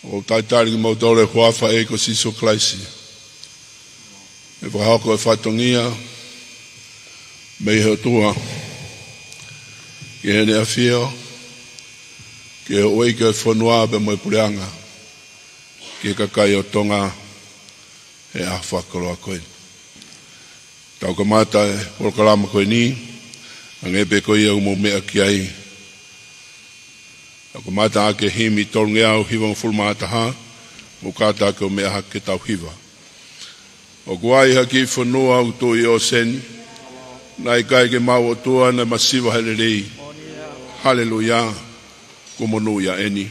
O taitari ki mautore huafa e ko siso klaisi. E whahako e whaitongia, mei heo tua, ki hene a whio, ki he oike e whanua be moe pureanga, ki he kakai o tonga, he a whakaloa koe. Tau ka mata e whakalama koe ni, angepe koe ia umo mea ki ai. Tau ka mata ake himi tolungi au hiwa ngafulmata ha, mukata ake o mea hake tau hiwa. O kuai haki whanua au tui o seni, nai kai ke mau o tua na masiva helelei. Hallelujah, kumonu ya eni.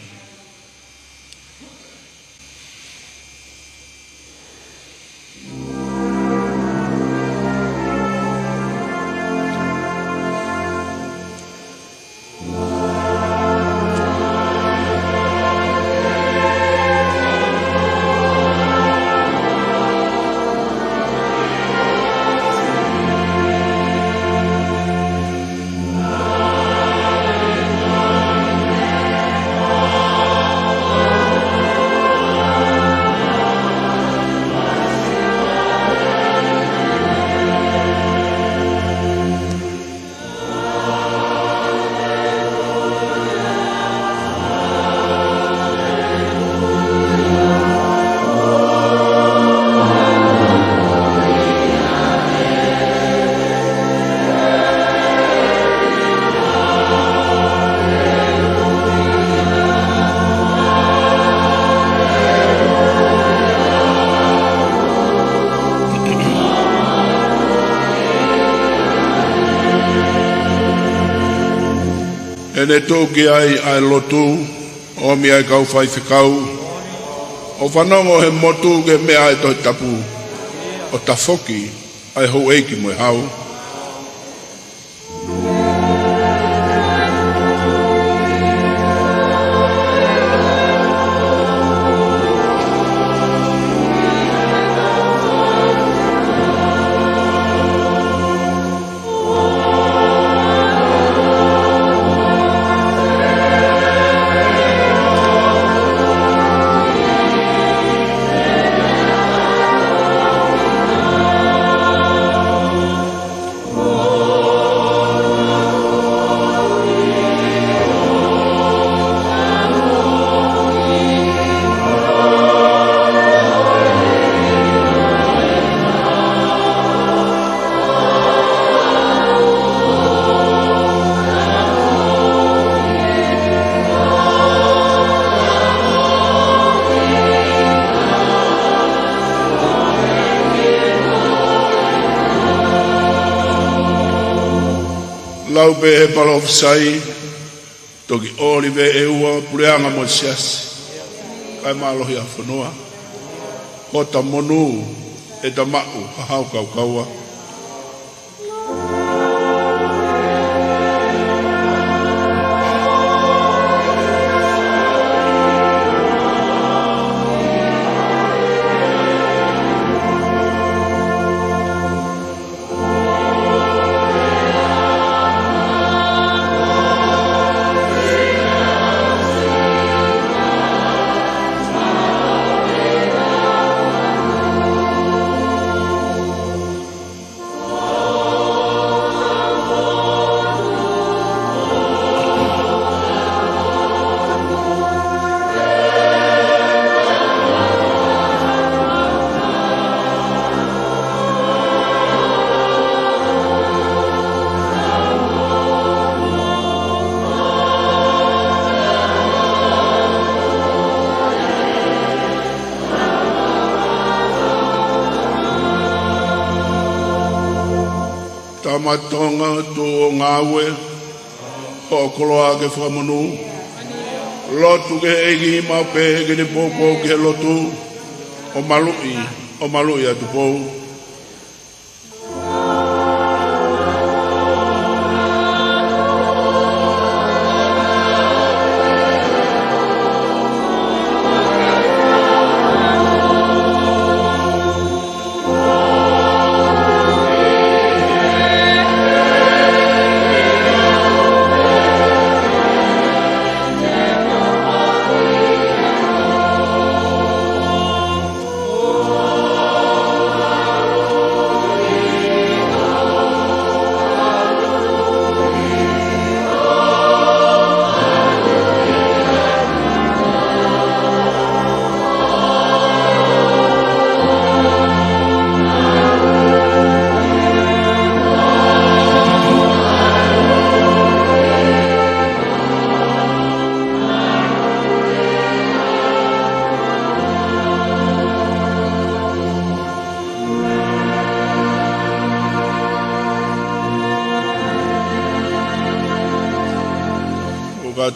Ene tōki ai lotu, o mi ai kau whai whikau, o whanongo he motu ke mea ai toi tapu, o ta whoki ai hou eiki moe hau. Lau be he palo fisai, toki olive e ua pureanga mo siasi, kai malohi a whanua, hota monu e ta mau hahau kau kaua. Tonga to ngawe o koloa ke whamanu lotu ke egi ma pe ke ne popo ke lotu o malui atu pou.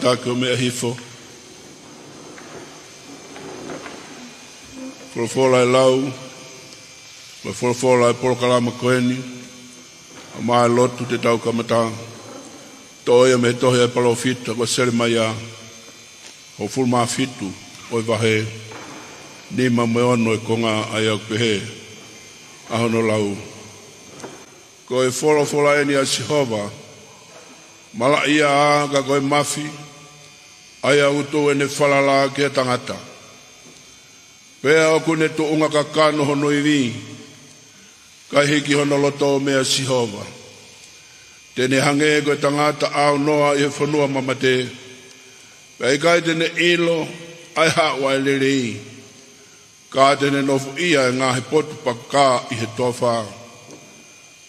tangata ko mea hifo. Folofola e lau, ma folofola e polokalama koeni, a maa lotu te tau kamata, toia me tohia e palo fita, ko sere mai a, o fulma fitu, o i vahe, nima me ono e konga ai au pehe, ahono lau. Ko e folofola eni a Sihova, mala ia a ka koe mafi, ai a utu ene falala ke tangata. Pea o kune tu unga ka kano hono i vi, kai hiki hono loto mea Sihova. Tene hange koe tangata au noa i he whanua mamate, pea kai tene ilo ai hawa e lerei, ka tene nofu ia e ngahe potu paka i he tofa,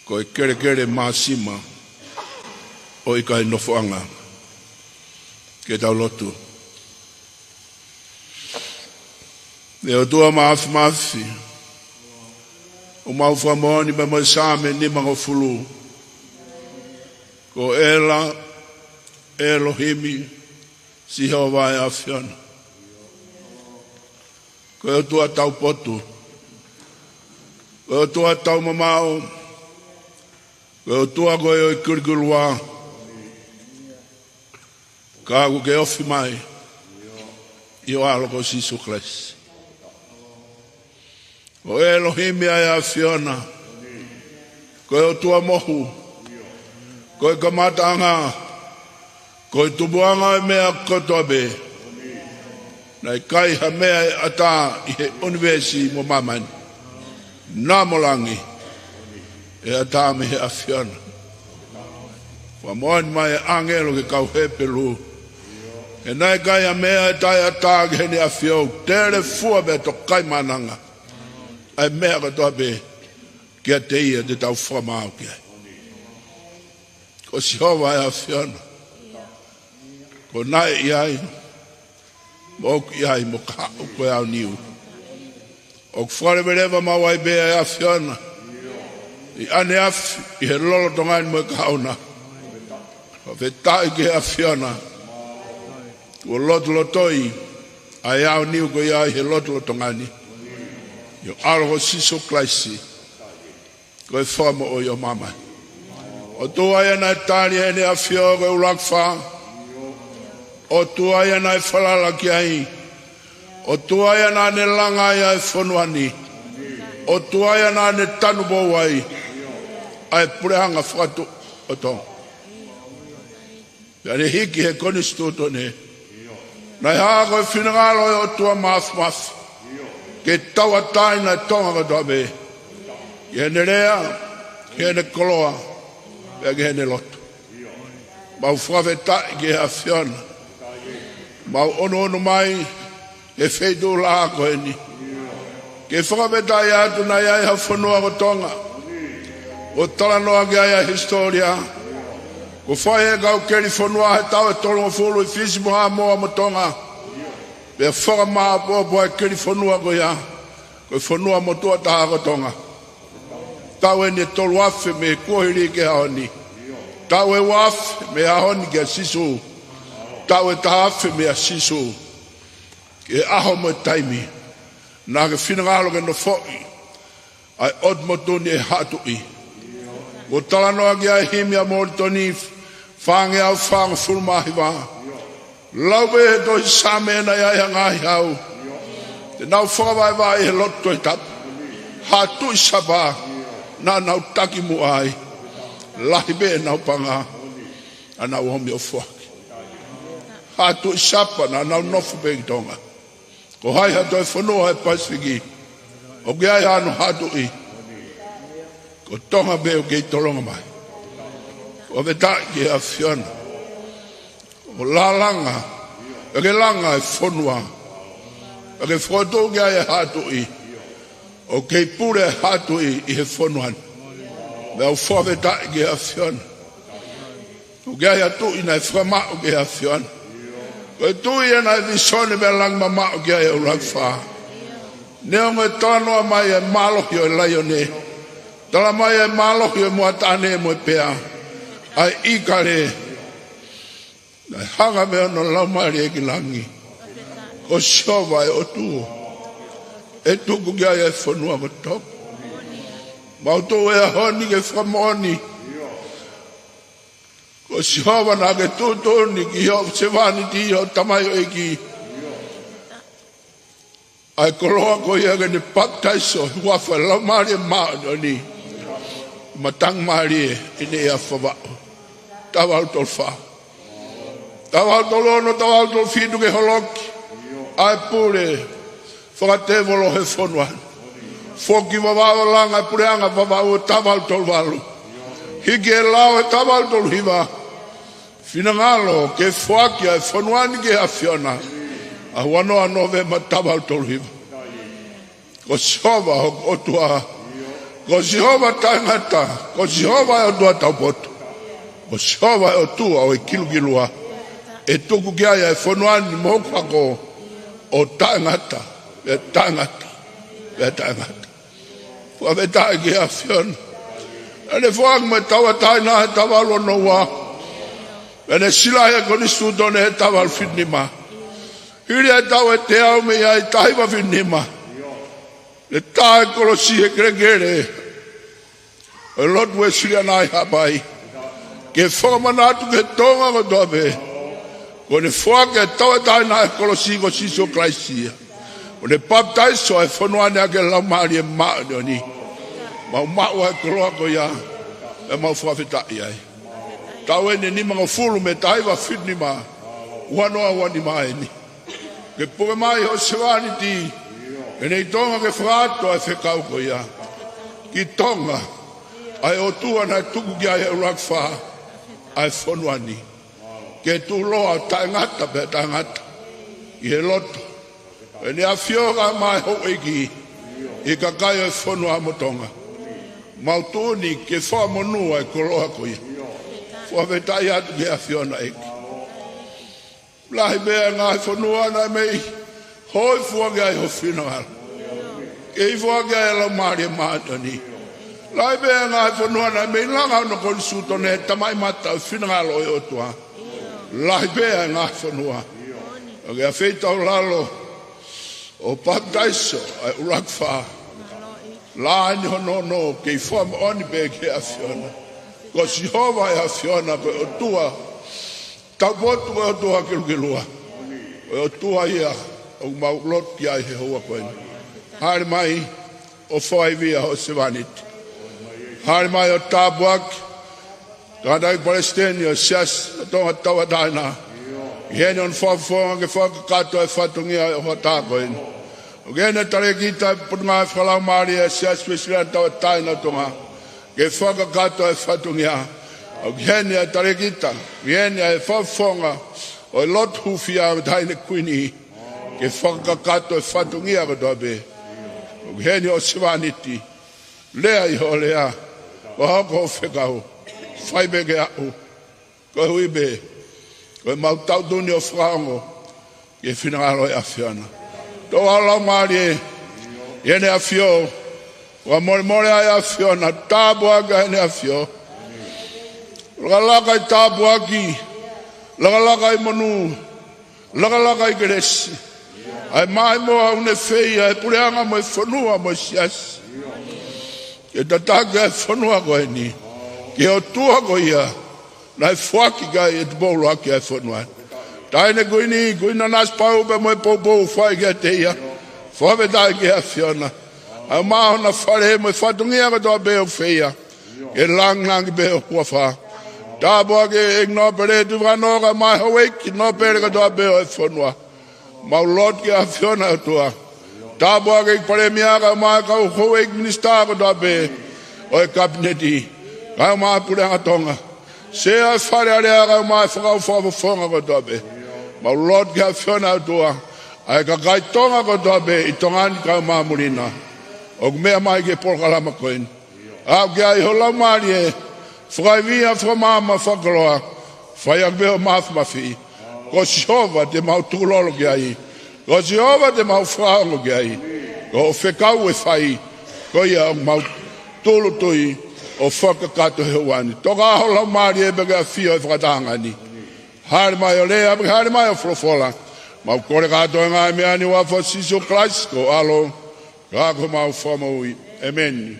koe kere kere maasima, o i kai nofu anga, ke tau lotu. E o tua maafi, o mau whamoni me mai sāme ni mango fulu, ko ela, Elohimi, Sihova e awhiana. Ko e o tua tau potu, ko e o tua tau mamao, ko e o tua koe o i kurigurua, ka aku ke ofi mai, i o alo ko Sisu Christ. O Elohim ai a Fiona, ko e o tua mohu, ko e kamatanga, ko e tubuanga e mea kotobe, na i kai ha mea e ata i he universi mo mamani, nā molangi, e ata me he a Fiona. Wa moani mai e angelo ke kau hepelu, e nai kai ha mea e tai ata ke hene a Fiona, tere fua me to kai mananga, ai mea katoa be kia te ia te tau whamau kia. Ko Sihova e a Fiona. Ko nai iai, mo oku iai mo ka uko au niu. O kwhare merewa mawai bea e a Fiona. I ane afi, i he lolo tongani mo e kauna. O whetai ke a Fiona. Ko lotu lotoi, ai au niu ko iai he lotu lotongani. Yo alo Sisu Christ, ko e whama o yo mama. O tua ia nai tari ene a whio koe ulakwha, o tua ia nai whalala ki ai, o tua ia nai ne langa ia e whonuani, o tua ia nai ne tanu bowai, ai purehanga whakatu o tō. Pea ne hiki he konistuto ne, nai haa koe whinangalo o tua mafu. Ke taua taina tonga katoa me. Ke hene rea, ke hene koloa, ke hene lotu. Mau whawhetai ke a Fiona. Mau ono mai, ke wheidu la ko heni. Ke whawhetai atu na iai ha whanua ko tonga. O tala noa ke aia historia. Ko whae kau keri whanua he tau e tolo fulu i fisi moha moa mo tonga. Pea whaka maa poa e kiri whanua ko ia, ko whanua mo tua taha ko tonga. Tau e ne tolu afe me kuahiri ke haoni. Tau e wafe me haoni ke a Sisu. Tau e taha afe me a Sisu. Ke aho mo taimi. Nā ke whinangalo ke no fo'i. Ai od mo tuni e hatui. O talanoa ki ai himi a mori toni whange au whanga fulmahi waa. Lau e he toi same na ia ngahi hau. Te nau whakawai wai he loto i tapu. Hatu i sapa. Nā nau taki mu ai. Lahi be nau panga. A nau homi o fuaki. Hatu i sapa na nau nofu be i tonga. Ko hai ha toi whanua he Pasifiki. O ki ai hanu hatu i. Ko tonga be o ki tolonga mai. O vetai ki a Fiona. O la langa, e ke langa e whanua, e ke whato kia e hatu i, o ke pure hatu i he whanuan, me au whawhetai ki a Fiona. O kia e atu i nei whamau ki a Fiona. Ko e tui e nei visone me lang mamau ki a e urakwha. Neo me tanoa mai e malohi o e laione, tala mai e malohi o e muatane mo e pea, ai ikare, Na hanga mea no lau mari e ki langi. O siova e o tuo. E tuku kia e whanua mo top. Mauto e a honi ke whamoni. O siova na ke tūtoni ki ho sevani ti ho tamai o eki. Ai koloa ko ia ke ne baptaiso huafa lau mari e maa ni. Matang mari e ne ea whawao. Tawau tolwha. Tawau tolono, tawau tolwhitu ke holoki. Ai pure. Whakatevolo he whonuan. Whoki wawao langa e pureanga wawao tawau tolwalu. Hiki e lao e tawau tolhiva. Finangalo ke whakia e whonuani ke hawhiona. A wanoa nove ma tawau tolhiva. Ko siova o tua. Ko siova tangata. Ko siova o tua taupoto. Ko siova o tua o e kilugilua. E tuku kia e whonuani mokako o tangata. E tangata. E tangata. Fua me tae ki a whiona. Ane whaang me tawa taina he tawalo noa. Ane sila he koni stutone he tawal whitnima. Hiri e tawa te au me ai taiwa whitnima. E tae kolosi he kregere. E lotu e sila nai hapai. Ke whamanatu ke tonga ko tobe. Kone whaake tawa taina he kolosi ko siso klaisia. O ne baptaiso e whanuane ake laumari e maa ni. Mau maa e koloa ko ia. E mau whawhetai ai. Tau e ne ni mga fulu me taiwa whitni maa. Uanoa wani maa e ni. Ke puke mai ho sewani ti. E nei tonga ke whaato e whekau ko ia. Ki tonga. Ai o tua na tuku ki ai e urak wha. Ai whanuani. Ke tu loa taingata pe taingata. I he loto. E ni a whioga mai ho eki. I ka kai e whanua motonga. Mautuni ke wha monua e koloa koia. Fua vetai atu ke a whiona eki. Lahi mea ngai whanua na mei. Hoi fua ke ai ho whinangara. Ke i fua ke ai lau maari e maatani. Lahi mea ngai whanua na mei. Langa no koni sutone tamai mata o whinangara o e otua. Lahi mea ngai whanua. Ke a wheitau lalo. O baptaiso ai urakfa la ni hono no ke form oni be ke afiona ko Jehova e afiona ko tua tabotu o tua kilua o tua ia o maulot ia he hoa ko ni har mai o foi via o sevanit har mai o tabuak kada palestinio sias Tongatapu dana Genon fofo ke fok kato e fatungia o tako en. Gena tare kita punga fala maria sia special ta taina tonga. Ke fok kato e fatungia. Gena tare kita, gena e fofonga o lot hufia taina kwini. Ke fok kato e fatungia ko dobe. Gena o swaniti. Lea I ho lea. Wa ko fekau. Fai bege au. Ko huibe. Koe mau tau duni o whango, ke whinangaro e awhiana. Tō ala maari e, ene awhio, wa morimore ai awhiona, tābuaka ene awhio. Lagalaka I tābuaki, lagalaka I monu, lagalaka I geresi. Ai mai moa une whea, e pureanga mo e whanua mo e siasi. Ke tataka e whanua koe ni, ke o tua ko ia, Nai whaki gai e te bolo aki ai whanua. Taine guina nas pau pe moe popo whai kia te ia. Whawe tai kia whiona. Au maho na whare moe whatungia katoa beo whea. Ke langi beo kua wha. Tāpua ke igno pere tu whanoka mai haweki no pere katoa beo e whanua. Mau lot kia whiona atua. Tāpua ke pare miaka mai kau haweki minister katoa be. O e kabineti. Kau maa purenga tonga. Se a whare areaga mai whakau whawawhonga ko tobe. Mau lot kia whiona atua. Ai ka kai tonga ko tobe I tongani kau mamurina. O mea mai ke polkalama koin. Au kia I hola maari e. Whakai via whamama whakaloa. Whai akbeo mathmafi. Ko Jehova te mau tūlolo kia I. Ko Jehova te mau whaongo kia I. Ko whekau e whai. Ko ia mau tūlu tui. O whakakato he wani. Toka hola maari e bega whio e whakatanga ni. Hare mai o lea, hare mai o frofola. Mau kore katoa ngai mea ni wafa siso Christ ko alo. Kako mau whamaui. Amen.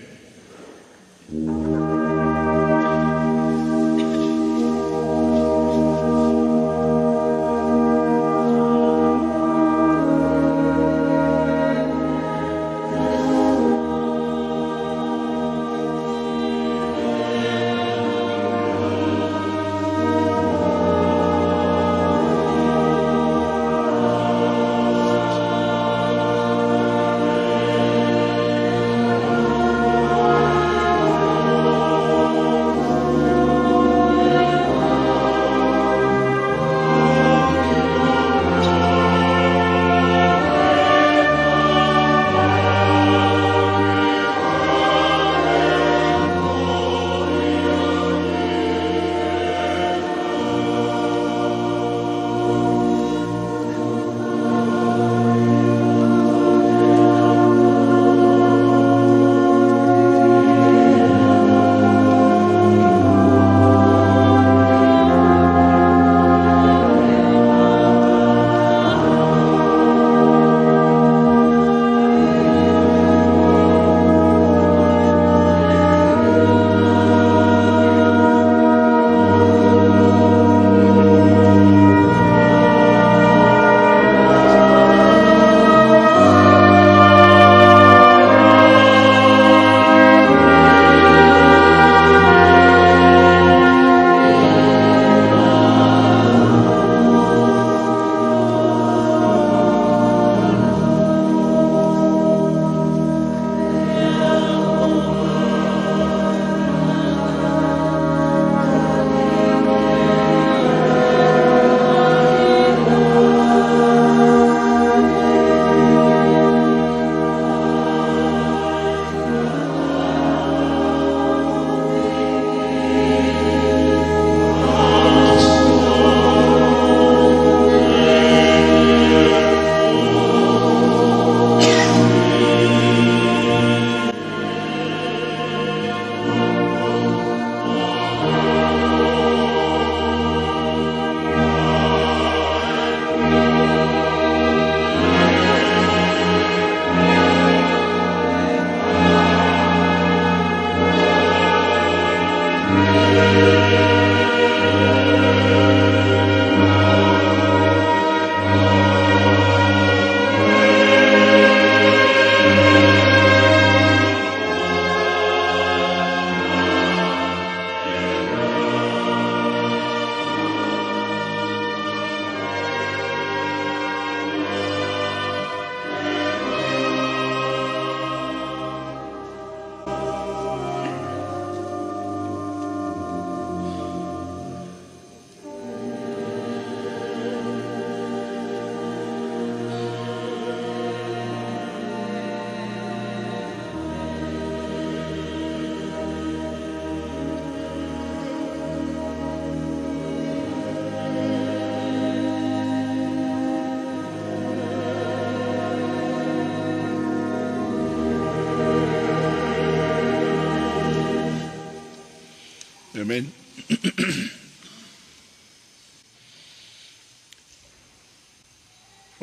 Amen.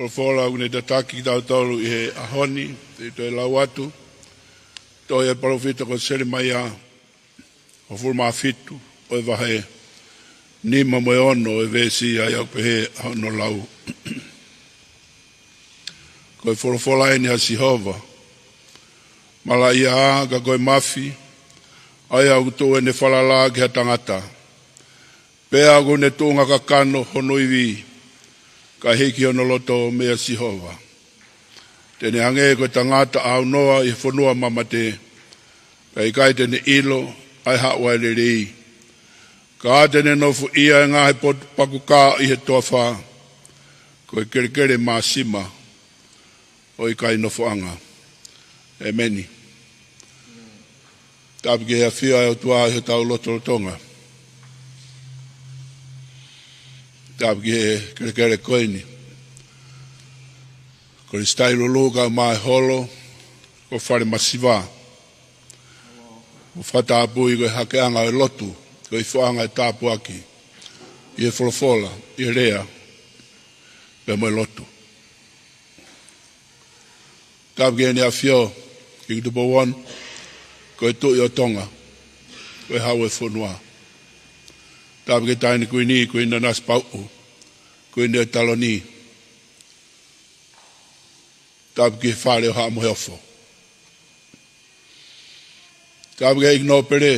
Fola une tataki tau taulu I he ahoni, te toi lau atu, toi e profita ko sere mai a o furma fitu, o e wahe nima moe ono e vesi ai au pehe hono lau. Koe fola eni a Sihova, mala ia aga koe mafi, ai au tu e ne falala ki ha tangata. Pea agu ne tunga kakano hono iwi, ka hiki hono loto mea Sihova. Tene hange koe tangata au noa I whanua mamate, ka I kai tene ilo ai hawa ele rei. Ka tene nofu ia e ngahe paku ka I he toa wha, koe kere maasima, o I kai nofu anga. Amen. Tabi ke hea whia e o tua I he tau loto tonga. Tabi ke kere koini. Ko I stailo luka mai holo, ko Falemasiva. Ko Tongatapu I ko hake anga e lotu, ko I whaanga e tapu aki. I wholofola, I rea, pe Moimoi. Tāpke ni a whio, ki tupo wan, ko e tui o Tonga, ko e hau e whonua. Tāpke taini kui ni, kui na nas pau, kui ni e taloni. Tāpke whare o haa mo heofo. Tāpke igno pere,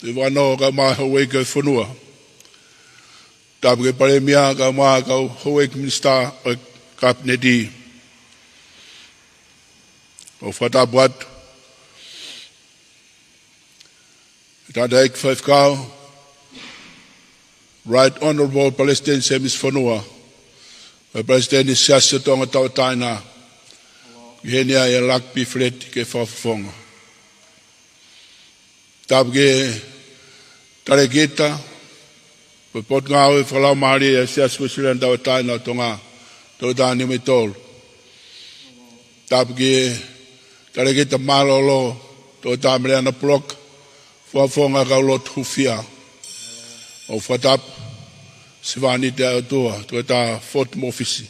te wano ka maa hauei ka e whonua. Tāpke pare mia ka maa ka hauei ki minista o kapneti. O whatapu atu. Tata eik whaifkau. Right Honourable Palestinian Semis Whanua. O Palestinian Siasa Tongatapu taina. Ki henia e lakpi freti ke whawhonga. Tāpke tarekita. Po pot ngāu e whalau mahari e Siasa Kusiran tapu taina o tonga. Tau tāni me tolu. Tāpke tare kita malolo to tamre na plok fonga ka lot hufia o fatap sivani te tua to ta fort office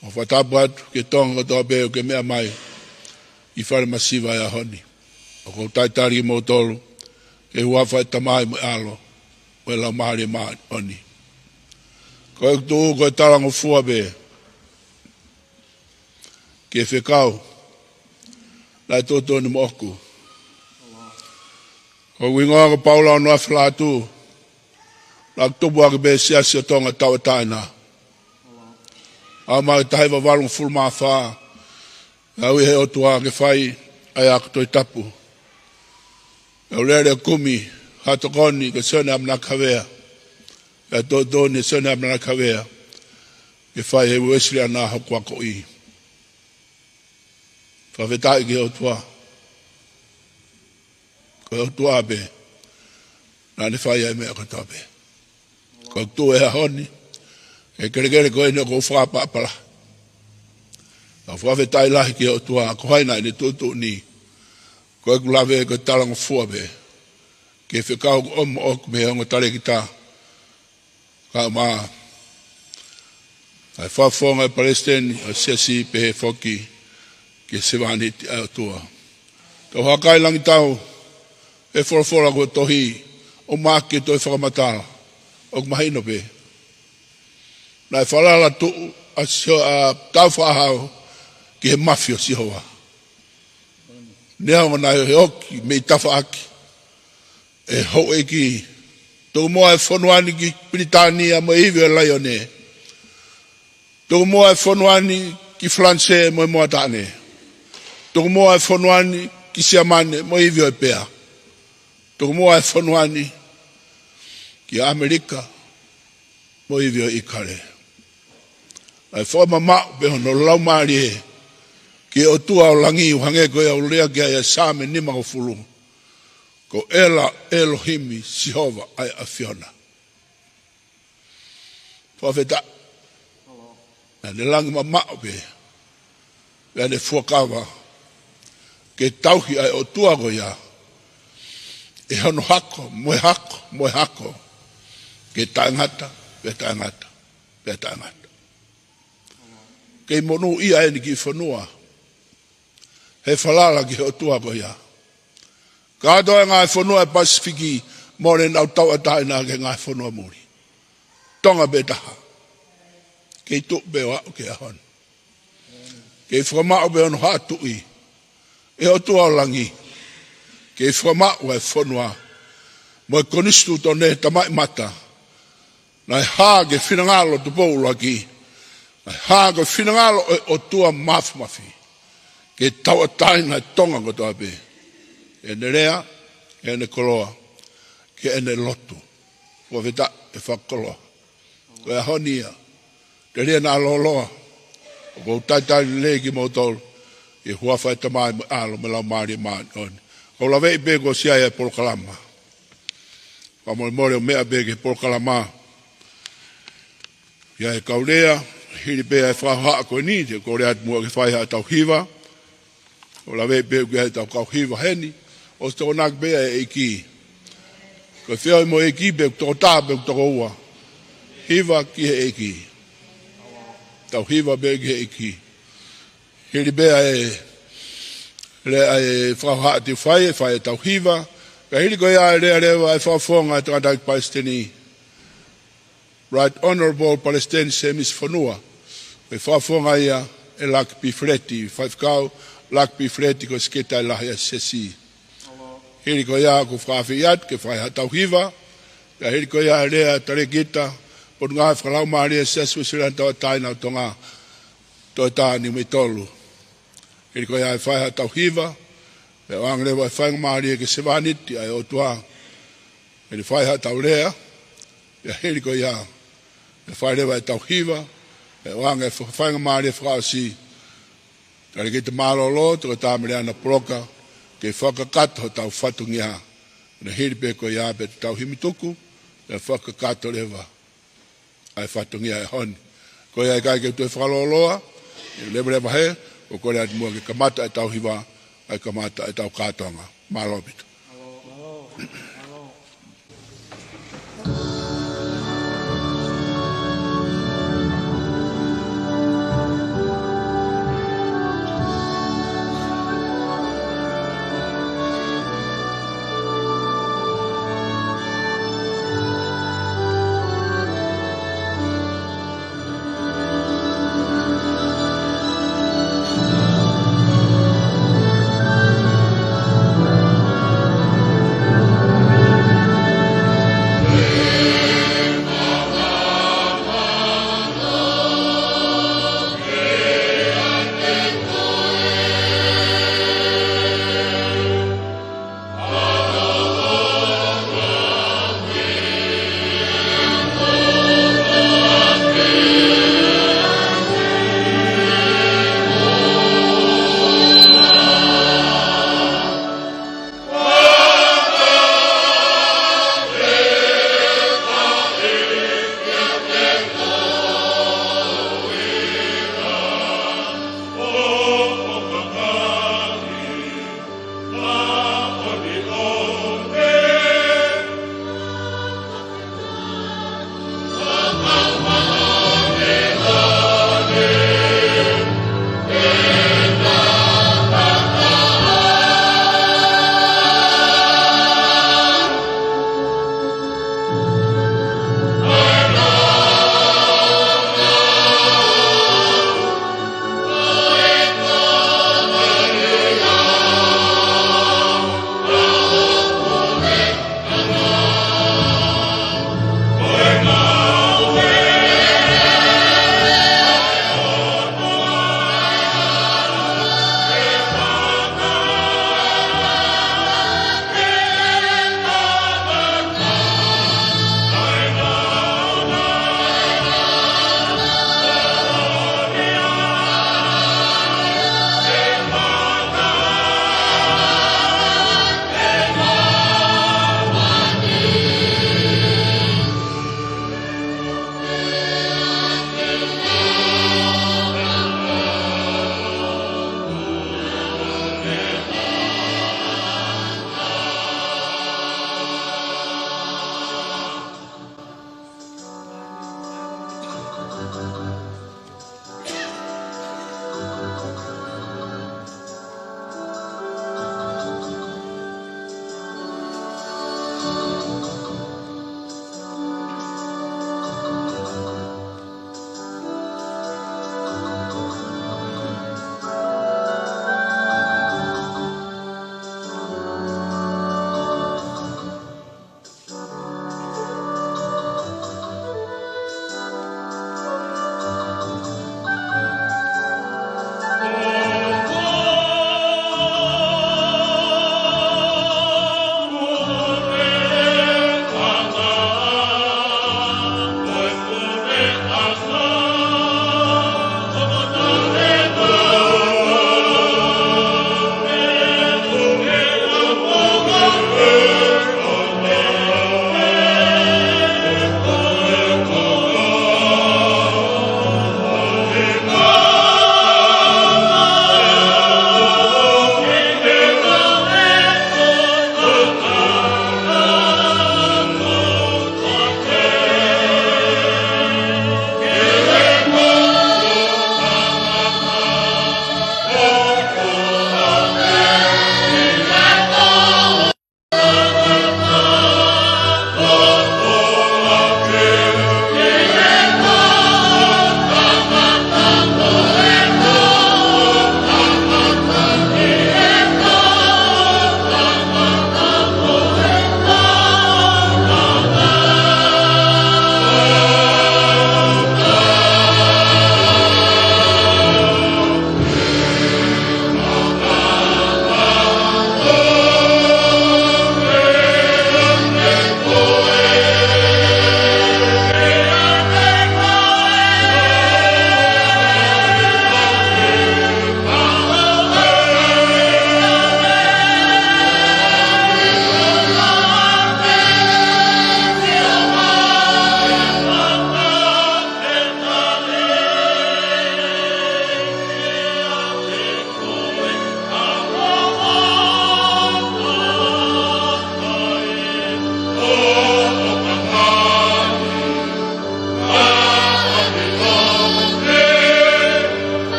o fatap bat ke tonga to be ke me mai I Falemasiva ya honi o ko taitari mo tolu ke hua fa tamai mo alo o la mari ma honi ko tu ko talango fua be ke whekau, lai toto ni moku. Ko wingoa ko Paula no Latu, lak tubu ake be siasi Tongatapu taina. Ama taiva walung fulma wha, au he otua ke whai ai ako Tongatapu. Au lere kumi, hatokoni ke sone amna kawea, ke toto ni sone amna kawea, ke whai he Wesley ana hokua ko I. Whawhetai ki otua. Ko otua be. Nāne whai ai mea katoa be. Ko tu e honi. E kere ko ene ko whapapala. Ka whawhetai lahi ki otua. Ko haina ene tutu ni. Ko e kulawe ko talango fua be. Ke whekau omo oku me hongo tare ki tā. Ka maa. Ai whawhonga Palestine o siasi pehe whoki. Ke sewani te atua. Tau hakai langi tau, e whorafora ko tohi, o maki toi whakamatala, o mahino pe. Nai whalala tu a tau whahau, ki he mafio si hoa. Nea o nai he oki, me I tafa aki, e ho e ki, tau moa e whonuani ki Britania mo iwi e laione. Tau moa e whonuani ki Franse mo moa tane. Toko moa e whonuani ki siamane mo iwi o pea. Toko moa e whonuani ki Amerika mo iwi o ikare. Ai whama mau pe hono lau maari e ki o tua o langi uhange koe au lea ki ai same nima o fulu. Ko ela Elohimi Sihova ai a Fiona. Whawheta. Ne langi ma mau pe. Vene fuakawa. Ke tauhi ai o tuago ia, e hono hako, moe hako, ke taangata, pe taangata. Ke monu ia eni ki whanua, he whalala ki o tuago ia. Ka atoa ngai whanua e Pasifiki, more nau tau ataina ke ngai whanua muri. Tonga betaha, ke tu bewa o ke ahon. Ke whamao be ono hatui, e o tua langi, ke whamau e whanua, mo e konistu tone tamai mata, nai hāge whinangalo tu poula ki, nai hāge whinangalo o tua mafi, ke taua taina e tonga kotoa pe, e ne rea, e ne koloa, ke e ne lotu, ua veta e whakoloa, ko e honia, te rea nā loloa, o kou taitai legi mo tolu, e hua whai tamai alo me lau maari maani oni. Ko la vei bego sia e polkalama. Ka Moimoi o mea bege polkalama. Ia e kaurea, hiri pea e whaha ko ni, te kore atu mua ke whai ha tau hiva. Ko la vei bego e tau kau hiva heni, o sto nak bea e ki. Ko whio mo e ki pe to ta pe to ua. Hiva ki he eki. Tau hiva be ki he eki. Hiri bea le ai whaha te whae tau hiva. Ka hiri ko ia rea rewa ai whafonga e tangata Palestini. Right Honourable Palestine Semis Whanua. E whafonga ia e lak pifreti. Whaifkau lak pifreti ko sketa e lahi a sesi. Hiri ko ia ko whawhi iat ke whae tau hiva. Ka hiri ko ia rea tare gita. Pon ngā whakalau maari e sesu siran tau taina o tonga. Toi tā ni me tolu. Hiri ko ia e whae tau hiva. Pe wangrewa e whae maari e ke sewaniti ai o tua. Hiri whae tau rea. Pe hiri ko ia e whae rewa e tau hiva. Pe wang e whae maari e whakausi. Tare ki te malolo, tuka tā mire ana proka. Ke whakakato tau whatungia. Na hiri pe ko ia pe tau himituku. Pe whakakato rewa. Ai whatungia e honi. Ko ia e kai ke tu e whakaloloa. E lewa he. O kore ati mua ke kamata e tau hiva. Ai kamata e tau kātonga. Malopito.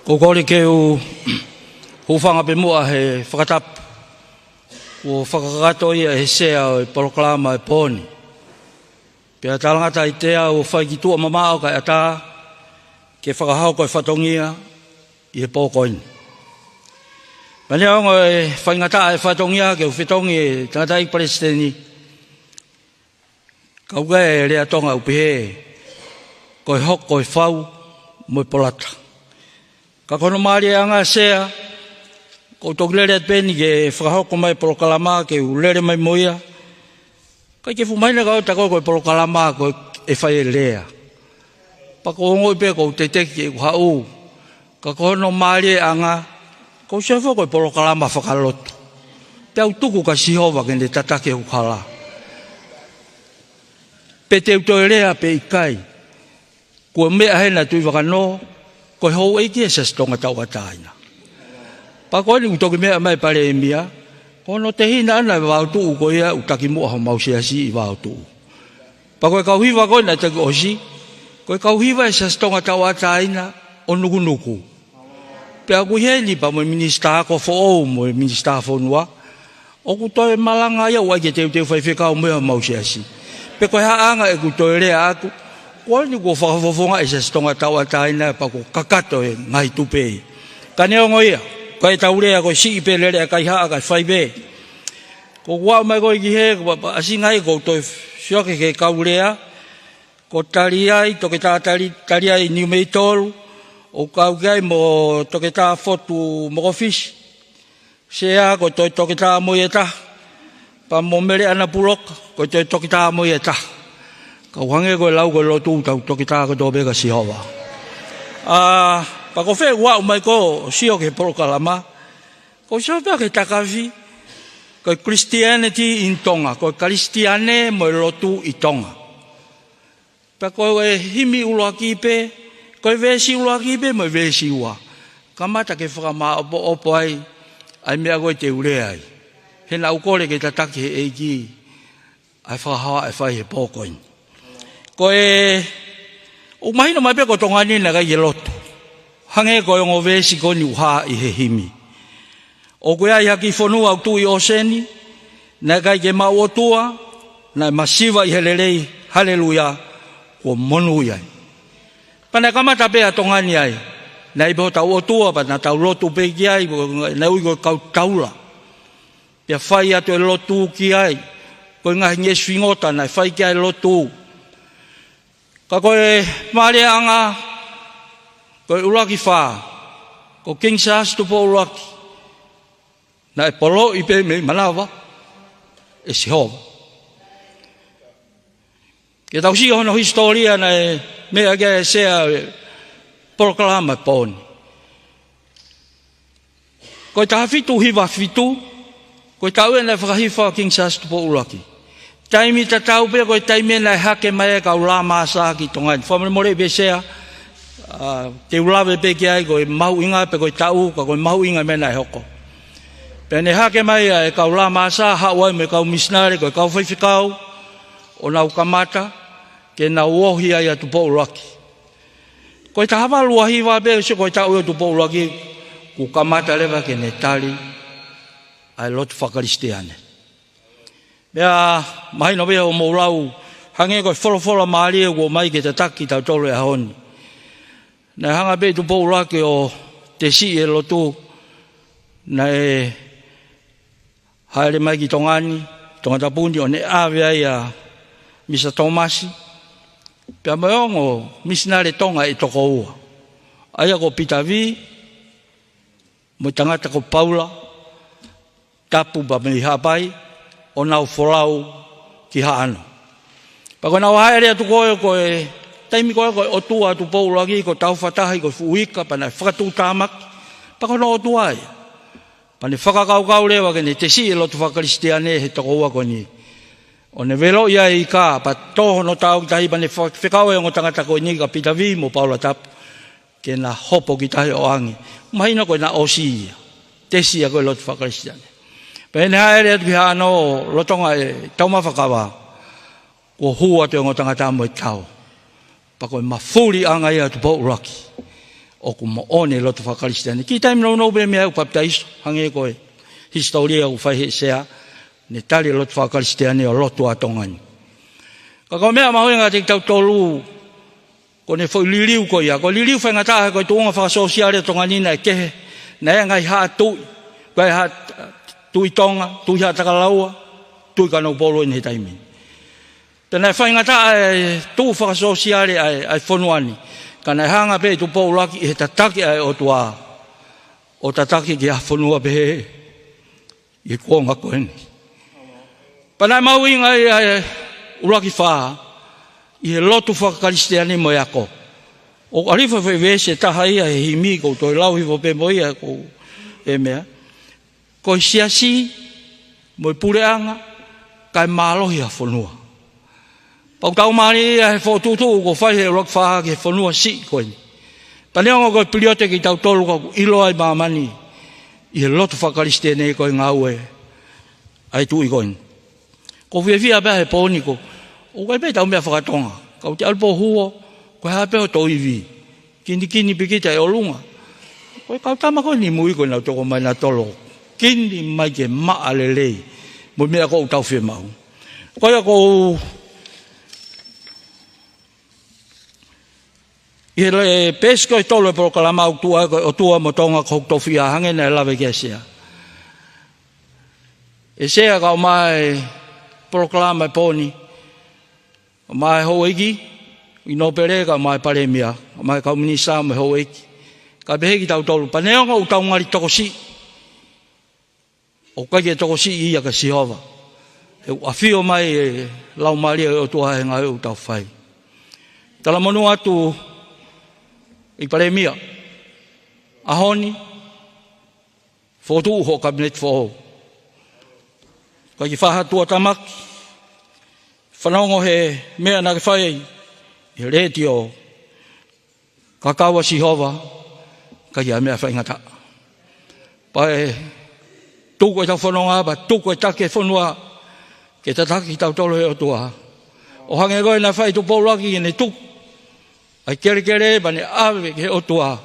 Ko kore ke u hufanga pe mua he whakatapu. Ko whakakato ia he sea o proklama e poni. Pea talangata i tea o whaikitua mamao kai ata ke whakahau koe whatongia i he pōkoini. Mane aongo e whaingata e whatongia ke u whitongi e tangatai Palestini. Kauga e rea tonga upihe koe hok koe whau mo polata. Ka kono maari anga sea ko toglere at peni ke whakahau ko mai proklama ke u lere mai moia. Kai ke fumaina ka o tako koe proklama ko e whai lea. Pako ongo ipe ko te teki e hau. Ka kono maari anga ko sefo koe proklama whakaloto. Te au tuku ka sihova kende tatake ukala. Pe te utoerea pe ikai. Kua mea hena tui wakano, koe hou eiki e sa stonga tau ataina. Pako ni utoki mea mai pare e mia, kono te hina ana e wautu u koe ia utaki mua ha mausiasi i wautu. Pako e kauhiwa koe na teki osi, koe kauhiwa e sa stonga tau ataina o nuku. Pea kuheli pa mo minista ako fo ou mo minista fo nua, o kutoe malanga ia uaike teu whaiwhekau mea mausiasi. Pe koe haanga e kutoe rea aku, koe ni kua whakafofonga e sa stonga tau ataina pa ko kakato e ngai tupei. Ka neongo ia, koe taurea koe si ipe lere a kai haa kai whaibe. Ko kua mai koe ki he, asi ngai ko toi sioke ke kaurea, ko tari ai, toke tā tari ai niu mei tolu, o kau gai mo toke tā fotu mokofisi. Sea ko toi toke tā moi e ta, pa mo mere ana puloka, ko toi toke tā moi e ta. Kau hange koe lau koe lotu tau toki tā koe tō beka sihowa. Pa ko whea ua umai ko sio ke proklama, ko sio pia ke takawi, koe Christianity in Tonga, koe Kristiane mo lotu i Tonga. Pa koe himi uloa kipe, koe vesi uloa kipe mo vesi ua. Kamata ke whakama opo ai, ai mea koe te ure ai. Hena ukore ke tataki he eiki, ai whakahawa ai whai he pōkoini. Koe, umahino mai pe ko tongani na kai loto. Hange koe ngo vesi koni uha i he himi. O koe ai haki whonua au tui o seni, na kai ke mau o tua, na masiva i helelei, haleluia, ko monu iai. Pana kamata pe a tongani ai, na ipo tau o tua, pa na tau lotu pe ki ai, na ui koe kau taula. Pia whai atu e lotu ki ai, koe ngahi nge swingota na whai ki ai lotu. Ka koe maare anga, koe ulaki wha, ko King Charles tupo ulaki. Na e polo i pe me manawa, e sihova. Ke tau si hono historia na e mea ke sea proklama poni. Koe taha fitu hiwa fitu, koe tau e na whakahiwa King Charles tupo ulaki. Taimi ta tau pe koe taimi na hake mai ka ula masa ki tonga. Whamare more be sea, te ulawe pe ki ai koe mahu inga pe koe tau, ka koe mahu inga mena e hoko. Pe ne hake mai e ka ula masa, hawai me kau misnare, koe kau whaiwhikau, o nau kamata, ke nau ohi ai atu po ulaki. Koe ta hawa lua hiwa pe, se koe tau e tu po ulaki, ku kamata lewa ke ne tali, ai lotu whakaristiane. Mea, mahi no bea o maulau, hange koe wholofola maari e kua mai ke te taki tau tolu e honi. Na hanga be tu pou lake o te si e lotu, na e haere mai ki tongani, Tongatapu o ne awe ai a Misa Tomasi. Pea mai ongo, misinare tonga e toko ua. Aia ko Pitavi, mo tangata ko Paula, tapu ba me hapai, o nau wholau ki haano. Pako nau haere atu koe, taimi koe o tua atu poulagi, ko tau whatahi, ko fuika, pana whakatu tamak, pako no o tua ia. Pane whakakaukau lewa kene, te si e lotu whakaristiane he toko ua koni. O ne velo ia i ka, pa toho no tau ki tahi, pane whekau e o tangata koe ni ka Pitavi mo Paula tapu, ke na hopo ki tahi o angi. Mahina koe na osi ia, te si a koe lotu whakaristiane. Pene haere atu ki hano, lotonga e tauma whakawa, ko hua te o tangata mo e tau. Pa koe mawhuri anga ia tu po uraki. o ku mo one lotu whakaristiani. Ki taimi no be mea upaptaiso, hange koe, historia u whaihe sea, ne tali lotu whakaristiani o lotu a Tongani. Ka ko mea mahoenga te tau tolu, ko ne whai liliu ko ia, ko liliu whaingataha koe tuonga whakasosiare Tongani na kehe, na ea ngai haa tui, koe haa tui Tonga, tui haa takalaua, tui kanau polo in he taimi. Tēnā whaingataha tū whakasosiare ai whonuani, kana hanga pe tu pau laki e tataki ai o tua o tataki ki a whanua pe i kuonga koeni. Pana mau inga ai ulaki wha i he lotu whakaristiani mo ako. O arifa whewese taha ia he himi ko toi lau hivo pe mo ia ko e mea. Ko i siasi mo i pureanga kai malohi a whanua. Pau tau mani he whotutu ko whai he rock wha ke whanua si koeni. Paneonga koe piliote ki tau tolu ko ilo ai mamani i he lotu whakaristiani koe ngau e ai tui koeni. Ko whiawhia pia he pōni ko o koe pei tau mea whakatonga. Kau te alpo huo koe hape o tau iwi. Kini pikita e o lunga. Koe kau tama koe ni mui koe nau toko mai na tolo. Kini mai ke maa lelei. Mo mea ko tau whi mau. Koe ko i le pesko i tolu e proklama o tua mo tonga ko tofia hange na lave ke sea. E sea ka o mai proklama poni. O mai hoegi i no pere ka mai paremia, o mai ka minisa mo hoegi. Ka behegi tau tolu paneonga u tau ngari tokosi. O kage tokosi ia ka Sihova. E afio mai lau maria o tua he ngai u tau fai. Tala monu atu i paremia ahoni fotu ho cabinet fo ka ki faha tua tamak whanongo he mea na ke whai i retio kakawa Sihova ka ki a mea whaingata pae tuku e tau whanonga ba tuku e take whanua ke tataki tau tolo he o tua o hange koe na whai tu paulaki ne tuku ai kere bane ave ke otua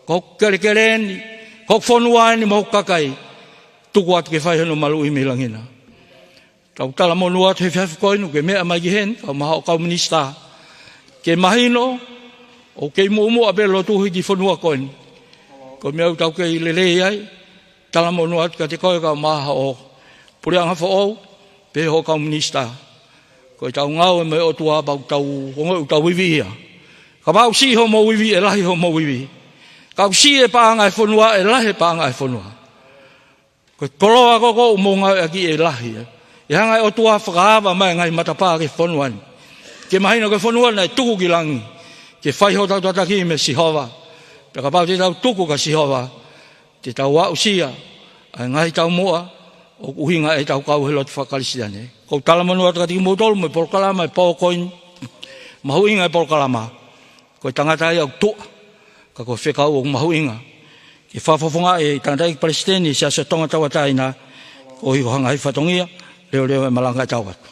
ko kere ni ko fonua ni mo kakai tu kuat ke fai no malu imilangina tau tala mo nuat he fa ko no ke me mai hen ka ma ka minista ke mahino o ke mo abelo tu hi fonua ko ni ko me tau ke lele ai tala mo nuat ka te ko ka ma o purianga fo o pe ho ka minista ko tau ngau me otua ba tau ko tau vivia ka bau si ho mo wiwi e lahi ho mo wiwi. Ka si e paanga e whanua e lahi paanga e whanua. Ko koloa koko umonga aki e lahi. E hanga e o tua whakaava mai ngai matapaa ke whanuani. Ke mahina ke whanua nei tuku ki langi. Ke whaiho tau tataki me Sihova. Pe ka bau te tau tuku ka Sihova. Te tau wau sia. Ai ngai tau moa. O uhinga e tau kau he lotu whakarisiane. Ko talamanua takati ki motolu me polkalama e pōkoin. Mahu inga e polkalama. Ko tangata ia tua ka ko whekau o mahuinga ki whafafonga e tangata i Palestini sia se Tongatapu taina ko hi hanga i whatongia leo e malanga tawat.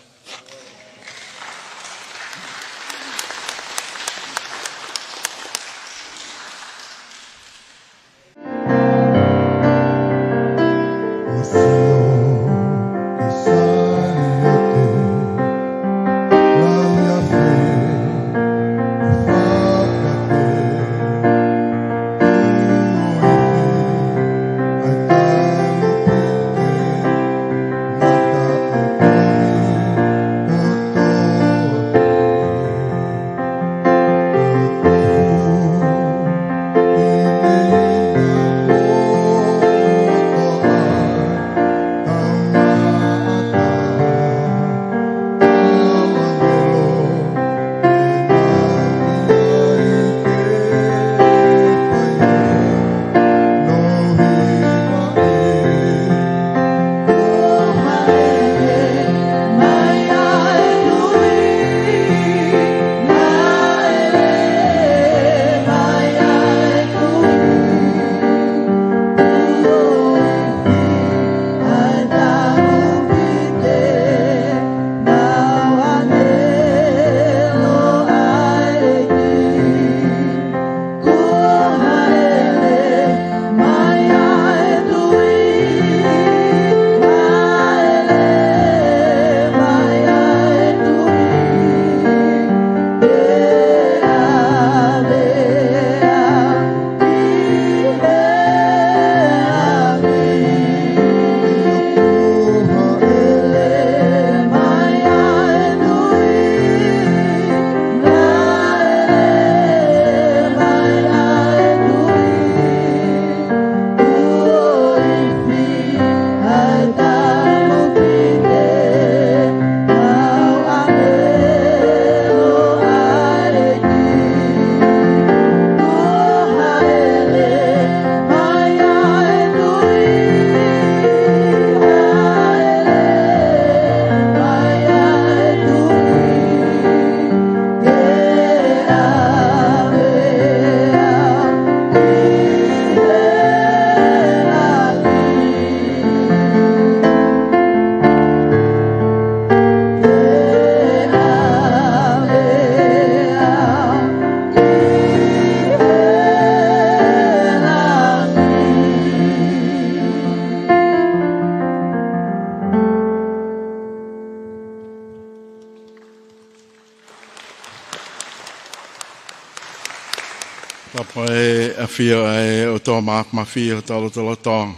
fio e o tō ma fio tolo tong.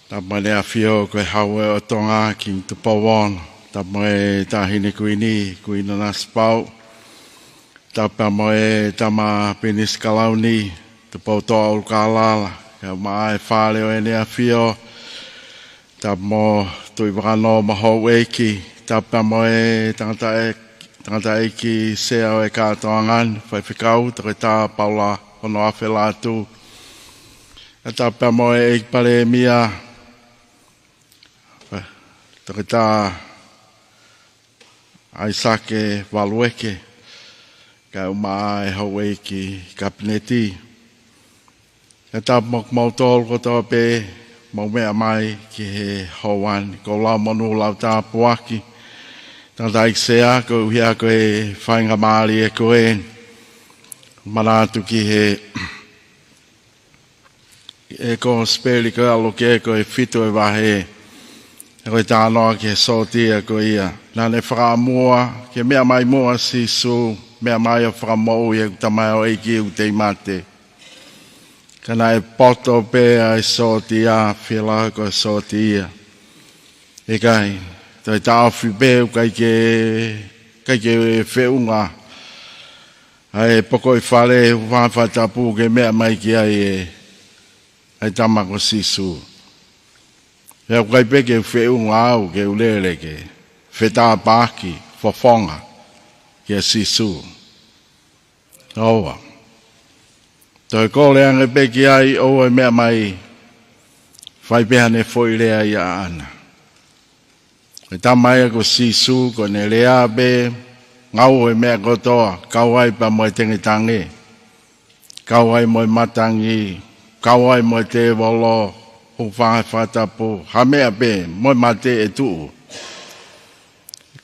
Ta mea fio koe haue o tonga ki te pawon. Ta moe tahine kuina na spau. Ta pa moe tama penis kalauni. Te pau toa ulkalala. Ka mai whale o enea fio. Ta mo tui wakano maho weki. Ta pa moe tangata eki sea o e kātoangan. Whaiwhikau, te tā Paula ono Haveluloto. Ta pa moe e pare mia. Te tā aisake walueke. Ka uma e haue ki kabineti. Ta mok mautol ko tō pe. Mau mea mai ki he hauan. Ko lau monu lau tā puaki. Tangata iksea ko uhia ko he whainga maari e koe. Manatu ki he e ko speli ko aloke ko e fito e wahe. E koe tānoa ki he sotia ko ia. Nane whakamua ke mea mai mua si su. Mea mai o whakamou e tamai o eiki u te mate. Kana e poto pe a e sotia. Whila ko e sotia. E kai. Toi tāo whipeu kai ke whiunga. Ai poko i whare whawhatapu ke mea mai ki ai tamako sisu. Hea kai pe ke whiunga au ke ulere ke whetā pāki whawhonga ke sisu. Owa. Toi kōle anga pe ki ai oa mea mai whaipehane whoirea ia ana. E tamai ko sisu ko ne lea be ngau e mea kotoa kawai pa mo tengitangi kawai mo matangi kawai mo te wolo ho whatapu ha mea be mo mate e tu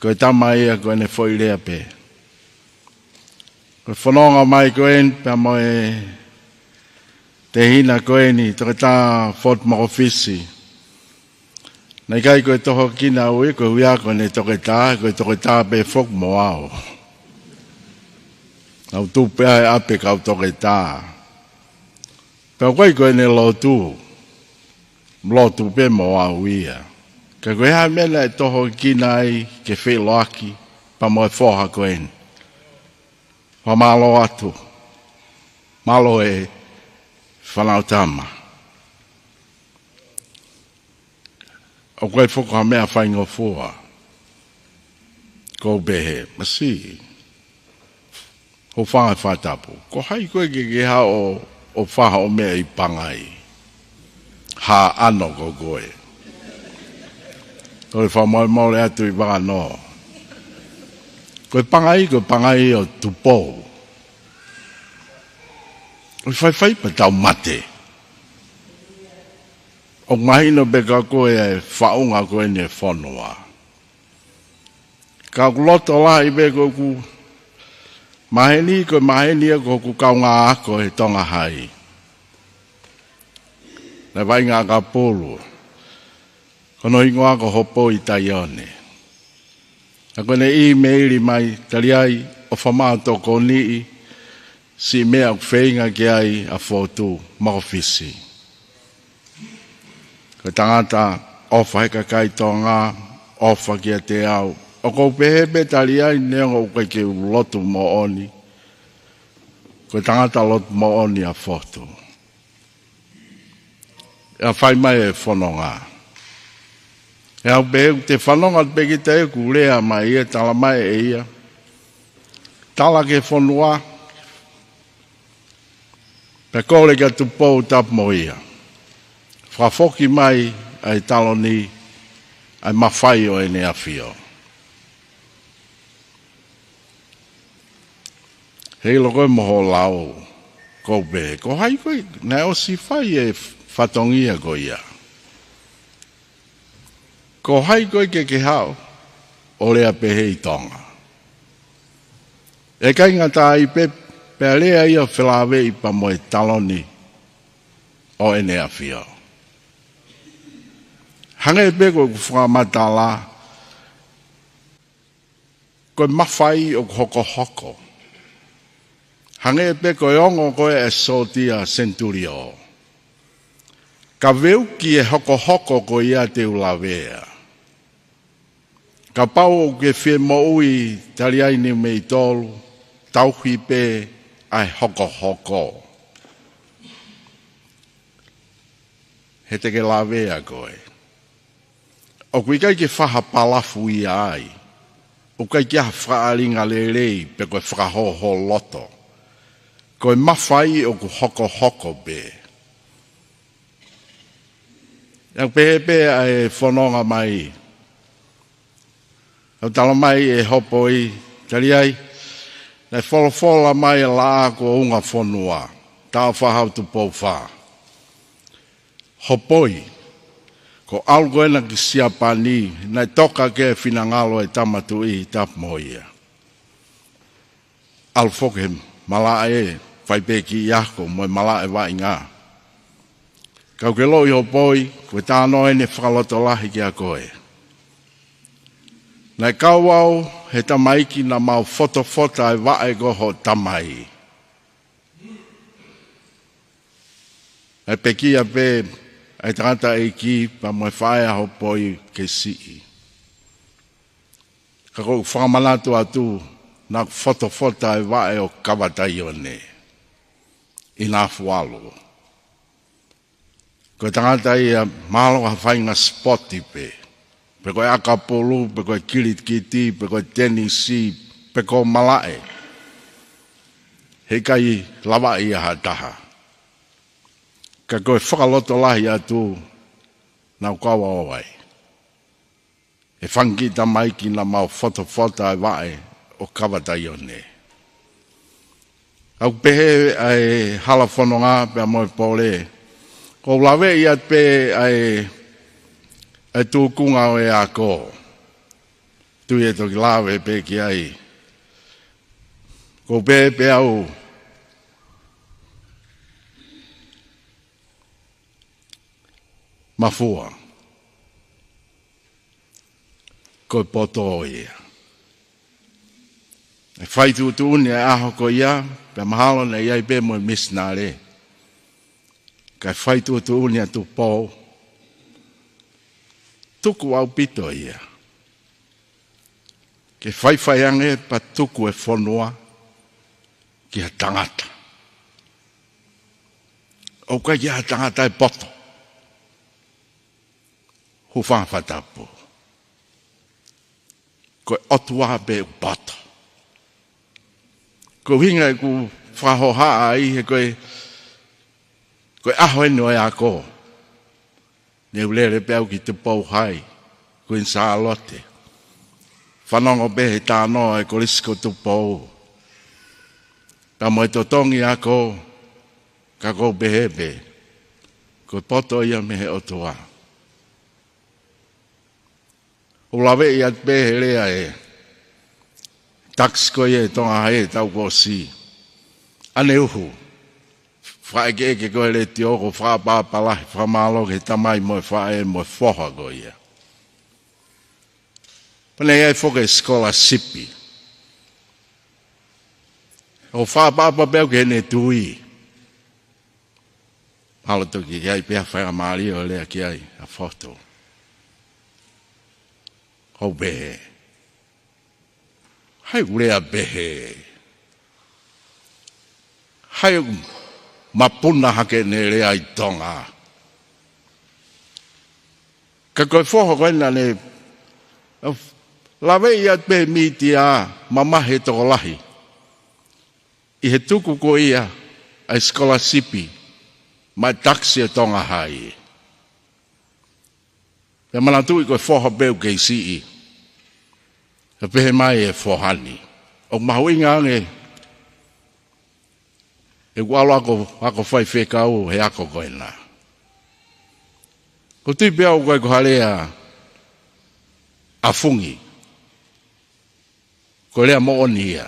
ko tamai ko ne foi lea be ko whanonga mai ko en pa mo te hina ko eni te ta fort mo ofisi. Nei kai koe toho kina ui, koe huia koe ne toke tā pe fok mo au. Nau tūpea e ape kau toke tā. Pea koe ne lotu, lotu pe mo au ia. Ka koe ha mena e toho kina ai ke wheloaki, pa mo e whoha koen. Pa malo atu, malo e whanau tama. O koe whoko ha mea whaingo fua. Ko behe, masi. Ho whanga whatapu. Ko hai koe ke ha o whaha o mea i pangai. Ha ano ko koe. Koe whamau atu i wano. Koe pangai o tupou. Koe whai pa tau mate. O mahino be ka koe e whaunga koe ne whanua. Ka loto la i be ko ku maheni ko ku kaunga ako e tonga hai. Na vai ngā ka polo. Kono ingoa ko hopo i taione. A kone e-maili mai tali ai o whamāto ko nii si mea whainga ki ai a fotu maofisi. Ko tangata ofa heka kai tonga, ofa kia te au. O kou pehepe tali ai neonga ukai ke lotu mo oni. Ko tangata lotu mo oni a fotu. E a whai mai e whanonga. E au pehe te whanonga peki te e kulea mai e tala mai e ia. Tala ke whanua. Pe kore ka tupou tap mo ia. Whafoki mai ai taloni ai mawhai o e nea whio. Hei loko e moho lau kou be. Ko hai koe, nai o si whai e whatongia ko ia. Ko hai koe ke hao o lea pehe i tonga. E kai ngata ai pe lea ia whilawe i pa mo e taloni o e nea whio. Hanga e pe koe whakamata la, koe mawhai o hoko. Hange pe koe ongo koe e sotia centurio. Ka veuki e hoko ko ia te ulawea. Ka pau ke whi moui taliai ni mei tolu, tauhi pe ai hoko. He te ke lawea koe. O kui kai ke whaha palafu i ai. O kai ke whaaringa lelei pe koe whakahoho loto. Koe mawhai o ku hoko pe. Yang pepe ai whanonga mai. Au tala mai e hopo i. Tari ai. Nei wholofola mai la ko unga whanua. Tau whahau tu pou wha. Hopoi. Ko algo ena ki siapani. Nei toka ke whinangalo e tamatu i tap moia. Alfoke mala e. Whaipeki iako moe mala e wai ngā. Kau ke loi hopoi, koe tāno ene whakaloto lahi ki a koe. Nei kau au, he tamaiki na mau fota e wae goho tamai. E peki a pe, e tangata e ki, pa moe whae a hopoi ke sii. Ka kou whakamalatu atu, na fota e wae o kawatai o ne. I nā fualo. Koe tangata ia malo a whainga spoti pe. Pe koe akapolu, pe koe kiti, pe koe tenisi, pe koe malae. He kai lawa ia hataha. Ka koe whakaloto lahi atu nau kawa oai. E whangita maiki na mau fota e wae o kawatai o ne. Au pehe ai hala whanonga pe a moe pole. Ko lawe iat pe ai tūkunga o e a ko. Tui e toki lawe pe ki ai. Ko pe au. Mafua. Ko poto o ia. E whai tūtūni e aho ko ia. Pe mahalo na iai pe mo misnare. Kai whai tu unia tu pō. Tuku au pito ia. Ke whai ange pa tuku e whanua ki a tangata. O kai ki a tangata e poto. Hu whangwhatapu. Koe otua pe u poto. Ko hinga e ku whahoha ai he koe aho eno e ako. Ne ulere pe au ki te pou hai. Koe in sa alote. Whanongo pe he tāno e kolisko tu pou. Pa mo e totongi ako. Ka kou behepe. Koe poto ia me he otoa. O lawe i at pe he lea e. Taks ko ye tonga hae tau ko si. Ane uhu. Whae ke koe le ti oko wha pāpalahi wha mālo ke tamai moe whae moe whoha ko ia. Pane ei whoke skola sipi. O wha pāpapeu ke ne tui. Palo toki iai pia whae maari o lea ki ai a whoto. Hau behe. Hai ulea behe. Hai mapuna hake ne lea i Tonga. Ka koe whoho koe na ne lawe i at behe miti a mamahe toko lahi. I he tuku ko ia a skola sipi mai taksi e Tonga hai. E manatui koe whoho beu kei sii. E pehe mai e whohani. O mahuinga ange. E walo ako whai whekau he ako koe nā. Ko tui pia o koe ko halea a fungi. Ko lea mo oni ia.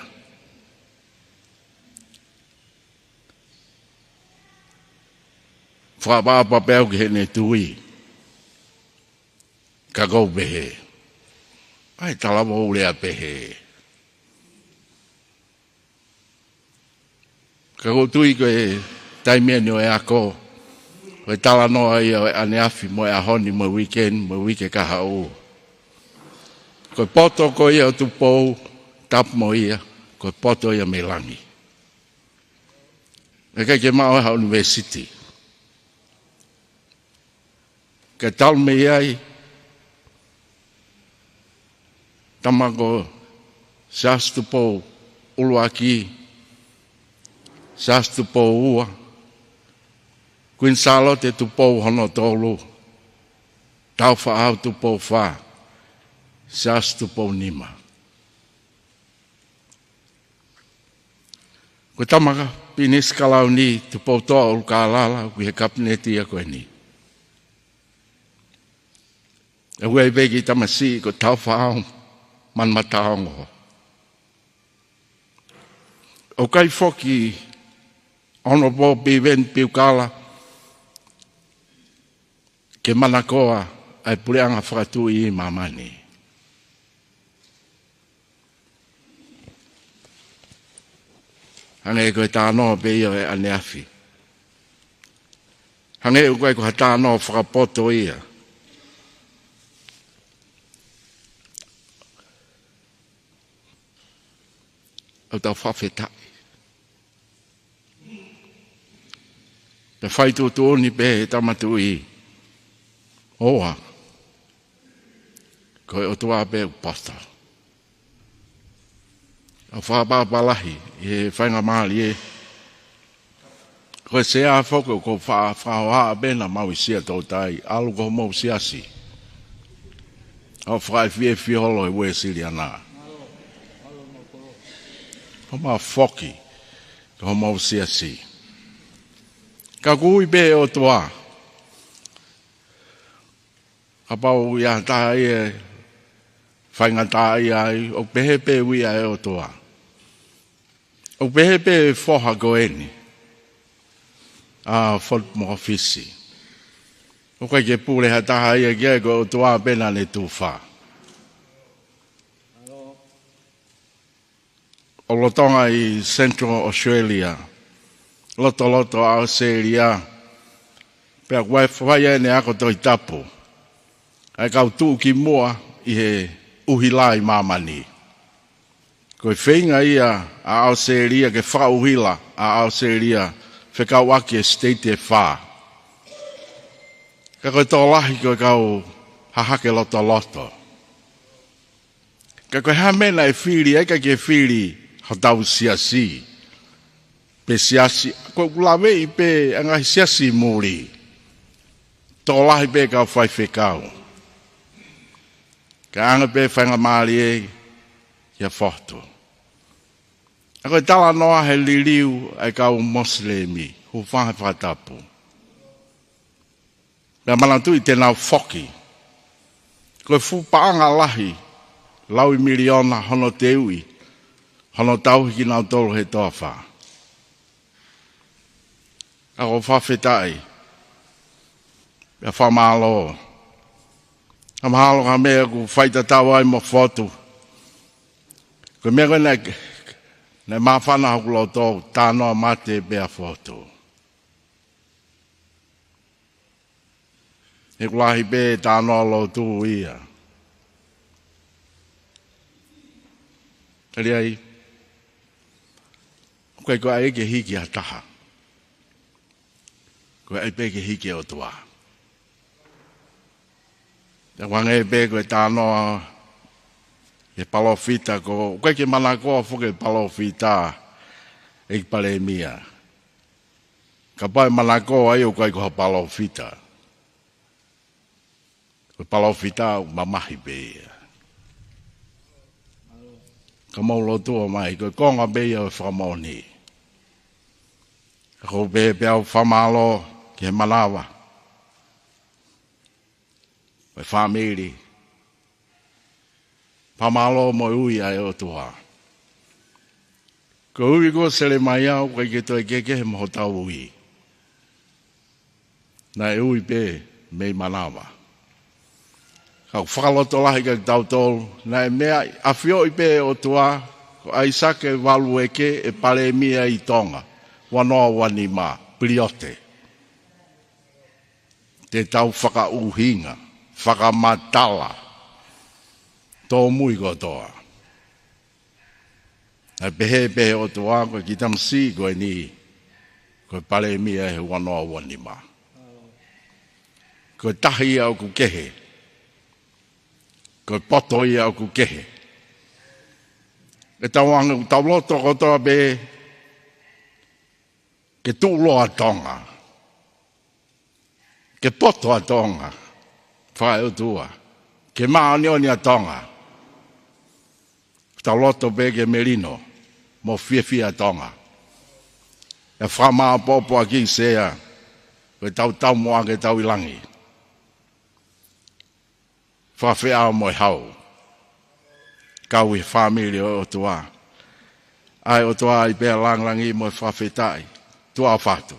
Whaapapa pia ki he ne tui. Ka kou behe. Ai talamo ulea pehe. Ka ko tui ko e taimia ni o e ako. Ko e tala noa ia o e ane afi mo e ahoni mo weekend, mo wike ka hau. Ko e poto ko ia o tu pou, tap mo ia, ko e poto ia me langi. E kai ke mao ha university. Ka tal me iai, tamako sastu pou ulu aki, sastu pou ua, kuin salo te tu pou hono tolu, tau whaau tu pou wha, sastu pou nima. Ko tamaka pinis kalau ni tu pou toa ulu ka alala, kui he kapineti a koe ni. E ue vegi tamasi ko tau whaau, man mataongo. O kai foki ono po piven piukala ke manakoa ai puleanga whakatu I mamani. Hange koe tānoa pe ia e ane afi. Hange koe koe tānoa whakapoto ia. Au tau whawhetai. Pe whaitu tuoni pe he tamatu I. Oa. Koe o tua pe upasta. Au whapapalahi. E whainga maali e. Koe se a whoko ko whaoha bena maui sia tau tai. Alu ko mau siasi. Au whai fie holo e ue siri anaa. Homa foki, ka homa o siasi. Ka kui be o toa. Ka pau ia taha ia, whainga taha ia, o pehepe wia e o toa. O pehepe foha goeni. Fort mo ofisi. O kai ke pule ha taha ia kia ko o toa pena le tuwha. O lotonga I Central Australia, loto Australia, pea whai ene ako Tongatapu, ai kau tuu ki mua I he uhila I mamani. Koe whenga ia a Australia ke whauhila a Australia, whekau aki e state e wha. Ka koe tō lahi koe kau hahake loto. Ka koe hamena e whiri, eka ke whiri, hatau siasi. Pe siasi, ko lawe I pe angahi siasi muri. Tō lahi pe kau whai whekau. Ka anga pe whainga maari e, ia whohto. A koe tala noa he liriu ai kau moslemi, hu whahe whatapu. Pea manatu I tēnau whoki. Koe whupaanga lahi, lau I miliona hono te ui, hono tau hiki nau tolu he toa wha. Ako whawhetai. Pea whamalo. Ka mahalo ka mea ku whaita tau ai mo whotu. Ko mea koe nei mawhana haku lau tau tānoa mate bea whotu. E kulahi be tānoa lau tū ia. Kari ai. Koe koe ai ke hiki a taha. Koe ai pe ke hiki o tua. Te wange pe koe tānoa e palofita ko. Koe ke mana koa fuke palofita e pale mia. Ka pai mana koa ai o koe koha palofita. Koe palofita o mamahi pe ia. Ka maulo tua mai koe konga pe ia o whamoni. Ko be au whamalo ke manawa. Mai whamiri. Whamalo mo ui ai o tua. Ko ui ko sele mai au kai ke toi keke he moho tau ui. Nai ui pe mei manawa. Kau whakaloto lahi ka tau tolu. Nai mea awhio I pe o tua. Ko aisake walu eke e pale mia I Tonga. wanoa wanima pliote. Te tau whakauhinga, whakamatala, tō mui kotoa. Ai pehe o toa koe ki tamsi koe ni, koe pale mia he wanoa wanima. Koe tahi au ku kehe, koe poto i au ku kehe. E tauanga u tauloto kotoa be, ke tūloa Tonga, ke poto a Tonga, whae o tua, ke maonioni a Tonga, tauloto be ke merino, mo fia Tonga. E whamaa popo a ki sea, koe tau moa ke tau ilangi. Whawhea mo hau, kau i whamiri o tua. Ai o tua i pēr langlangi mo whawhetai, tua whātu.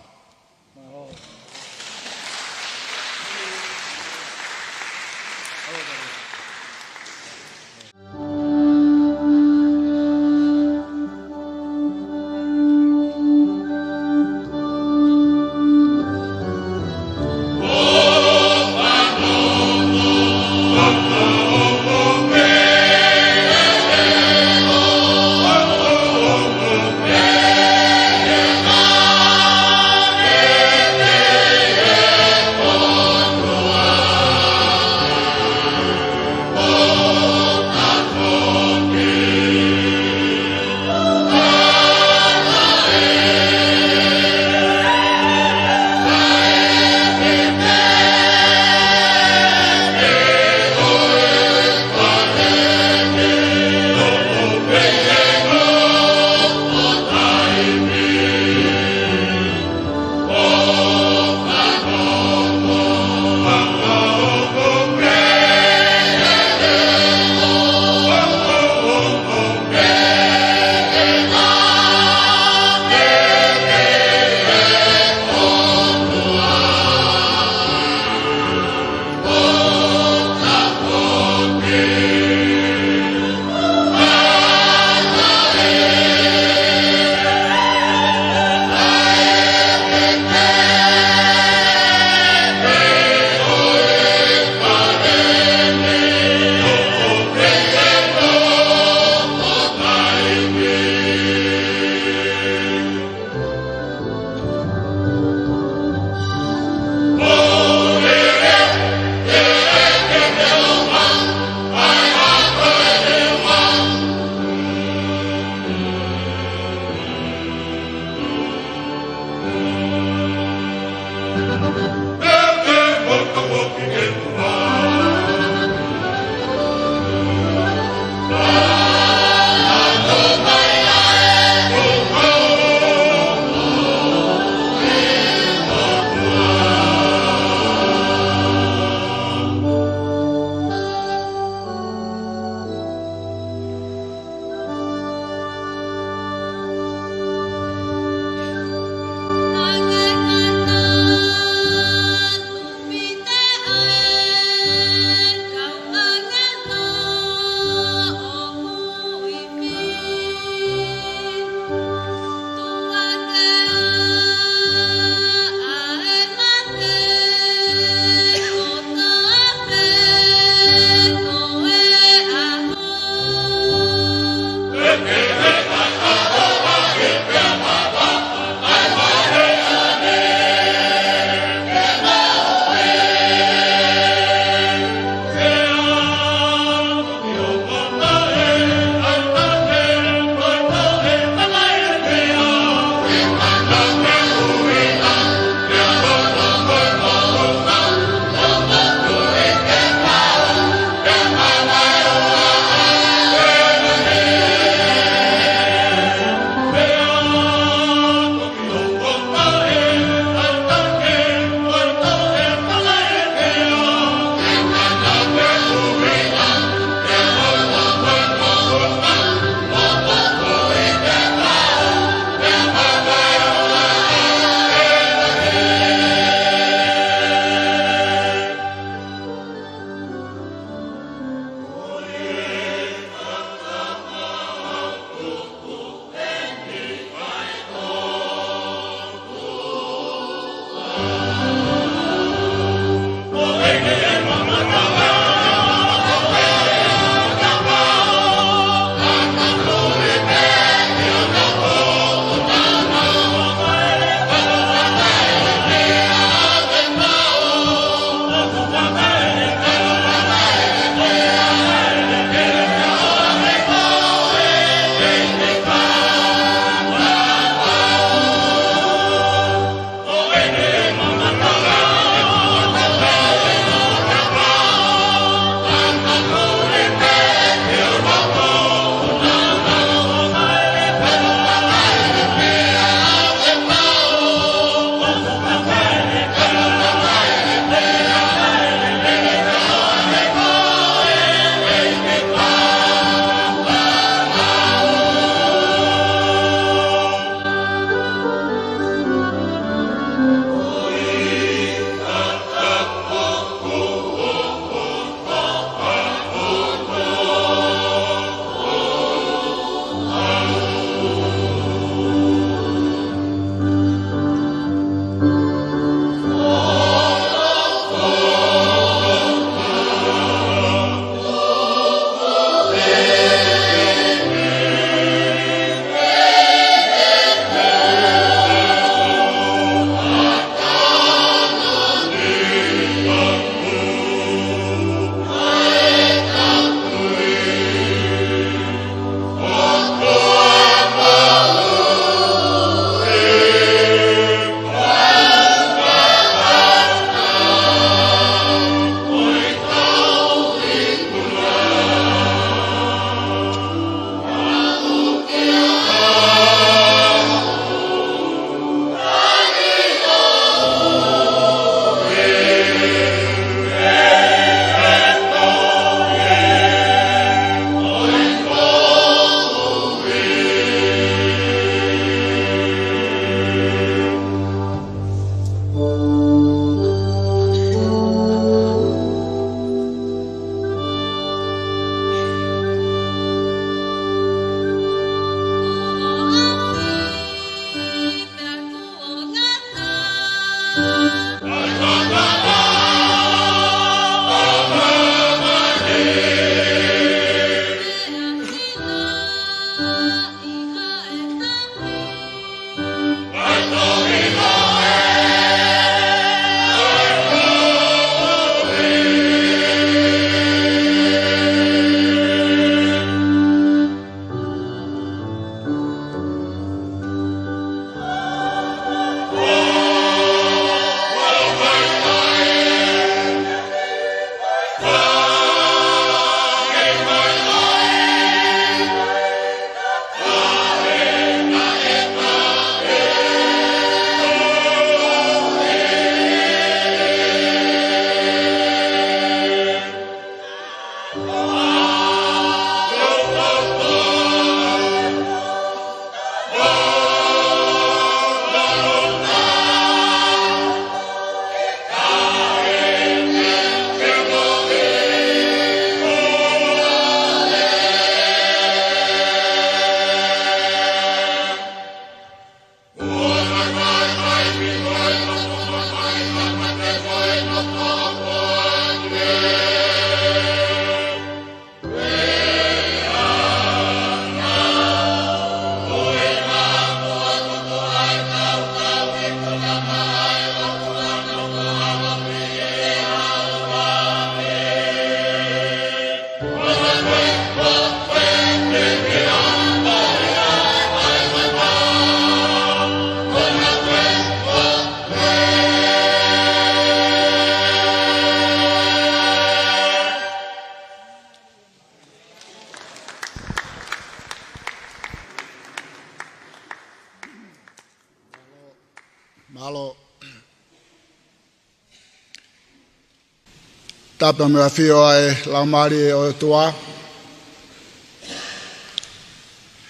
tapa me afio ai la mari o tua.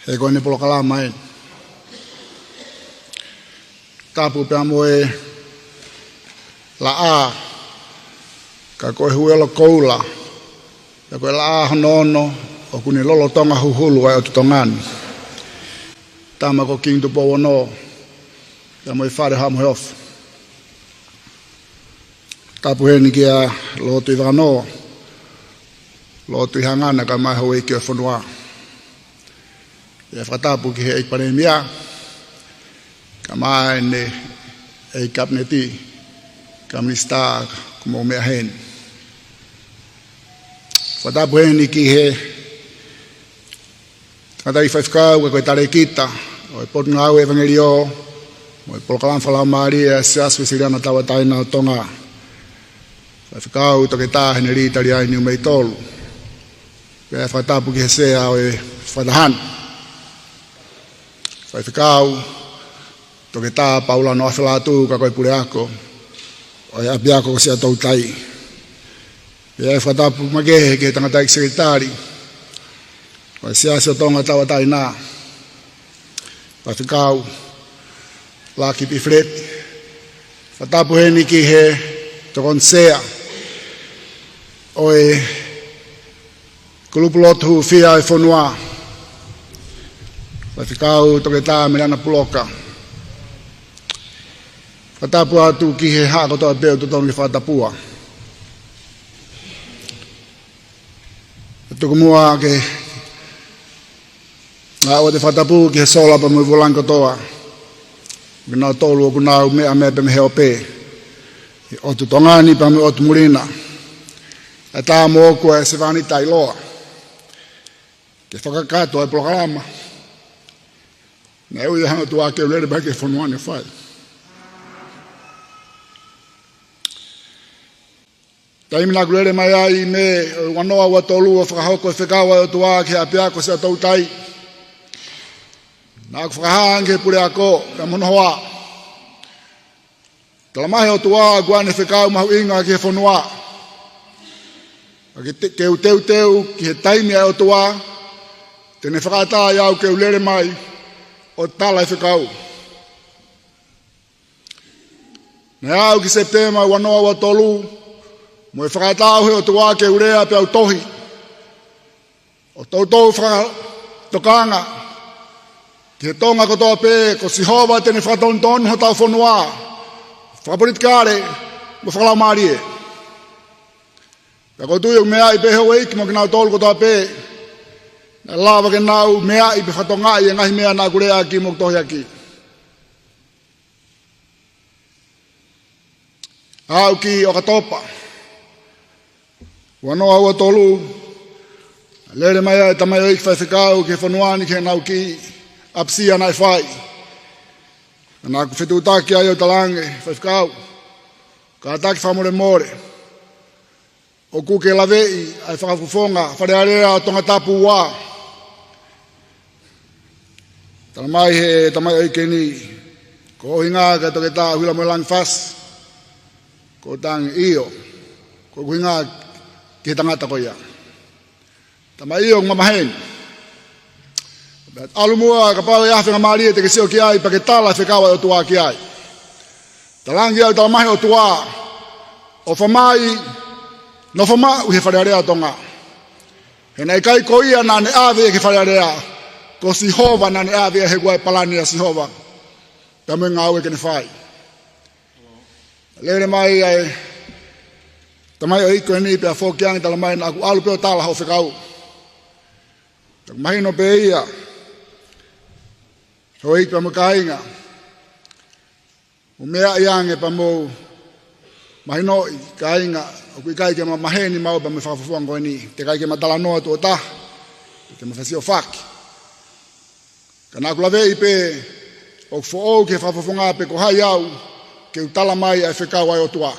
E ko ni polo kala mai. Tapu pe moe la a ka ko huelo koula. Ka ko la a nono o kuni lolo tonga huhulu ai o tongani. Tama ko king to po no. Ka moe fare ham hof. Tapu he ni kia lotu i wano, lotu i hangana ka mai hoi kia whanua. E whatapu ki he eik panemia, ka mai ne eik kapneti, ka mnista kumo mea hen. Whatapu he ni ki he, katai whaifkau ka koe tare kita, o e potu ngau evangelio, o e polkalan whalau maria, se aswe siriana tawa taina o Tonga. Whakau toke tāhene rītari ai ni umei tolu. Pea whatapu ki he sea o e whatahan. Whakau toke tā Paula no Latu ka koe pure ako. O e api ako ko sea tau tai. Pea whatapu magehe ki he tangataik sekretari. O e sea se o Tongatapu tai nā. Whakau laki pi fret. Whatapu he ni ki he tokon sea. Oi Haveluloto fia e whanua. Whakau toke tā mirana puloka. Whatapu atu ki he hako toa peo tonu ki whatapua. Tuku mua ke ngā o te whatapu ki he solapa mui volanko toa. Ki nā tolu o ku nā mea mea pe me heo pē. O tu tongani pa me o tu murina. E tā mō kua e se wani tai loa. Ke whakakato e programa. Nei ui hanga tu ake ulere bai ke whanuane whai. Taimina kulere mai ai me wanoa wa tolu o whakahoko e whekawa o tu ake a piako se a tau tai. Nā ku whakahange pure ako ka mono hoa. Talamahe o tu a guane whekau mahu inga ke whanua. Ke u teu ki he taimi o toa, tene whakata iau ke u lere mai o tala e whekau. Ne au ki Septema wanoa wa tolu, mo e whakata au he o toa ke u rea pe au tohi. O tautou whakatokanga, ki he tonga kotoa pe, ko sihova tene whakatonton ho tau whanua, whakaporitkare, mo whakalau maarie. Ka ko tui mea i peho eik mo ki nau tolu kotoa pe. Na lava ke nau mea i pe whatonga i ngahi mea nā kurea ki mo tohi aki. Au ki o katopa. Wanoa ua tolu. Lere mai e tamai eik whaiwhikau ke whanuani ke nau ki apsia nai whai. Nā ku whetutaki ai o talange whaiwhikau. Ka ataki whamore more. O kuke lavei ai whakafufonga wharearea o Tongatapu wā. Tana mai he tamai oike ni. Ko hinga ka toke tā huila moe lang fas. Ko tang iyo. Ko hinga ki he tangata ko ia. Tamai iyo ngamahen. Alumua ka pao e awhenga maari e te keseo ki ai pa ke tala whekawa o tuā ki ai. Talangi au talamahe o tuā. O whamai no whama uhe wharearea tonga. He nei kai ko ia nā ne āwea ke wharearea. Ko sihova nā ne āwea he guai palani a sihova. Pea mui ngā ue ke ne whai. Lere mai ai. Tamai o iko e ni pea whokiangi tala mai nā ku alu peo tāla hau whekau. Tak mahino pe ia. Ho iko pea muka inga. Umea iange pa mou. Mahino i ka inga. O kui kai ke ma maheni mau pa me whakafufuanga koe ni. Te kai ke ma tala noa tua ta. Te ma whasio whaki. Ka nā kula vei pe o whoou ke whakafufuanga pe ko hai au ke u tala mai ai whekau ai o tua.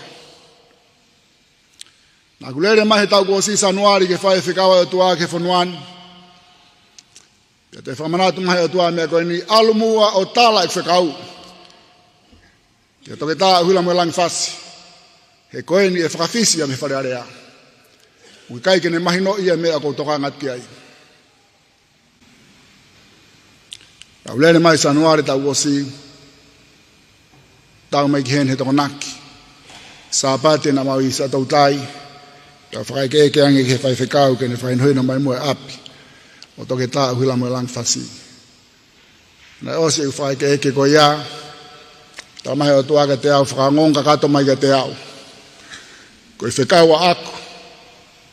Nā kulere mahi tau ko si sanuari ke whai whekau ai o tua ke whanuan. Te whamanatu mahi o tua mea koe ni alumua o tala e whekau. Te toke tā hula mo lang fasi. He koe ni e whakawhisi a me wharearea. Ui kai kene mahino ia mea ko toka ngati ai. Tau lele mai sanuare tau osi. Tau mai kihen he toko naki. Sāpate na mau isa tau tai. Tau whakai ke eke ange ke whai whekau kene whai nhui na mai mua api. O toke tā huila mua lang whasi. Na osi u whai ke eke ko ia. Tau mahi o tuaka te au whakangonga kato mai ka te au. Ko i whekau a aku.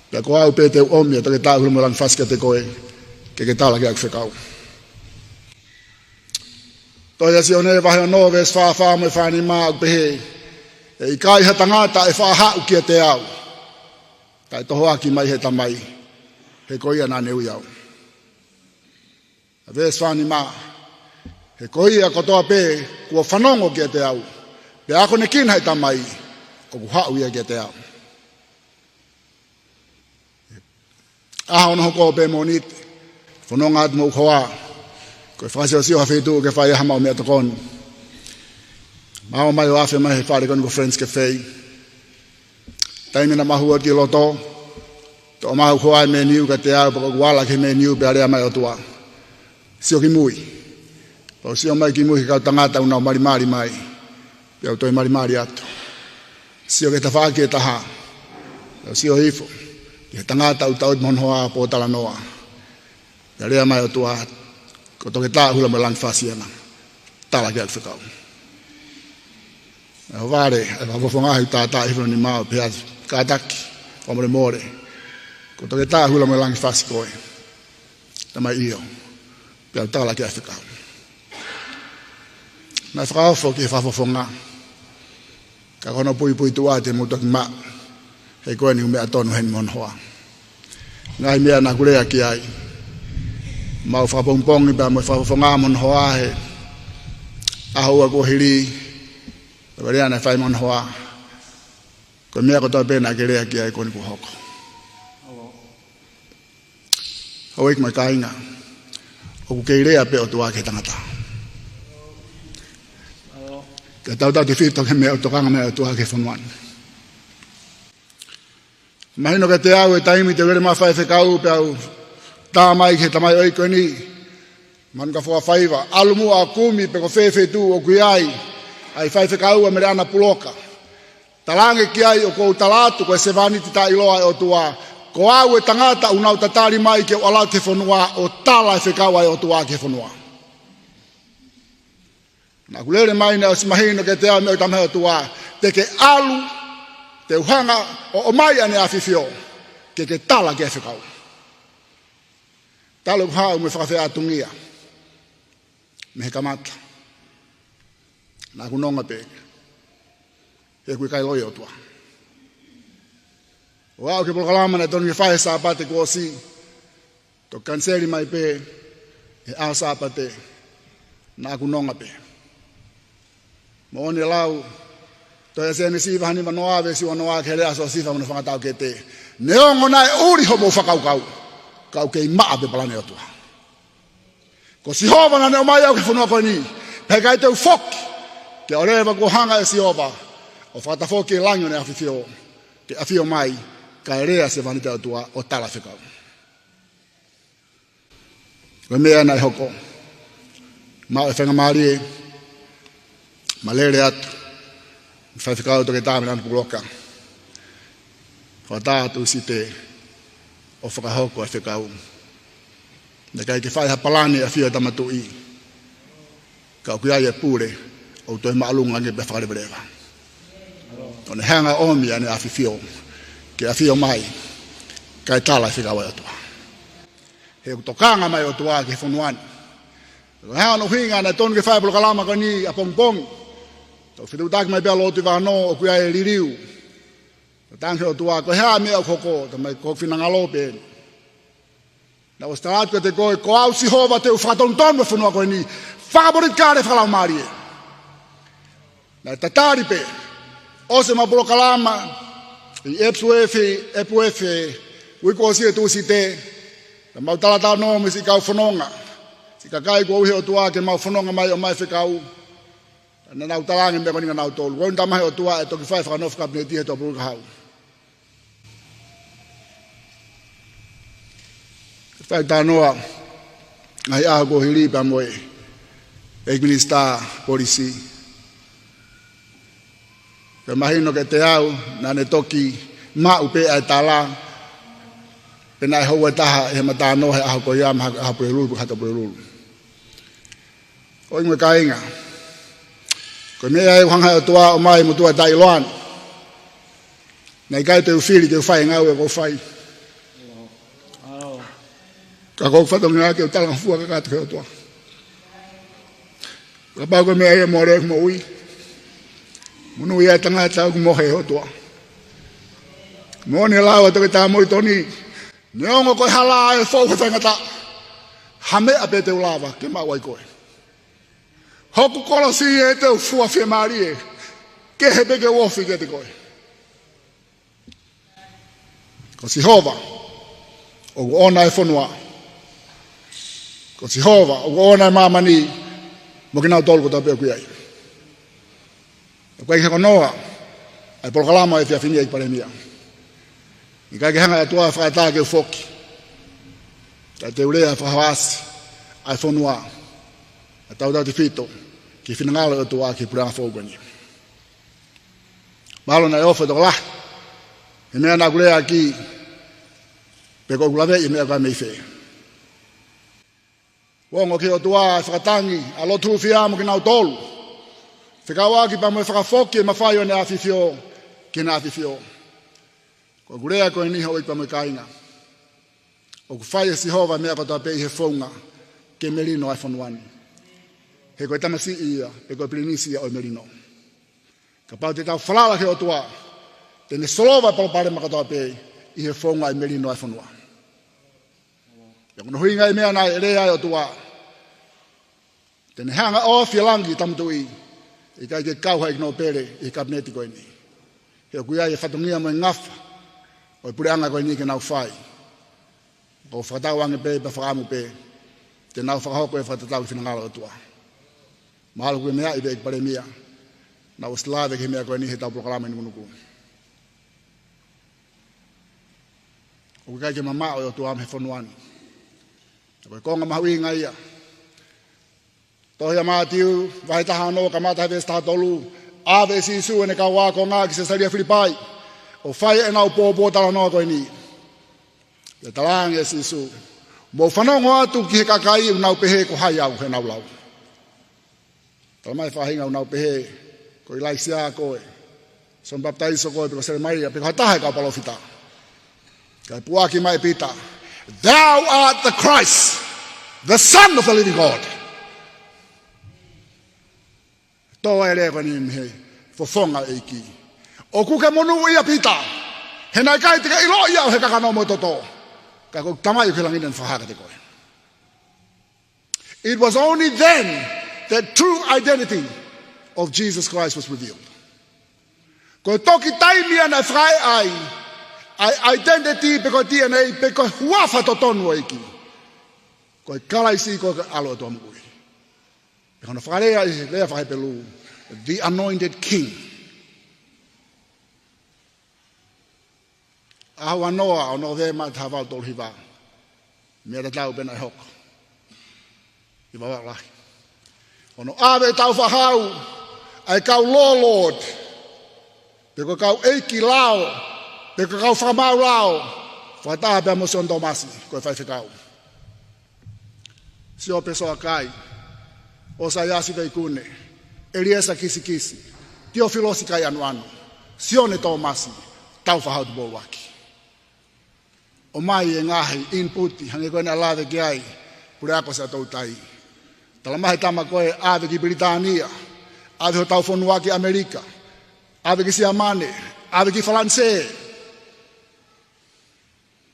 Pea ko au pē te omi toke tā huila mua lang whasi ka te koe. Ke tāla ke aku whekau. Toi asi o ne wahi o no ves wha mo e whani maa u pehe. E i kai ha tangata e wha hau kia te au. Kai toho aki mai he tamai. He koia nā neu iau. A ves whani maa. He koia kotoa pē kua whanongo kia te au. Pe ako ne kin hai tamai. Ko ku hau ia kia te au. Aha ono hoko pē mo nit. Whanonga atu mo ukoa. Ko whakasio sio hawhitu ke whai aha mau mea tokon. Mao mai o awhi mai he whare koni ko Friends Cafe. Taimi na mahu ati loto. To mahu koai me niu ka te au pako kuala ke me niu pe area mai o tua. Sio ki mui. Po sio mai ki mui ke kau tangata unau marimari mai. Pe au toi marimari atu. Sio ke ta whaki e taha. Sio hifo. Ke tangata utaut monhoa po tala noa. Pe area mai o tua. Ko toke tā hula mo lang whasiana. Tala ke aku whekau. E ho vare, e whawhonga hui tā hifuna ni mao pe atu. Kātaki, whamore more. Ko toke tā hula mo lang whasi koe. Tamai iyo. Pe au tala ke aku whekau. Nai whakaofo ki whawhonga. Ka kono pui tua te mo toki maa. Hei koe ni umea tonu hen monhoa. Ngai mea na kurea ki ai. Mau whapongpongi pa mo whawhonga monhoa he. Ahua ko hiri. Tawaria na whai monhoa. Ko mea ko toi pēna ke rea ki ai koni ku hoko. Hauik mai kainga. O ku kei rea pe o tua ke tangata. Ke tau te whito ke mea o tokanga mea o tua ke whanuan. Mahino ke te au e taimi te were mawhai whekau pe au tā mai ke tamai oi koe ni. Man ka whua whaiva. Alumu a kumi pe ko whewhe tu o kui ai. Ai whai whekaua me reana puloka. Talange ki ai o kou talatu koe se vaniti ta iloa e o tua. Ko au e tangata unau tatari mai ke o alau ke whanua o tala e whekaua e o tua ke whanua. Nā kulere mai na o simahino ke te au me o tamai o tua. Te ke alu, te uhanga o mai ane a whiwhio. Ke tala ke whekaua. Talo hau me whakawhea atungia. Me he kamata. Nā kunonga pēke. He kui kai loi o tua. O au ke polokalama na tonu ke whae sāpate ko si. To kanseri mai pē. He au sāpate. Nā kunonga pē. Mo one lau. To e sene siva hani manoa ve si wanoa ke rea so siva mano whangatau ke te. Neongo nai uri homo whakaukau. Kau kei maa pe palane o tua. Ko si hova na neo mai au ke whanua koe ni. Pei kai teu whoki. Ke o rewa ko hanga e si hova. O whatafoki e langio ne awhiwhio. Ke awhio mai. Kai rea se vanite o tua o tala whekau. Koe mea nai hoko. Mao e whenga maari e. Ma lere atu. Whai whekau toke tāmena anu puloka. Whatātu si te. O whakahoko e whekau. Na kai ke whai hapalani a whio tamatu i. Kau ki ai e pūre. O toi maalunga nge pe whakarewerewa. O ne hanga omi ane a whiwhio. Ke a whio mai. Kai tala e whekau e otua. He utokanga mai otua ke whanuani. Hea no hinga na tonu ke whai polokalama ka ni a pongpong. Tau whitutaki mai pia lotu wano o kui ai e ririu. Tanghe o tua, ko hea mea o koko, tamai kokwhinanga lope. Na o starat ko te koe, ko au si hova te u whakatonton me whanua koe ni, whakaborit kāre whakalau maari e. Na tatari pe, o se mapolokalama, i epu efe, wiko o si e tu si te, na mau talatau no me si kau whanonga, si ka kai ko uhe o tua ke mau whanonga mai o mai whekau, na nau talange me koninga nau tolu, wau tamahe o tua e toki whai whakanofka pne tihe to puluka hau. Fai tanoa ai ago hilipa moe e minister polisi. Pe mahino ke te au na ne toki ma upe ai tala pe nai hoa taha e matano he aho ko ia ma aho pe lulu hata pe lulu. Oi me kainga. Ko me ai hanga toa o mai mo tua Taiwan. Nei kai te ufili te fai ngau e ko fai. Ka ko fa dong ke tala fu ka te toa. Ka ba ko me ai mo re mo ui. Munu ia tanga ta ko mo he ho toa. Mo ne lawa te ta mo toni. Neongo ko hala e fo fa ngata. Hame apete ulava ke ma wai ko. Hoku kolosi e te ufua fie marie. Ke hebeke wofi ke te koe. Ko si hova. O ona e fonua. Ko si hova. O ona e mamani. Mo ki nau tolu ko tapeo kui ai. Ko eke konoa. Ai polkalama e fia finia i paremia. I kai ke hanga e tua whaata ke ufoki. Tai te urea whahawasi. Ai fonua. A tau tau te fito. Ki whinangalo e tua ki puranga whaugani. Malo na e ofa toko lah. E mea na kurea ki. Pe ko kulave i mea kai mei whee. Wongo ki o tua e whakatangi. A lotu whiamo ki nau tolu. Whikawa ki pa moe whakafoki e mawhai o ne awhiwhio. Ki na awhiwhio. Ko kurea ko e niho i pa moe kainga. O ku whai e si hova mea katoa pe i he whaunga. Ke melino ai whanuani. He koe tamasi ia, he koe pilinisi ia o merino. Ka pau te tau whalala ke o tua, tene solova palo pare makatoa pe, i he whaunga i merino ai whanua. Ia kono huinga i mea nai rea o tua, tene hanga o whialangi tamutu i kai ke kauha i kino pere i kabineti koe ni. He o kuia i whatungia mo i ngafa, o i pureanga koe ni ke nau whai. O whakatau ange pe, pa whakamu pe, te nau whakahoko e whatatau i whinangalo o tua. Mahalo koe mea i vek pare mia. Na o slave ke mea koe ni he tau proklama ni munuku. O kai ke mama o tu am he fonuani. Koe konga mahui nga ia. Tohia mātiu, vai taha no ka mata heves taha tolu. Ave si su ene ka wako ngā ki se saria Filipai. O whai e nau pōpō tala noa koe ni. Te talangi e si su. Mo whanongo atu ki he kakai u nau pehe ko hai au he nau lau. Tala mai whahinga unau pehe, ko i laisia koe. Son baptaiso koe, piko sere maria, piko hatahe kau palofita. Kai puaki mai pita. Thou art the Christ, the Son of the living God. Toa e leko ni mhe, fofonga eiki. O kuke monu ia pita. He nai kai tika ilo ia o he kakano mo toto. Kai ko tamai uke langinen whahaka te koe. It was only then the true identity of Jesus Christ was revealed. Ko toki taimia na whai ai identity peko DNA peko huafa to tonu eiki. Ko kalaisi ko alo to amui. Peko na wharea i lea whai pelu, the anointed king. Aho anoa o no vema tawal tol hiva. Mea tau pena hok. Iwa waklahi. Ono ave tau whahau, ai kau law lord, peko kau eiki lao, peko kau whamau lao, whataha pia mo son tomasi, koe whai whikau. Si o peso a kai, o sa yasi vei kune, Eliesa kisi kisi, tio filosi kai anu anu, si o ne tomasi, tau whahau tu bolwaki. O mai e ngahi, inputi, hange koe na lave ki ai, pure ako sa tau tai. Tala mahe tama koe ave ki Britania, ave ho tau whanua ki Amerika, ave ki Siamane, ave ki Falanse.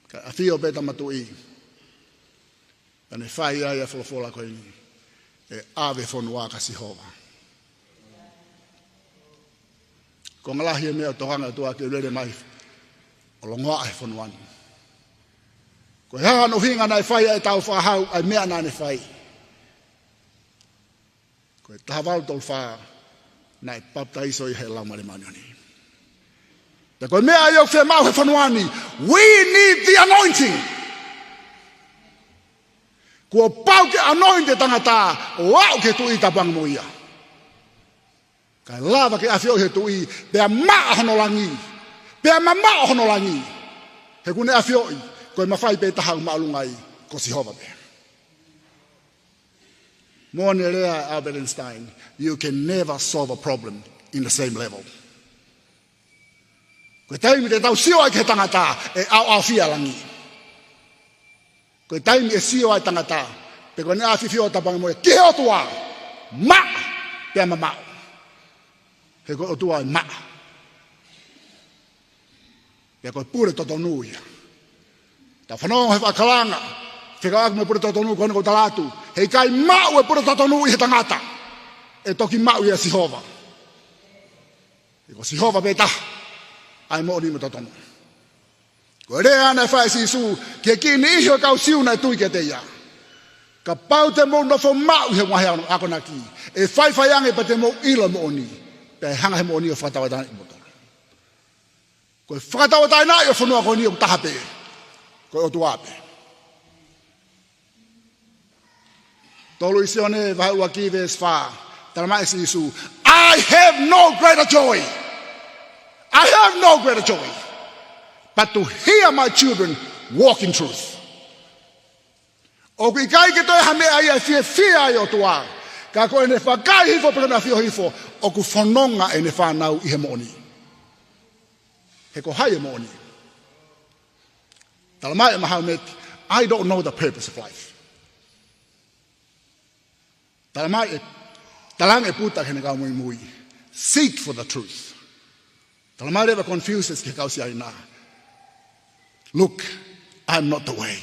Ka a whio peta matu i. Ane whai ai a wholofola koe ni. E ave whanua ka Sihova. Ko ngalahi e mea tohanga tua ki urere mai. O longoa ai whanuani. Ko hea no hinga nai whai ai tau whahau ai mea nane whai. Ko tahawal tol wha nai baptaiso i he laumare manioni. Te koe mea iau whe mau he whanuani. We need the anointing. Kua pau ke anointe tangata, wau ke tui tapang moia. Kai lava ke afio he tui, pea maa honolangi, pea mama honolangi. He kune afio i, koe mawhai pe tahau maalungai, ko si hova pe. Mone rea Albert Einstein, you can never solve a problem in the same level. Koe taimi te tau sio ai ke tangata, e au fia langi. Koe taimi e sio ai tangata, pe koe ne afi fio tapang moia, ke o tua, ma, pea mama. He koe o tua e ma. Pea koe pure totonuia. Ta whanau he whakalanga, whika aku me pure totonu kone ko Latu, hei kai mau e pure totonu i he tangata, e toki mau i a Sihova. E ko Sihova peta, ai mo ni me totonu. Ko rea ana e whae si su, ki e kini iho kau siuna e tui ke te ia. Ka pau te mo nofo mau i he wahe ako na ki, e whai ange pa te mo ilo mo oni, pe hanga he mo oni o whatawadana i motono. Ko e whatawadana i o whanua ko ni o tahape, ko o tuape. Tolu isione vahua ki verse 5. Talama isi isu. I have no greater joy. I have no greater joy. But to hear my children walk in truth. O ki kai ke toi hame ai ai fia ai o tua. Ka ko ene whakai hifo pero na fio hifo. O ku whanonga ene whanau i he mooni. He ko hai e mooni. Talamai Mahomet, I don't know the purpose of life. Talamai, talang e puta kene kau Moimoi. Seek for the truth. Talamai never confuses ke kau si aina. Look, I'm not the way.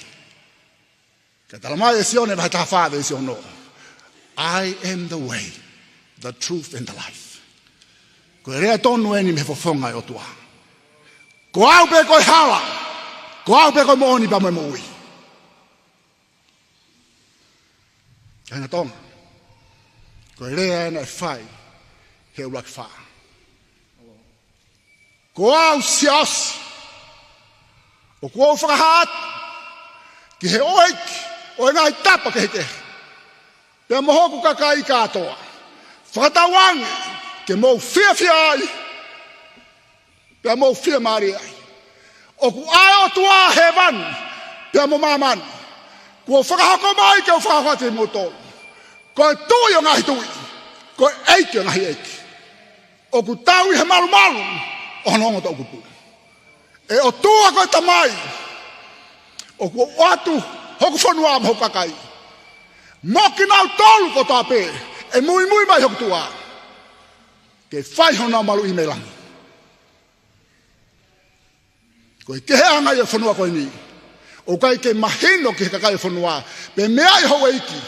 Ke talamai e sione vai tawhave e siono. I am the way, the truth and the life. Ko rea tonu eni me fofonga o tua. Ko au pe koi hala. Ko au pe koe mooni pa Moimoi. Kaina Tonga. Koe rea ena e whai he urak wha. Ko au siasi. O ko au whakahat. Ki he oik. O e ngai tapa ke heke. Pea mohoku kakai katoa. Whakatawange. Ke mou fia ai. Pea mou fia maari ai. O ku ai o tua he van, pia mo maman. Kua whakahako mai ke o whakahako te moto. Koe tui o ngahi tui. Koe eiki o ngahi eiki. O ku tau i he malu malu, o hanongo tau kupu. E o tua koe tamai. O ku watu, hoku whanua am hokakai. Moki nau tolu ko tape, e mui mai hoku tua. Ke whai hona malu i melangi. Koe ke anga i a whanua koe ni. O kai ke mahino ke kakai a whanua. Pe mea i hoa iki.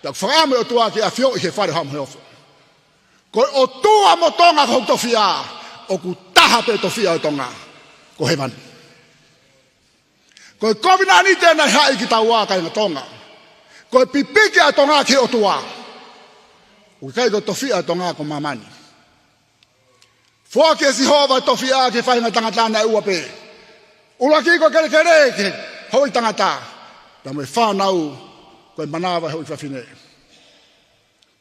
Tak whakame o tua ke a whio i he whare hamu he ofo. Koe o tua mo tonga ko tofia. O ku taha pe tofia o tonga. Ko he mani. Koe kovina ni tēnei hai ki taua kai ngā tonga. Koe pipiki a tonga ke o tua. O kai ko tofia o tonga ko mamani. Fua ke si hova tofia ke whainga tangatana e ua pe. Ula ki ko kere ke hoi tangata. Ta mo whanau koe manawa hoi whawhine.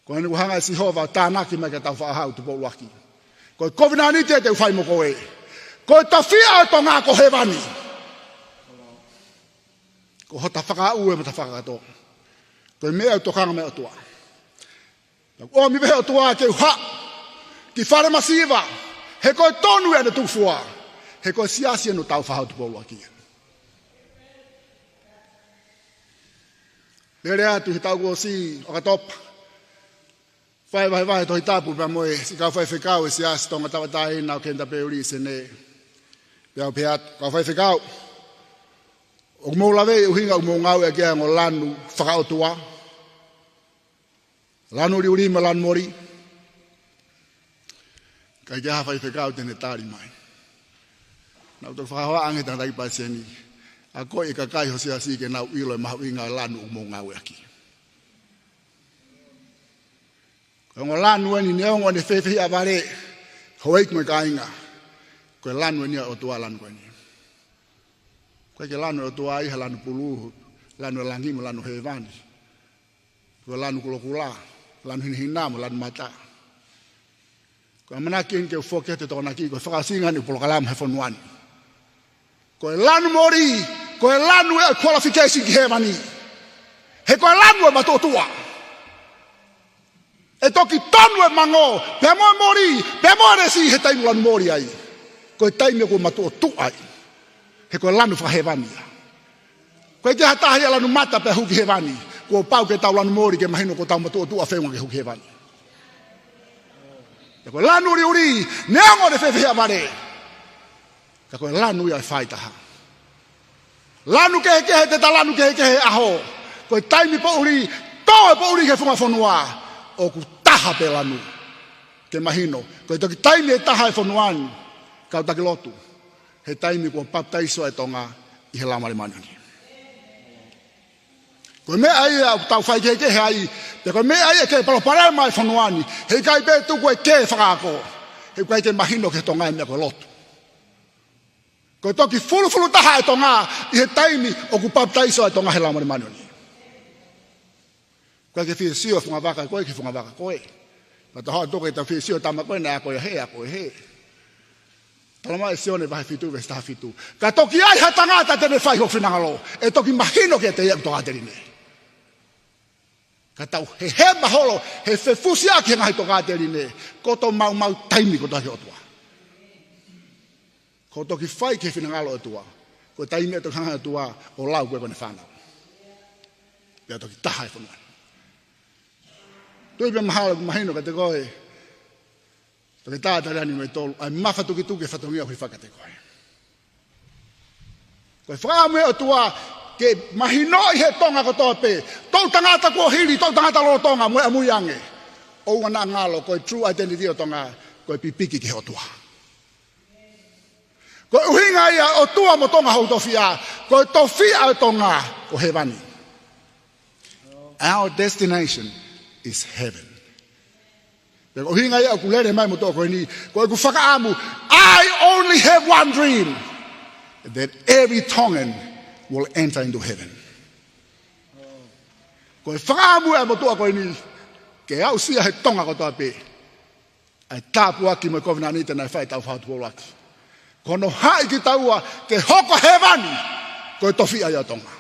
Koe ni uhanga si hova tānaki mai ke tau whaahau tupo uaki. Koe kovina ni te whai mo koe. Koe tawhia o tonga ko he wani. Ko hota whakaau e mata whakato. Koe mea o tokanga mea o tua. O mi vehe o tua ke uha. Ki Falemasiva. He koe tonu e na tufua. He koe siasi anu tau whahau tupo uaki. Lere atu he tau kua si o katopa. Whai vai tohi tapu pia moe. Si kau whai whekau e siasi tonga tawatai nao kenta pe uri se ne. Pia o peat. Kau whai whekau. O mou lawe uhinga o mou ngau e kia ngo lanu whakaotua. Lanu uri uri ma lanu mori. Kai kia hawhai whekau tene tāri mai. Nau tō whakahoa ange tanga tai paseni. A koe e kakai ho sea si ke nau ilo e mahu inga lanu o mou ngau e aki. Ko ngo lanu e ni neongo ne whewhi a vare. Hoeik me ka inga. Ko lanu e nia o tua lanu koe ni. Koe ke lanu o tua iha lanu puluhu. lanu langimu lanu hevani. Ko lanu kulokula, lanu hinahinamu, lanu mata. Ko manakin ke foke te tona ki ko fakasinga ni polokalam hefonwani. Ko lanu mori, ko lanu qualification ki hevani. He ko lanu matotua. E toki tonu e mango, pe mo mori, pe mo resi he taimu lanu mori ai. Ko taimu ko matotua ai. He ko lanu whahewani. Ko te hatahi ala nu mata pe huki hewani. Ko pau ke tau lanu mori ke mahino ko tau matotua whenga ke huki hewani. E ko lanu uri uri, neango de whewhea mare. Ka ko lanu ia whaitaha. Lanu kehe kehe te ta lanu kehe kehe aho. Ko taimi po uri, toe po uri ke whunga whanua. O ku taha pe lanu. Ke mahino. Ko toki taimi e taha e whanuani. Kau taki lotu. He taimi ko paptaiso e tonga i he lamare manani. Ko me ai au tau whai ke he ai. Te ko me ai e ke palopare mai whanuani. He kai pe tuku e ke whakako. He kai te mahino ke tonga e mea ko lotu. Ko toki fulu taha e tonga i he taimi o ku paptaiso e tonga he lamare manani. Ko ke whisio whunga waka koe ki whunga waka koe. Pata hoa toke ta whisio tama koe na koe he a koe he. Talama e sione vahe fitu ve staha fitu. Ka toki ai ha tangata tene whai ho whinangalo. E toki mahino ke te iau toka terine. Ka tau he maholo, he whewhusi aki he ngahi toka terine. Koto mau taimi ko tahi otua. Ko toki whai ke whinangalo otua. Ko taimi e toki hanga otua o lau koe kone whanau. Pea toki taha e whanau. Tui pe mahino ka te koe. Toki tāta reani me tolu. Ai mawha tuki whatongia hui whakate koe. Koe whakamu e o tua ke mahino i he tonga ko tope. Tau tangata kua hiri, tau tangata lo tonga mue amui ange. Ounga na ngalo koe true identity o tonga koe pipiki ki he o tua. Koe uhinga ia o tua mo tonga hou tofia. Koe tofia o tonga ko hevani. Our destination is heaven. Ko hinga ia ku lere mai mo to ko ni ko ku whakaamu. I only have one dream. That every Tongan will enter into heaven. Ko whakaamu e mo to ko ni ke au sia he tonga ko to pe. Ai tapu aki mo kovina ni te na whai tau whautu polo aki. Kono hai ki taua ke hoko hevani ko tofia ia tonga.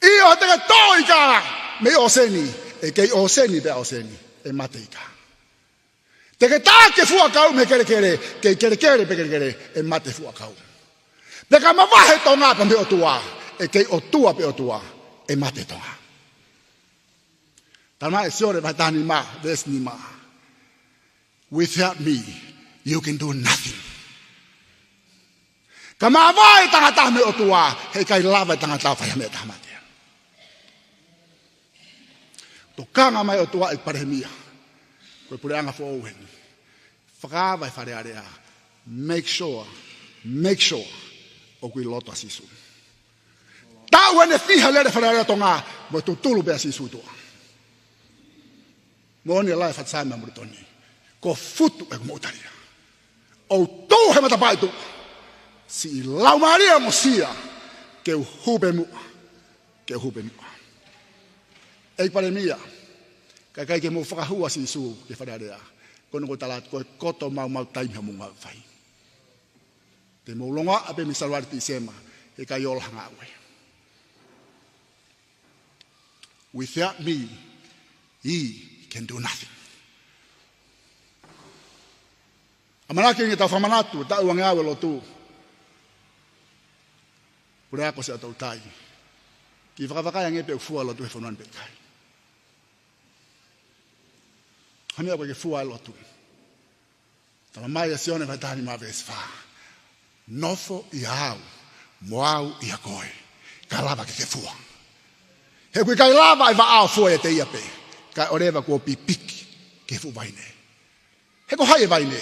Io te toika me oseni e kei oseni be oseni e mateika. Te ke tāke fuakau me kere kei kere pe kere e mate fuakau. Te ka mawahe tonga pa me o tua e kei o tua pe o tua e mate tonga. Tama e siore vai tani ma, des ni ma. Without me, you can do nothing. Ka mawahe tangata me o tua he kai lava tangata whai me tamate. Kanga mai o tua e paremia. Koe pureanga fo ouheni. Whakawai wharearea. Make sure. O kui loto asisu. Tau ene fiha lere wharearea tonga. Mo tu tulu be asisu tua. Mo oni lai whatsai me muritoni. Ko futu e kumotaria. O tau he matapaitu. Si lau maria mo sia. Ke hube mua. Ei paremia. Ka kai ke mo whakahua si su ke wharearea. Kono ko talat koe koto mau taimi ha munga whai. Te mo longa ape mi salwari ti sema. He kai ola hanga awe. Without me, ye can do nothing. Amanaki nge tau whamanatu, tau wange awe lo tu. Pure ako se atau tai. Ki whakawakaya nge pe ufua lo tu he whanuan pe kai. Hanea koe ke fua e lotu. Tala mai a sione vai tani ma vesi wha. Nofo i au, moau i a koe. Ka lava ke fua. He koe kai lava i va au fua e te ia pe. Kai oreva kua pipiki ke fu vaine. He ko hai e vaine.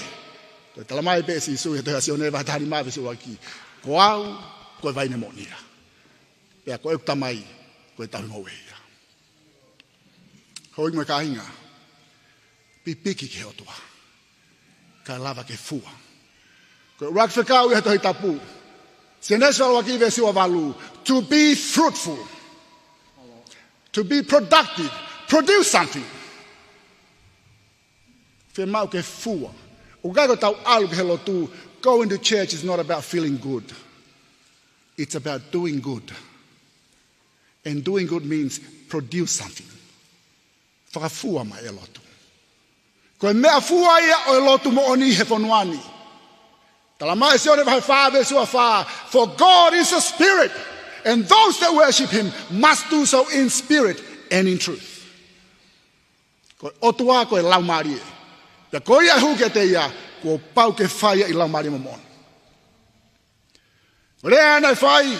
Koe tala mai pe si su e te a sione vai tani ma vesi waki. Ko au, koe vaine mo nira. Pea koe utamai, koe tahu ngoweia. Hoi mo ka hinga. Pipiki ke otua. Ka lava ke fua. Ko rak whekau i hato hei tapu. Seneswa waki ve siwa valu. To be fruitful. To be productive. Produce something. Fe mau ke fua. Ugago tau alu ke lotu. Going to church is not about feeling good. It's about doing good. And doing good means produce something. Whakafua mai e lotu. Koe mea fua ia o e lotu mo oni he fonuani. Tala mai se one vai whawe sua wha. For God is a spirit. And those that worship him must do so in spirit and in truth. Koe otua koe lau marie. Pea koe ia huke te ia. Koe pau ke whaia i lau marie momon. Rea nei whai.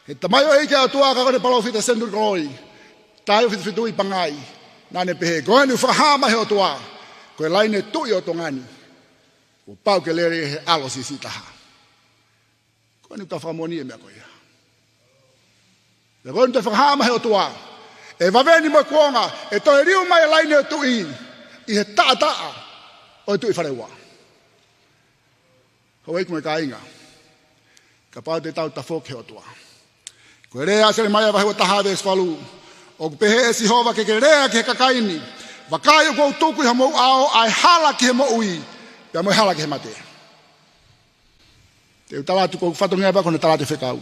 He tamai o eike atua ka kone palo fita sendu roi. Tai o fitu I pangai. Nane pehe. Koe ni whahama he otua. Koe laine tui o tongani. Koe pau ke lere he alo si taha. Koe ni ta whamoni e mea koe ia. Le koe ni ta whahama he otua. E waveni mo kuonga. E toi riu mai laine tui. I he taa. O tui wharewa. Hau eiku me ka inga. Ka pau te tau ta whoke he otua. Koe rea sere mai wahi o taha ves falu. O pehe e sihova ke rea ke kakaini. Wakai o kou tuku I hamou ao ai hala ki he mo ui. Pea mo hala ki he mate. Te utalatu kou whatongia bako ne talatu whekau.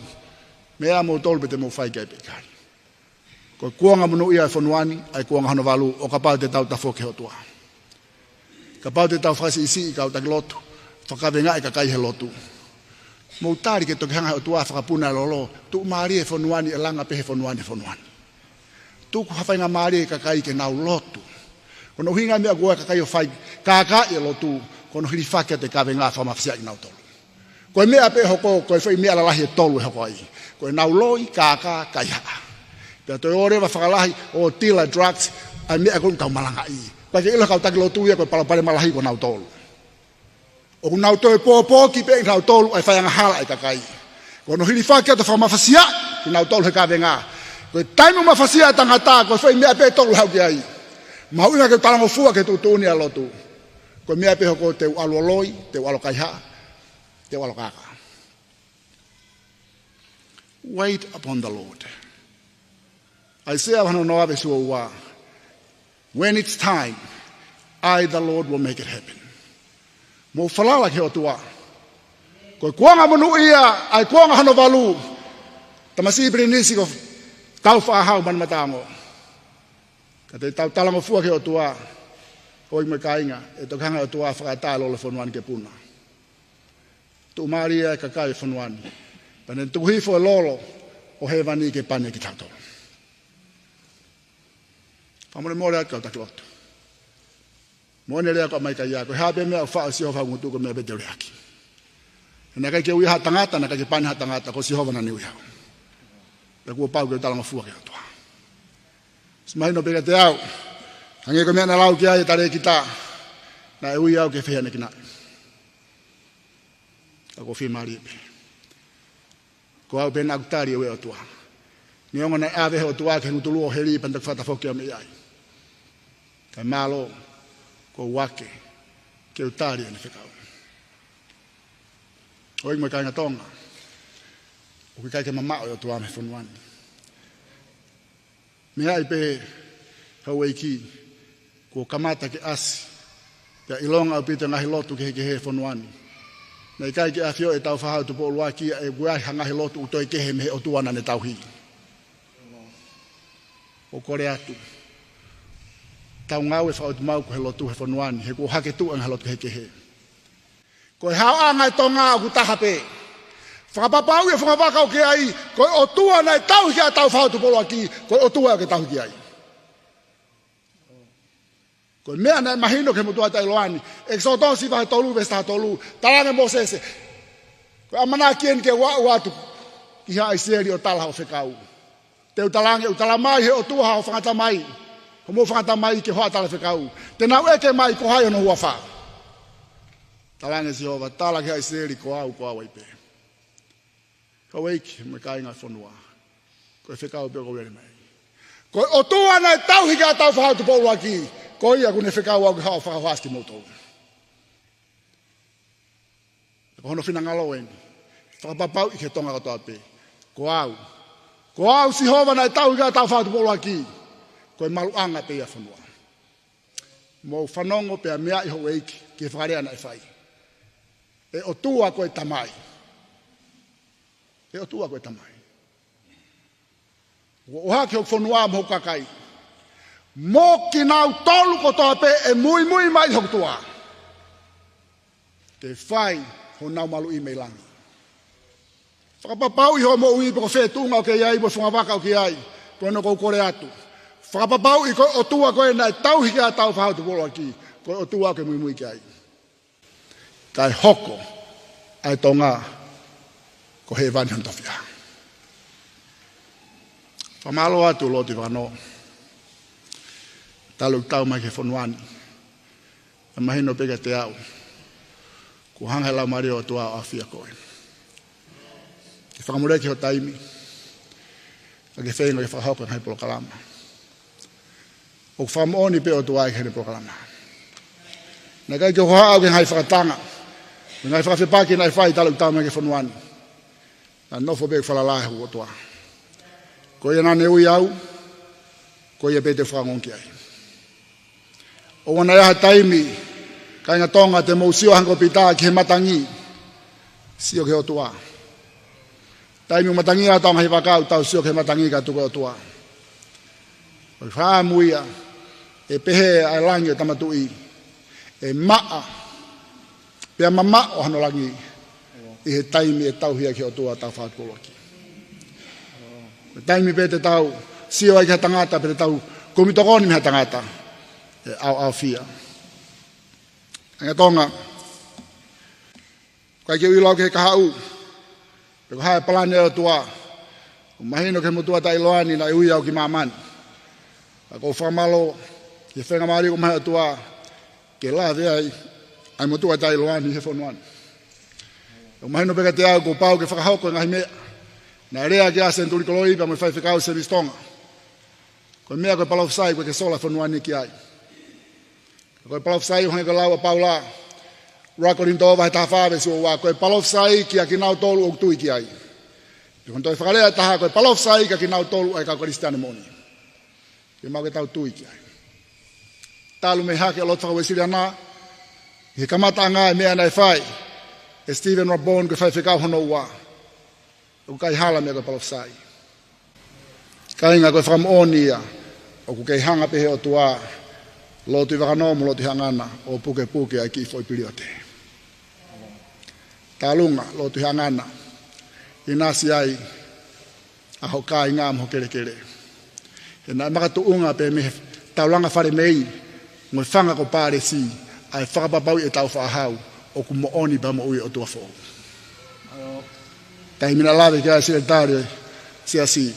Mea mo tolu pe te mo whai kai pekai. Koe kuanga munu ia e whanuani ai kuanga hano walu o ka pau te tau ta whoke he otua. Ka pau te tau whasi isi I kau taki lotu. Whakawenga I kakai he lotu. Mo tari ke toki hanga o tua whakapuna lolo. Tu maari e whanuani e langa pe he whanuani e whanuani. Tu ku hawhainga maari e kakai ke nau lotu. Kono hinga mea goa kakai o whai kaka e lotu. Kono hiri whakia te kawe ngā whamawhisia I nau tolu. Koe mea pe hoko, koe whai mea lalahi e tolu e hoko ai. Koe nau loi kaka kai haa. Pea toi ore wa whakalahi o tila drugs ai mea konu kau malanga I. Koe ke ilo kau taki lotu ia koe palapare malahi ko nau tolu. O nau toi pōpō ki pe nau tolu ai whaianga hala ai kakai. Kono hiri whakia te whamawhasia ki nau tolu he kawe ngā. Koe taimu mawhasia e tangata koe whai mea pe tolu hau ki ai. Mauina ke talango fua ke tutuni a lotu. Koe mea pe hoko te alo loi, te alo kaiha, te alo kaka. Wait upon the Lord. Isaiah hano no ave sua ua. When it's time, I, the Lord, will make it happen. Mo falala ke o tua. Koe kuanga manu ia, ai kuanga hano walu. Tamasi ibri nisi ko tau whaahau manmatango. Ka te tau talango fua ke o tua. Hoi me kainga, e tokanga o tua whakatalo le whanuani ke puna. Tu maria e kakai e whanuani. Pane tuhifo e lolo o he wani ke pane ki tautolo. Whamone mōre at kau taki lotu. Mōne rea kua mai kai ia, koe hape mea o wha o sihofa ngutu ko mea bete reaki. E na kai ke ui ha tangata, na kai ke pane ha tangata, ko sihofa na ni ui hau. Pea kua pau ke o talanga fua ke o tua. Smahino peka te au, hange ko mea na lau ki ai e tare ki tā, na e ui au ke whea ne ki nai. Ka ko whi maari epe. Ko au pena akutari e ue o tua. Ni onga na ave he o tua ke ngutulu o heri pantak whata whoki o me ai. Kai malo, ko wake, ke utari ane whekau. Oi mo kai Tonga. O ki kai ke mamao o tua me whanuani. Me ai pe hau eiki, ko kamata ke asi, pia ilonga o pita ngahi lotu ke he whanuani. Nei kai ke awhio e tau whahau tupo olua kia e guai hangahi lotu utoi kehe me he o tuana ne tau hi. O kore atu. Tau ngau e whautu mau ko he lotu he whanuani, he ko hake tu anga lotu he kehe. Ko e hao angai tonga o kutaha pe. Whakapapau e whakapakau ke ai, ko o tuana e tau hi a tau whautu po olua ki, ko o tua ke tau ki ai. Ko mea nei mahino ke mutua tai loani. Exodus si vai tolu vesta tolu. Talange Moses. Ko amana kien ke wa atu. Ki ha iseri o tala o fekau. Te utalange utalamai he o tua o fangata mai. Ko mo fangata mai ke ho tala fekau. Te na eke mai ko hayo no hua fa. Talange si ova tala ke iseri ko au ipe. Ko weiki me kai nga fonua. Ko fekau pe ko vere mai. Ko o tua na tau hi ka tau fa tu po waki. Ko ia kune whekau au ki hao whakawaski moutou. Ko hono whina ngaloen. whakapapau i ke tonga katoa pe. Ko au si hova na tau ka tau whatu polo aki. Ko maluanga pe ia whanua. Mo whanongo pe a mea i ho eiki ke whakarea na e whai. E o tua ko e tamai. E o tua ko e tamai. O hake o whanua mo kakai. Mo ki nau tolu ko toa pe e mui mai hok tua. Te whai ho nau malu i mei langi. Whakapapau i ho mo ui pe ko whetunga o ke iai mo whangawaka o ke iai. Ko no kou kore atu. Whakapapau i ko o tua ko e nai tau hike a tau whahautu polo aki. Ko o tua ke mui ke ai. Kai hoko ai tonga ko he vani hantofia. Whamalo atu loti wano. Talu tau mai ke whanuani. E mahino peka te au. Ko hangela mario tua o awhia koe. Ke whakamureki ho taimi. Ka ke whenga ke whakahauka ngai polo kalama. O whamaoni pe o tua ai kene polo kalama. Na kai ke hoa au ke ngai whakatanga. Ngai whakawhipaki nai whai talu tau mai ke whanuani. Na nofo pe whalalahe hu o tua. Ko ia nane ui au. Ko ia pe te whakangonki ai. O wana ea taimi, kai ngā tonga te mausio hanko pita ki he matangi, sio ke o tua. Taimi o matangi a tonga hi wakau, tau sio ke he matangi ka tuko o tua. O whaa muia, e pehe ai langi o tamatui, e maa, pia mama o hano langi, i he taimi e tau hia ki o tua tau whaakoloki. Taimi pe te tau, sio ai ki ha tangata, pe te tau, komitokoni mi ha tangata, au fia. Nga tonga, kai ke uilau ke kahau, pe ko hae palane o tua, o mahino ke mutua ta iloani na ui au ki mamani. Ko whamalo, ke whenga maari ko mahi o tua, ke la vea ai mutua ta iloani he whanuani. O mahino peka te au ko pau ke whakahauko ngahi mea, na rea ki asen tuli koloi pa mo whai whikau se vistonga. Ko mea koe palau sai koe ke sola whanuani ki ai. Koe palofsai honge ko laua Paula. Rakorin tova he taha whawe si o wā. Koe palofsai ki a ki nau tolu o tui ki ai. Kon toi whakalea taha koe palofsai ki a ki nau tolu ai ka koristiane moni. Ki mau ke tau tui ki ai. Talu me hake a lot whakawesiri ana. He kamata ngā e mea nei whai. E Stephen Rabon koe whai whikau hono wā. O kai hala mea koe palofsai. Kai ngā koe whakamooni ia. O ku kei hanga pehe o tua. Lotu wakano mo lotu hangana o puke ai ki foi piliote. Talunga lotu hangana. Inasi ai a hokai ngā mo kere. E nai makatuunga pe me taulanga whare mei ngoi whanga ko pare si ai whakapapau e tau whahau o ku mo oni pa mo ui o tua fōu. Tai mina lawe kia siretari sia si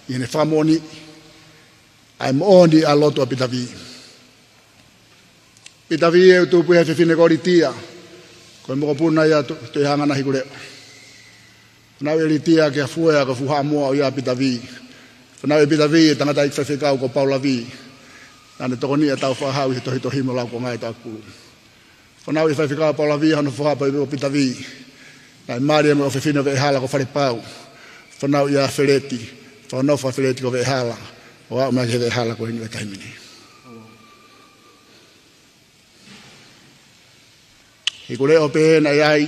i ne whamoni ai mo oni a lotu a pitavi. Pita vie o tupu he whiwhine kori tia. Koe moko puna ia te hangana hikureo. Nau e li tia ke a fuea ka fuha mua o ia pita vi. Nau e pita vi e tangata ik whewhekau ko Paula vi. Nane toko nia tau whahau i he tohi mo lau ko ngai tau kuru. Nau e whewhekau Paula vi hano fuha pa i o pita vi. Nai maria mo o whiwhine ve hala ko whare pau. Nau ia whereti. Whanau whereti ko ve hala. O au mea ke ve hala ko hinu e taimini. I kore o pēna iai,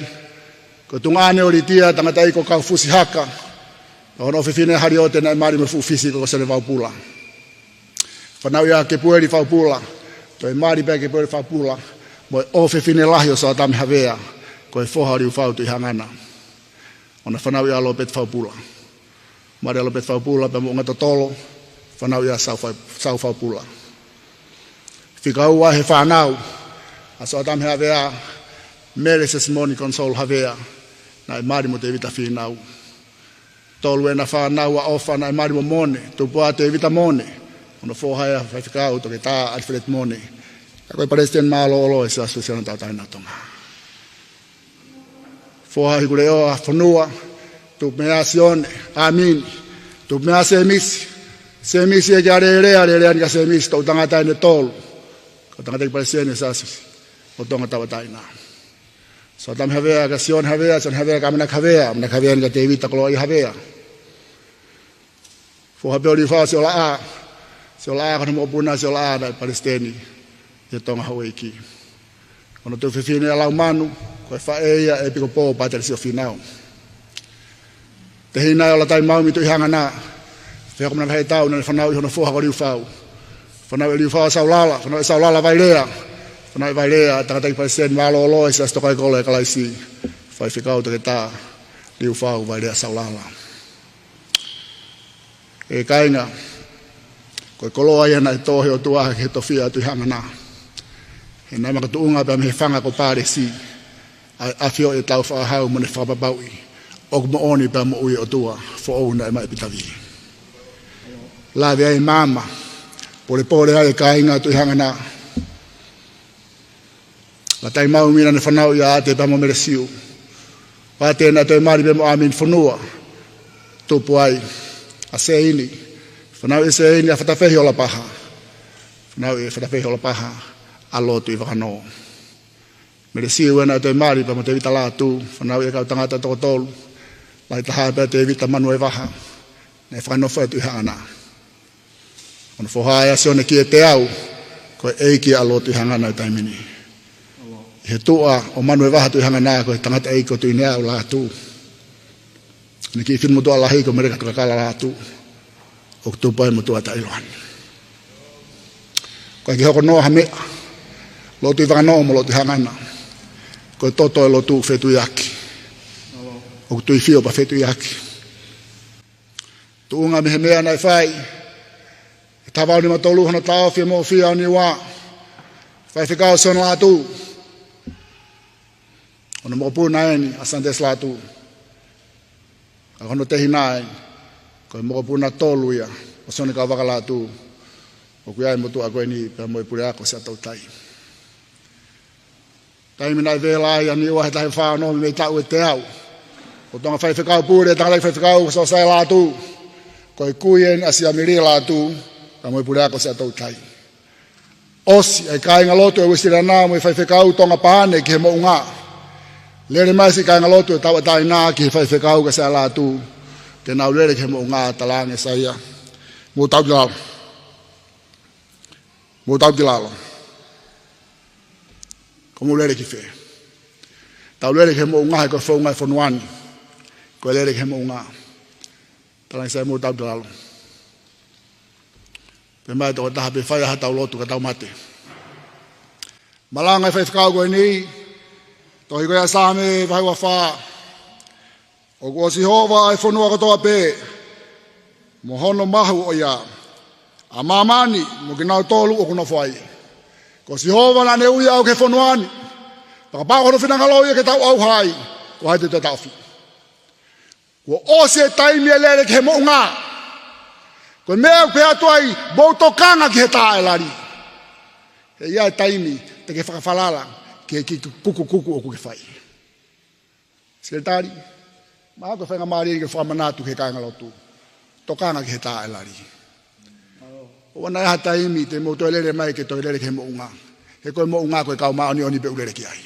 ko tungane o ritia tangatai ko kau fusi haka, o no whiwhine hari o tēnei mari me fufisi ko sene waupula. Whanau ia ke pueri waupula, to e mari pē ke pueri waupula, mo e o whiwhine lahi o sa tami havea, ko e whohari u whautu i hangana. Ona whanau ia lo pet waupula. Mari alo pet waupula, pe mo ngata tolo, whanau ia sau waupula. Whikau wa he whanau, a sa tami havea, mere se simoni console havea na mari mo te vita finau tolu e na whanau a ofa na mari mo mone tu poa te vita mone ono fohaya vai ficar to que tá Alfred mone agora parece ter malo olo essa associação tá na tonga foha higureo a fonua tu me acione amin tu me hace semisi e gare ni semisi to tanga ne tolu ko tanga te parece ne sas o tonga tá na So tam havea ka sion havea ka mana havea ni TV Tonga i havea. Fo habeli fa se la ka mo puna se la da Palestini e Tonga Hawaii. Ono te fifine ala manu ko fa e piko po pa te se finao. Te hina ala tai mau mi tu hanga na. Fe ko na hai tau na fanau i hono fo ha ko riu fau. Fanau riu fau sa lala vai lea. Fanau vai lea ta ta Palestini malo lo sa sto kai kole kala si. Fai fikau te ta riu fau vai lea sa lala. E kainga ko koloa ia na to he tua ke to fia tu hanga na. E nai maka tuunga pa me whanga ko pare si a fio e tau whahau mo ne whapapaui o mo oni pa mo ui o tua fo ou na e mai pitavi la vea e mama pole ai ka inga tu hanga na la tai mau mina ne whanau ia ate pa mo meresiu pa te na toi mari pe mo amin whanua tupu ai a se ini whanau e se ini a whatawhehi o la paha whanau e whatawhehi o la paha a lotu i wakano. Mere siu ena te mari pa mo te vita Latu, whanau e kau tangata toko tolu, lai taha pe te vita manu e waha, ne whakano whatu i hangana. Ono whohaia se one ki e te au, ko e eiki a lotu i hangana i taimini. He tua o manu e waha tu i hangana, ko e tangata eiko tu i nea o Latu. Ne ki whinu motua lahi ko mereka kakala Latu, o tupai motua ta ilohan. Ko e ki hoko noa hamea, lotu i whakanoa mo lotu i hangana. Ko toto e lotu whetu i aki. O tui whio pa whetu i aki. Tuunga mihe mea nai whai. E tawau ni matolu hana tau whia mo whia ni wā. Whai whikao son Latu. Ono mo pūna eni a Sandes Latu. A hono tehi nai. Ko e mo pūna tolu ia. O soni ka waka Latu. O kuiai motu a koe ni pia mo i pure ako se atau tai. Tai mina i vela ai ani ua he tahi whāno me tau e te au. O tonga whai whikau pūre, tanga lai whai whikau so sai Latu. Ko i kuien asia miri Latu, ka mo i pure ako se atau tai. Osi, ai kāinga lotu e wisira nā mo i whai whikau tonga pāne ki he mo unga. Lere maisi kāinga lotu e tau e tai nā ki he whai whikau ka se Latu. Te nau lere ki he mo unga talange saia. Mo tau dilalo. Mo tau dilalo. Komu lere ki whē. Tau lere ki mo unga he ko whaunga e whanuani. Ko lere ki mo unga. Talang sai mo tau dilalo. Pe mai toko taha pe whai aha tau lotu ka tau mate. Malanga e whai whakau koe ni. Tohi koe a sāme whai wa whā. O kua si hova e whanua katoa pē. Mo hono mahu o ia. A mamani mo ki nau tolu o kuna whai. Ko si hova na ne ui au ke whanuani. Paka pākono whinangalo ia ke tau au hai. Ko hai te te tau whi. Ko ose e taimi e lere ke he mo ngā. Ko mea pe atu ai boutokanga ki he tā e lari. He ia e taimi te ke whakawhalala ki kuku o kuke whai. Sekretari, maa ko whenga maari ke whamanatu ke kāinga lotu. Tokanga ki he tā e lari. O wana eha taimi te mo toilere mai ke toilere ke mo unga. He koe mo unga koe kau maoni oni pe ulere ki ai.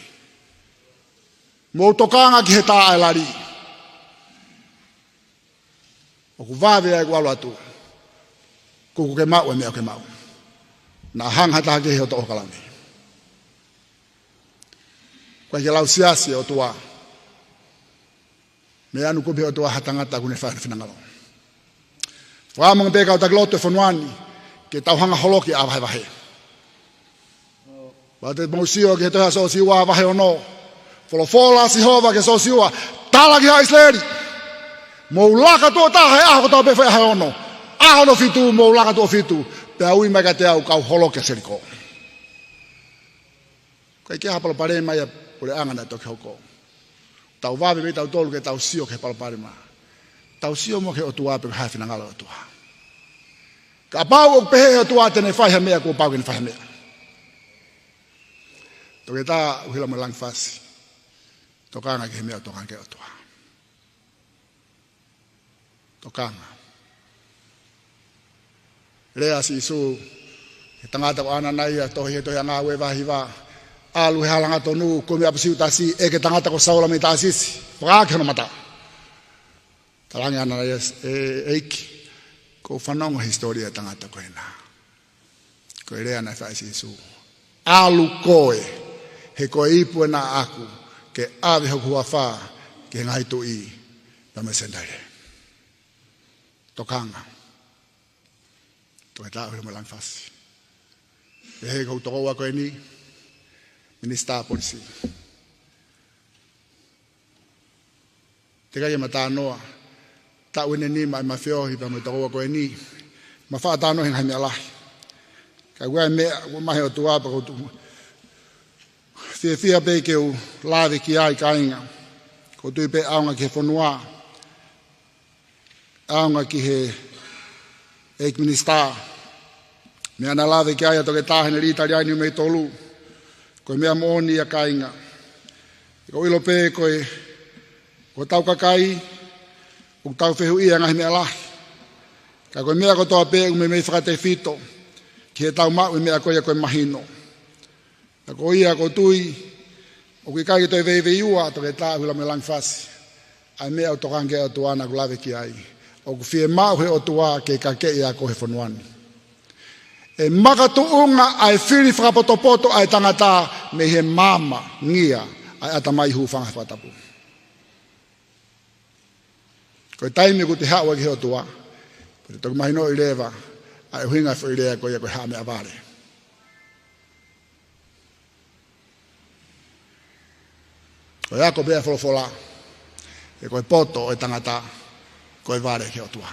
Mo tokanga ki he tā e lari. O ku vāwe ai kualo atu. Kuku ke mau e mea ke mau. Nā hanga taha ke he o to okalami. Koe ke lau siasi o tua. Me anu kubi o tua hatangata kune whaere whinangalo. Whaamanga pēkau tak loto e whanuani. Ke tau hanga holoki a wahe wahe. Wa te mausio ke toha so siwa wahe o no. Wholofola si hova ke so siwa. Tala ki haisleri. Mo laka tō taha e aho tau pewhai hae ono. Aho no fitu mo laka tō fitu. Te au i mega te au kau holoki a seriko. Kai ke hapalo pare mai a pure angana toki hoko. Tau wawe me tau tolu ke tau sio ke hapalo pare ma. Tau sio mo ke o tuā pe hae whina ngalo o tuā. Ka pau o pehe o tua tene whaiha mea kua pau kene whaiha mea. Toke tā uhila mo lang whasi. Tokanga ke he mea tokanga ke o tua. Tokanga. Rea si isu. He tangata ko ana nai a tohi he tohi a ngā we wahi wā. alu he halanga tonu ko me apasiu tasi e ke tangata ko saula me tasisi whakaake no mata talangi ana yes eiki ko whanonga historia tangata ko ena ko rea na whaisi Jesu alu koe he koe ipu na aku ke ave hoku wawha ke ngai tu i na me sendare tokanga to e tau me lang fasi e he kou toko wako e ni Minister polisi te kai mata noa ta wene ni mai mafio hi pa mo toko wako e ni ma fa ta no hen hai ala ka wa me ma he o tua pa ko tu fia pe ke o lave ki ai kainga ko tu pe aunga ke fonua aunga ki he ek minister me ana lave ki ai to ke ta hen ri italiani me tolu ko me amoni a kainga ko ilo pe ko tau kakai o tau fehu ia ngai me ala ka ko me ko to pe me frate fito ki tau ma me ko ia ko mahino ko ia ko tui o ki kai to ve iua to ke ta hula me lang fasi ai me o to kange o tuana ko lave ki ai o ku fie ma he o tua ke ka ke ia ko he fonuani e makatu unga ai fili whakapotopoto ai tangata me he mama ngia ai atamai hu whangawhatapu. Koe taimi ku te hawa ki heo tua, ko te toku mahino i rewa, ai huinga whi rea koe ia koe haa me avare. Koe ako bea wholofola, e koe poto e tangata, koe vare ki heo tua.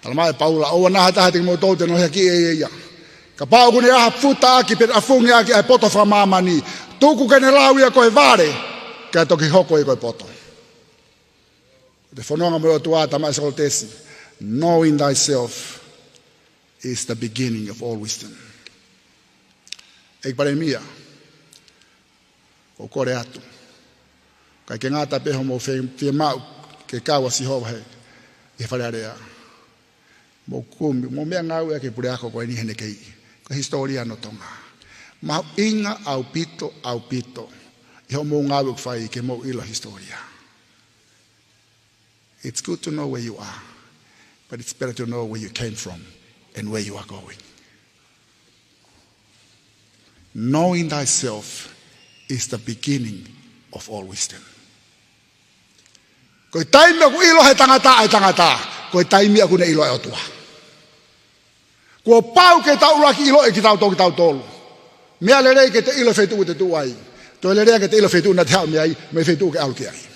Talamai Paula, oua naha taha tiki mo toute no hea ki e ia. Ka pao kune aha futa aki pet afungi aki ai poto wha mamani. Tuku kene lauia koe vare, kai toki hoko i koe poto. Te whanonga mo o tua tamai sa tesi. Knowing thyself is the beginning of all wisdom. Eik pare mia, ko kore atu. Kai ke ngata peho mo fie mau, ke kawa si hova he, e whare area. Mo kumi, mo mea ngau e ke pure ako koe ni hene kei. Ko historia no tonga. Mau inga au pito. Iho mo ngau e whai ke mo ilo historia. It's good to know where you are, but it's better to know where you came from and where you are going. Knowing thyself is the beginning of all wisdom. Koe taimi aku ilo he tangata ai tangata. Koe taimi aku ne ilo e otua. Kua pau ke tau raki ilo e ki tau toki tau tolu. Mea le rei ke te ilo whetu te tuai. Toi le rei ke te ilo whetu na te hao mea i, me whetu ke aluki ai.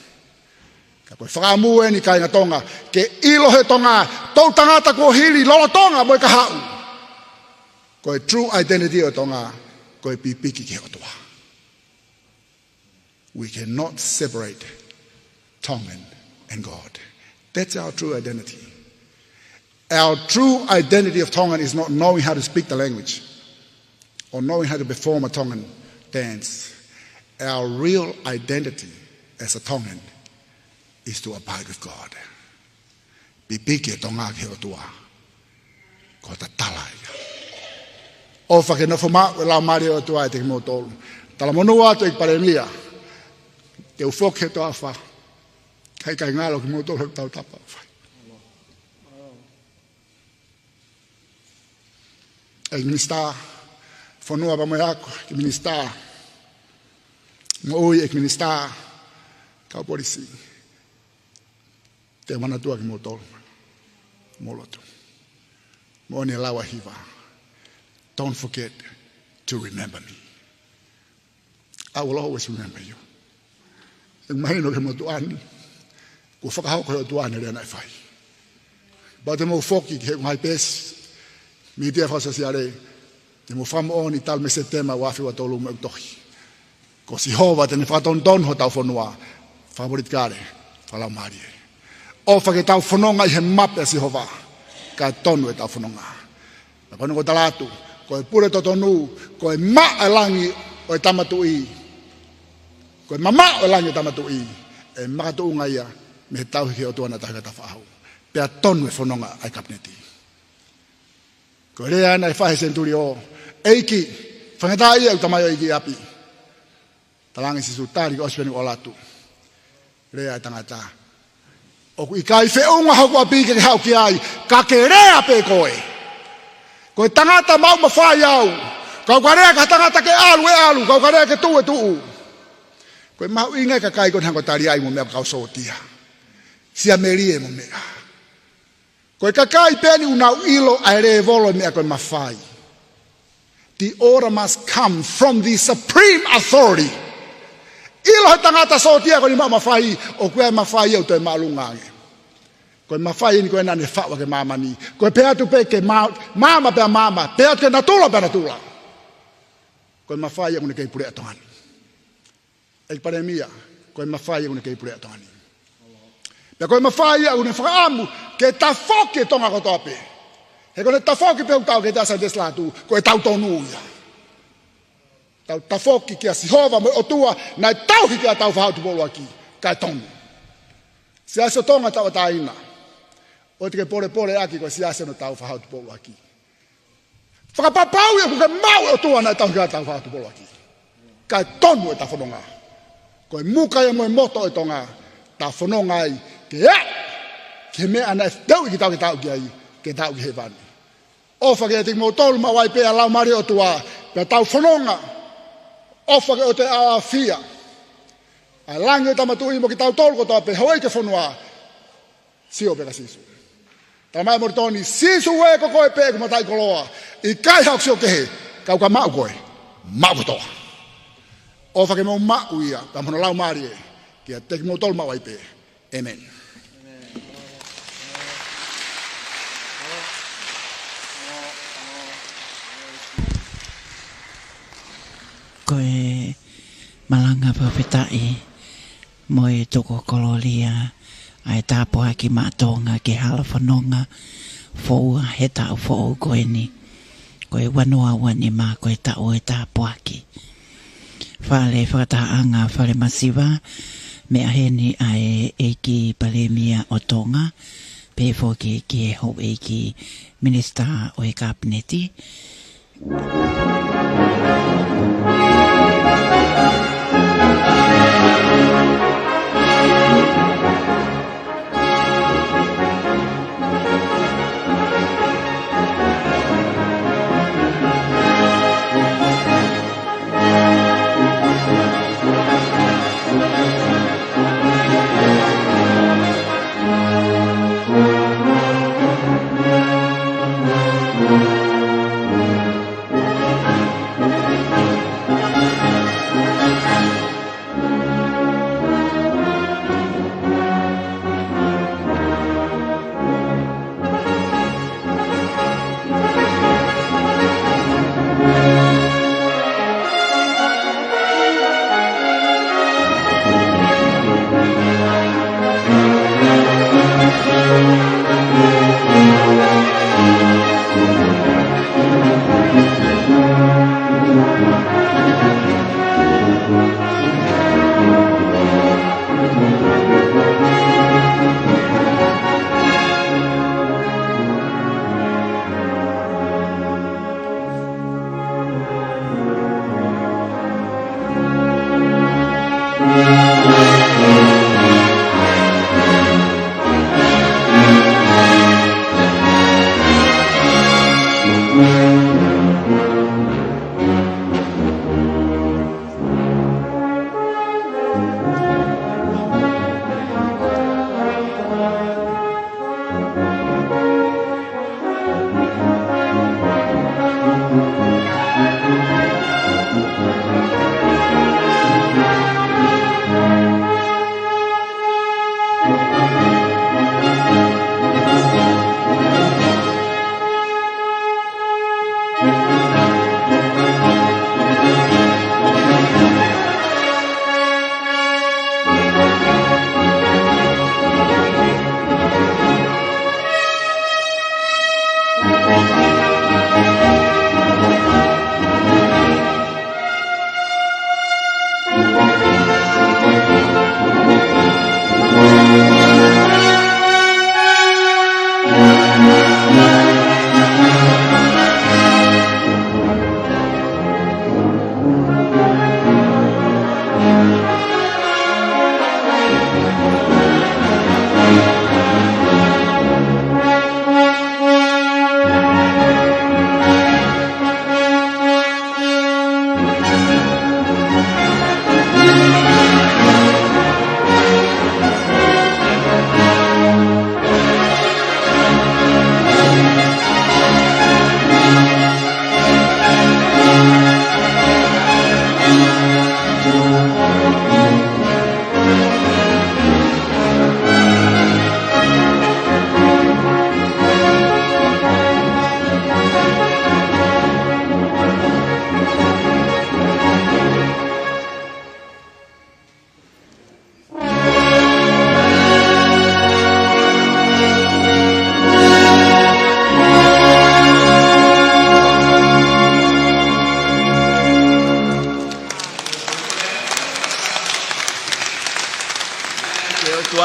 Ka koe whakamue ni kai ngā tonga, ke ilo he tonga, tau tangata kua hiri, lolo tonga moi ka hau. Koe true identity o tonga, koe pipiki ke otua. We cannot separate Tongan and God. That's our true identity. Our true identity of Tongan is not knowing how to speak the language or knowing how to perform a Tongan dance. Our real identity as a Tongan is to abide with God. Pipiki tonga ki o tua. Ko ta talai. O whake no whama la mari o tua e te mo tolu. Tala monua atu ik pare mia. Te ufok he toa wha. Kai kai ngalo ki mo tolu tau tapa. Ek minister. Whanua pa mo ako. Ki minister. Mo ui ek minister. Kau polisi. Te mana tua ki mo tolu. Molotu. Mo ni lawa hiva. Don't forget to remember me. I will always remember you. Ek mahino ke mo tuani. Ko whakahau ko tuani rea nai whai. Ba te mo whoki ke ngai pes. Mi tia whasa siare. Te mo whamo o ni tal me se tema wafi wa tolu me tohi. Ko si hova te ne whaton don ho tau whanua. Favorit kare. Whalau marie. O whake tau whanonga i he mape si hova. Ka tonu e tau whanonga. Na kono ko talatu. Ko e pure totonu. Ko e ma e langi o e tamatu i. Ko e mama o e langi o tamatu i. E makatu unga ia. Me he tau hiki o tuana tahi kata whahau. Pea tonu e whanonga ai kapneti. Ko rea ana e whahe senturi o. Eiki. Whangata ia u tamayo iki api. Talangi si sutari ko ospeni o Latu. Rea tangata. O ku ikai feunga hau kua pike ke hau ki ai. Ka ke rea pe koe. Koe tangata mau mawhai au. Kau ka rea ka tangata ke alu e alu. Kau ka rea ke tu e tu. Koe mau ingai ka kai kon hango tari ai mo mea kau sotia. Sia merie mo mea. Koe ka kai peni unau ilo ai re volo mea koe mawhai. The order must come from the supreme authority. Ilo he tangata sotia ko ni mawhai o koe mawhai au toi malungange. Koe mawhai ni koe nane whawa ke mamani. Koe pea tu pe ke mama pea mama. Pea tu ke natula pea natula. Koe mawhai au ni kei pure atohani. Ei paremia, koe mawhai au ni kei pure atohani. Pea koe mawhai au ni whakaamu ke tafoke tonga kotope. He kone tafoki pe utau ke tasa des Latu, koe tau tonuia. Tau tafoki kia sihova mo otua, nai tauhi kia tau whahautu polo aki, kai tonu. Siasa tonga tau ataina. Oite ke pore aki koe siasa no tau whahautu polo aki. Whakapapau ya kuke mau otua nai tauhi kia tau whahautu polo aki. Kai tonu e ta whanonga. Koe muka ya moe moto e tonga, ta whanonga ai, ke mea anai tau iki tau ki tau ki ai, ke tau ki he vani. Ofa ke te mo tolu ma wai pea lau mari o tua, pea tau whanonga, ofa ke o te a fia. A langi o tamatu imo ki tau tolu ko toa pe, hawai ke whanua, sio peka sisu. Tā mai moritoni, sisu we ko koe pe kuma tai koloa, i kai hau sio kehe, kau ka mau koe, mau kotoa. Ofa ke mo mau ia, pea mono lau mari e, kia te ki mo tolu ma wai pe. Amen. Koe malanga pawhetai mo e toko koloria ai tāpoa ki mātonga ki hala whanonga fōua he tau fōu koe ni koe wanoa wani mā koe tau e tāpoa ki whale whakataanga Falemasiva me aheni ai e ki Palemia o Tonga pe fōki ki e hou e ki Minister o e Kabineti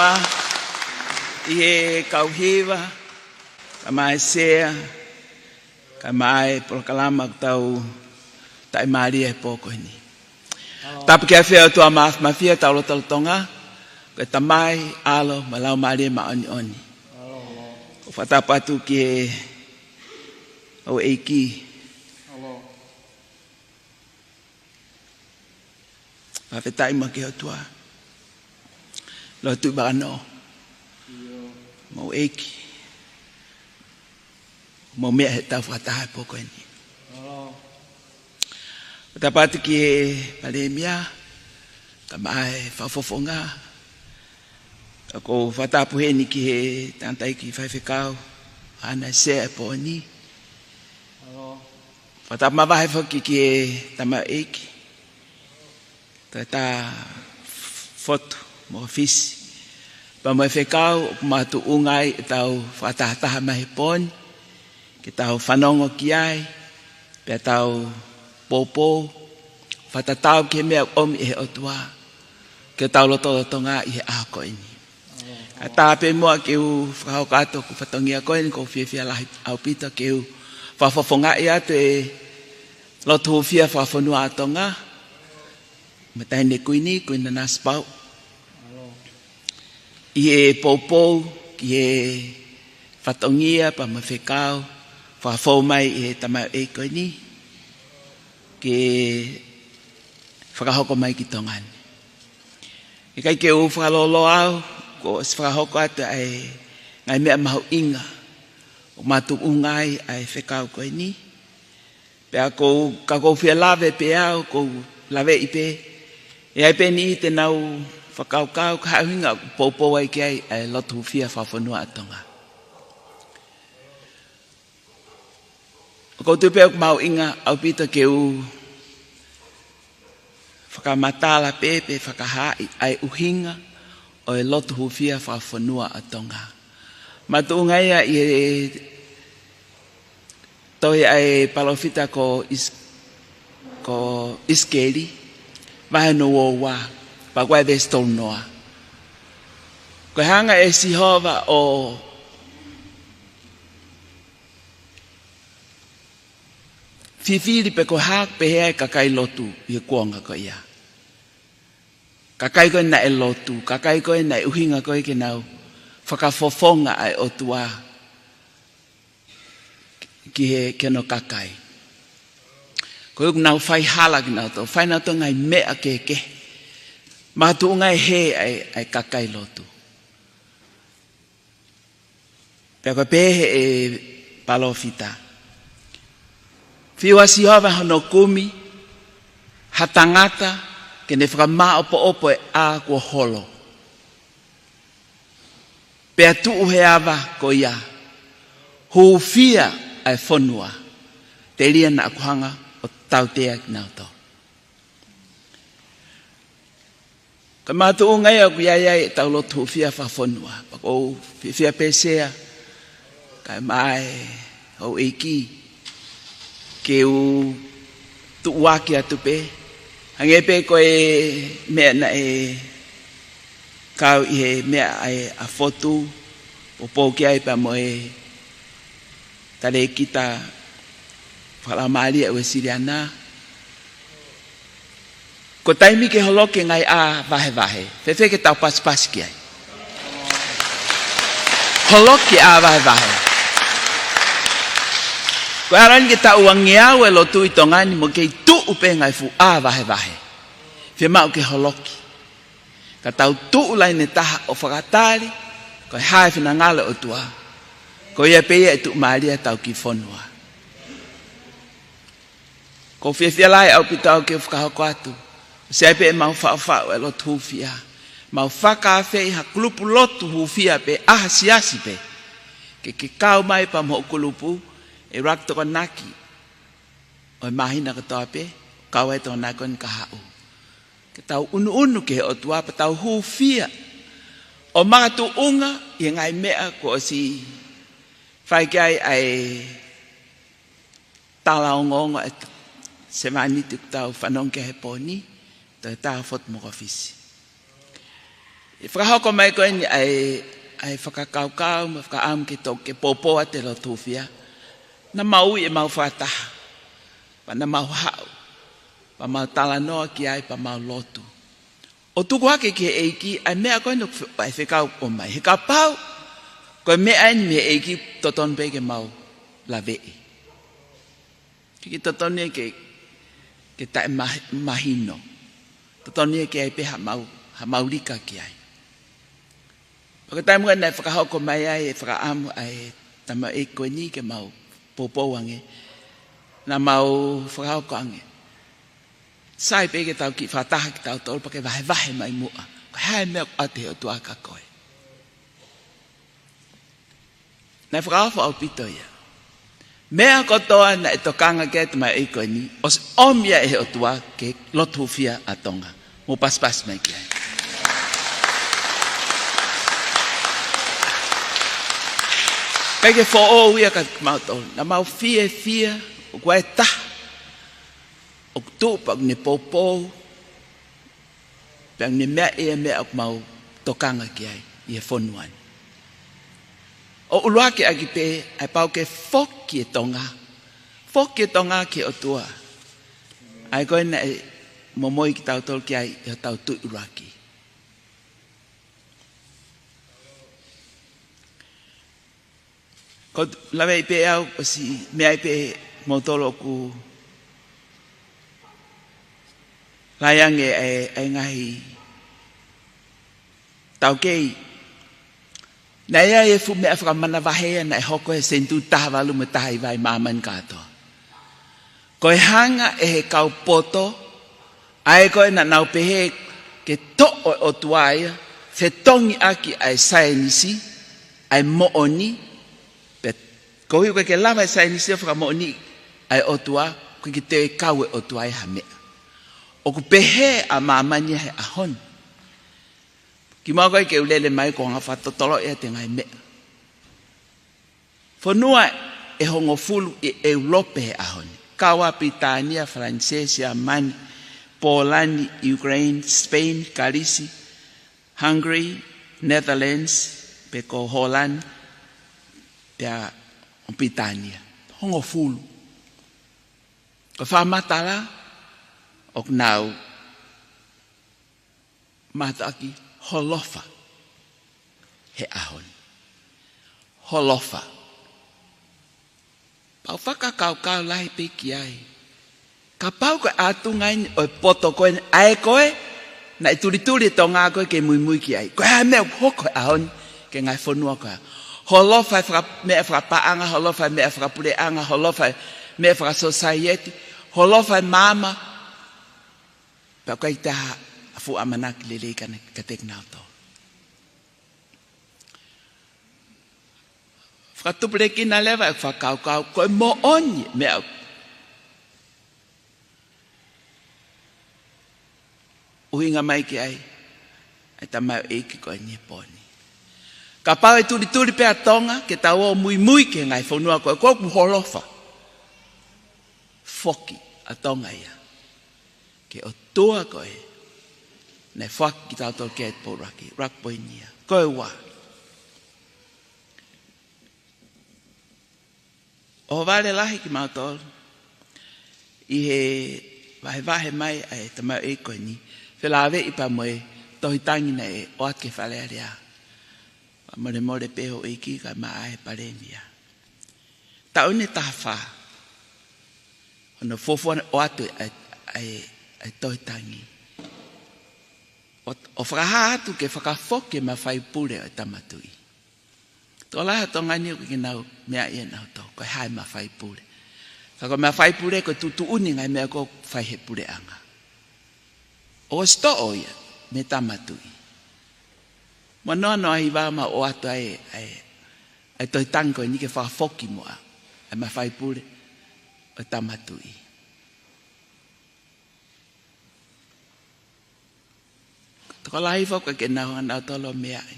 Paula, Ie Kauhiva, Kamai Sea, Kamai Prokalama Tau, Tai Maria Pokoni. Tapi kia fea tua mafia Theological Tonga, ke tamai alo malau Maria maoni. Fatapatu ki o eiki. Mafetai make tua. Latu bano. Mo eiki. Mo mea heta fataha pokoni. Fatapatu ki Palemia, tamai fafofonga. Ako fatapu he ni ki he tantai ki whaiwhekau ana sea po ni. Fatapu mawahe whaki ki he tama eiki. Tata foto mo fisi. Pa mo whekau matu ungai tau whatahataha mahi poni. Ki tau whanongo ki ai. Pea tau popo. Whatatau ki he mea omi e he otua. Ki tau loto tonga i he ahako ini. Tāpe mua ke u whakaokato ku whatongia koe ni ko whiawhia lahi au pita ke u whawhawhonga i atu e lotu whia whawhonua atonga. Matai ne kuini na naspau. I e poupou ki e whatongia pa mawhekau whawhau mai i e tamau e koe ni. Ke whakahoko mai ki tongani. I kai ke u whakalolo au ko whakahoko atu ai ngai mea mahu inga o matu ungai ai whekau koe ni. Pea ko kako whia lawe pe au ko lawe i pe e ai pe ni te nau whakaukau ka hauhinga popo ai ki ai lotu whia whawhanua atonga. Ko tu pe au mahu inga au pita ke u whakamatala pepe whakahai ai uhinga o e lotu hufia whawhanua atonga. Matu ungaia i e toi ai palofita ko iskeri vahe no wa pa koe vestol noa. Koe hanga e sihova o fifiri pe ko hak pe hea kakai lotu i e kuonga ko ia. Kakai koe na e lotu, kakai koe na e uhinga koe ke nau whakafofonga ai o tua ki he keno kakai. Koe nau whai hala ki nau tō, whai nau tō ngai mea keke. Mātu ngai he ai kakai lotu. Pea koe pehe e palofita. Whiwa sihova hono kumi, hatangata, ke ne whakamā opo e a kua holo. Pea tuu he awa ko ia. Huwhia ai whanua. Te ria na akuhanga o tautea ki nau tō. Ka mātu o ngai aku iai e tau lotu huwhia whanua. Pako whiwhia pesea. Kai mai au eiki. Ke u tuuaki atu pe. Hangepe ko e mea na e kau i he mea ai a fotu o pōki ai pa mo e tare kita whalamari au e siriana. Ko taimi ke holoke ngai a vahe. Fefe ke tau pas ki ai. Holoke a vahe. Ko arani ke tau wangeau e lotu i tongani mo kei tu upe ngai fu a vahe. Fe mau ke holoki. Ka tau tu lai ne taha o whakatari, ko e hae whina ngale o tua. Ko ia peia e tu maria tau ki whanua. Ko whiawhia lai au pitau ke whakahoko atu. Se pe e mau whao e lotu hufia. Mau whakawhi ha kulupu lotu hufia pe aha siasi pe. Ke kau mai pa mo kulupu. E rakto ka naki o e mahina katoa pe kau e tōna kon ka hau ke tau unu ke o tua pa tau hufia o matu unga i ngai mea ko o si whaikai ai tala o ngongo e se mani tuk tau whanong ke he poni to e tā fot mo ka fisi I whakahoko mai koe ni ai whakakaukau, ma whakaamu ke tau ke popoa te lotu whia. Na mau e mau whataha, pa na mau hau, pa mau talanoa ki ai pa mau lotu. O tuku hake ki he eiki, ai mea koe nuk ai whekau o mai. He ka pau, koe mea ni me eiki toton pe ke mau la vei. Ki toton e ke tae mahino. Toton e ke ai pe ha mau rika ki ai. Paka tae mua nei whakahoko mai ai e whakaamu ai tama e koe ni ke mau popou ange. Na mau whakahoko ange. Sai pe ke tau ki whataha ki tau tolu pake vahe mai mua. Koe hae mea ate o tuaka koe. Nei whakahoko au pito ia. Mea kotoa na e tokanga ke tama e koe ni. Os omia e o tua ke lotu whia a Tonga. Mo pas mai ki ai. Kai ke fo o ia ka mau tolu. Na mau fia o koe taha. O tupa ne popo pang ne mea ok mau tokanga ki ai I fonuan o uluake agi pe ai pau ke foki e tonga ki o tua ai koe na Moimoi ki tau tol ki ai I tau tu uluaki ko lawe pe au si mea pe mo tolo ku Layang e ngahi tau kei. Na ia e fu mea whakamana wahea na e hoko e sentu taha walu me taha I vai māman katoa. Koe hanga e he kau poto, ai koe na nau pehe ke to'o o tuaia, whetongi aki ai sainisi, ai mooni, pe koe koe ke lama e sainisi o whakamooni ai o tua, koe ki te kau e o tuaia ha mea. O ku pehe a mamani he ahon. Ki mau koe ke ulele mai ko nga whatotolo e te ngai mea. Whanua e hongo fulu I Europe he ahon. Kawa, Britania, Francesia, Mani, Polani, Ukraine, Spain, Galisi, Hungary, Netherlands, pe ko Holland, pe a Britania. Hongo fulu. Ko whamatala, ok nau mataki holofa he ahon holofa pau whakakau lahi pe ki ai ka pau koe atungai o poto koe ai koe na turi tonga koe ke muimui ki ai koe hae mea hoko ahon ke ngai whanua koe holofa mea whakapaanga holofa mea whakapureanga holofa mea whakasociety holofa mama pa koe taha fu amanak lele ka teknau to. Whakatupureki na lewa e whakau koe mo oni mea. Uhinga mai ki ai tamau eiki koe nye poni. Ka pau e turi pe a Tonga ke tau o mui ke ngai whanua koe koe ku holofa. Foki a Tonga ia. Ke o tua koe, ne whaki tau tol ke et poraki, rakpoi nia, koe wā. O wale lahi ki mautol, I he wahe mai ai tamau e koe ni, whelawe I pa moe tohitangi na e o ake whale area. More peho e ki ka maa e paremia. Tau ne taha wha, ono fofuana o atu ai tohitangi. O whakaha ke whakafoke ma whai pure o tamatui. Tō laha tongani o ki nau mea ia nau tō, koe hae ma whai pure. Whako ma whai pure koe tutu uni ngai mea ko whai he pure anga. O sto o ia, me tamatui. Manoa no ahi wama o atu ai tohitangi koe ni ke whakafoki moa, ai ma whai pure o tamatui. Ko lahi whaka ke nau anau tolo mea ai.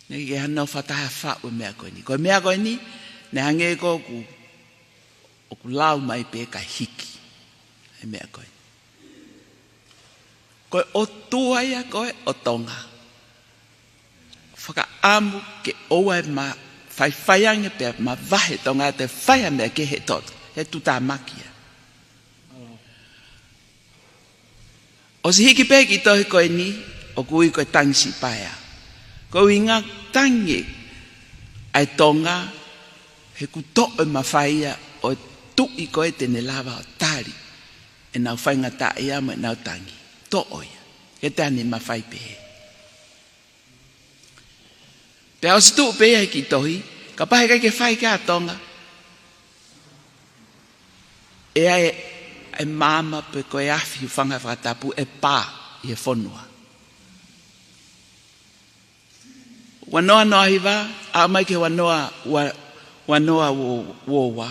Negi ke hanau whataha whau mea koe ni. Koe mea koe ni, ne hange ko ku lau mai pe ka hiki. Ai mea koe. Koe o tuaia koe o Tonga. whakaamu ke oa ma whaiwhaiange pia ma vahe tonga te whaia mea ke he tot, he tuta makia. O si hiki pe ki tohi koe ni, o kui koe tangsi paia. Ko inga tangi ai tonga, he ku to'o ma whaia o tui koe tene lava o tari, e nau whainga ta ia mo e nau tangi, to'o ia, he tani ma whai pehe. Pea o si tuu pehe ki tohi, ka pahe kai ke whai ka tonga, e ai e mama pe koe afi u whanga whakatapu e pā i e whonua. Wanoa noa hiwa, a mai ke wanoa wowa,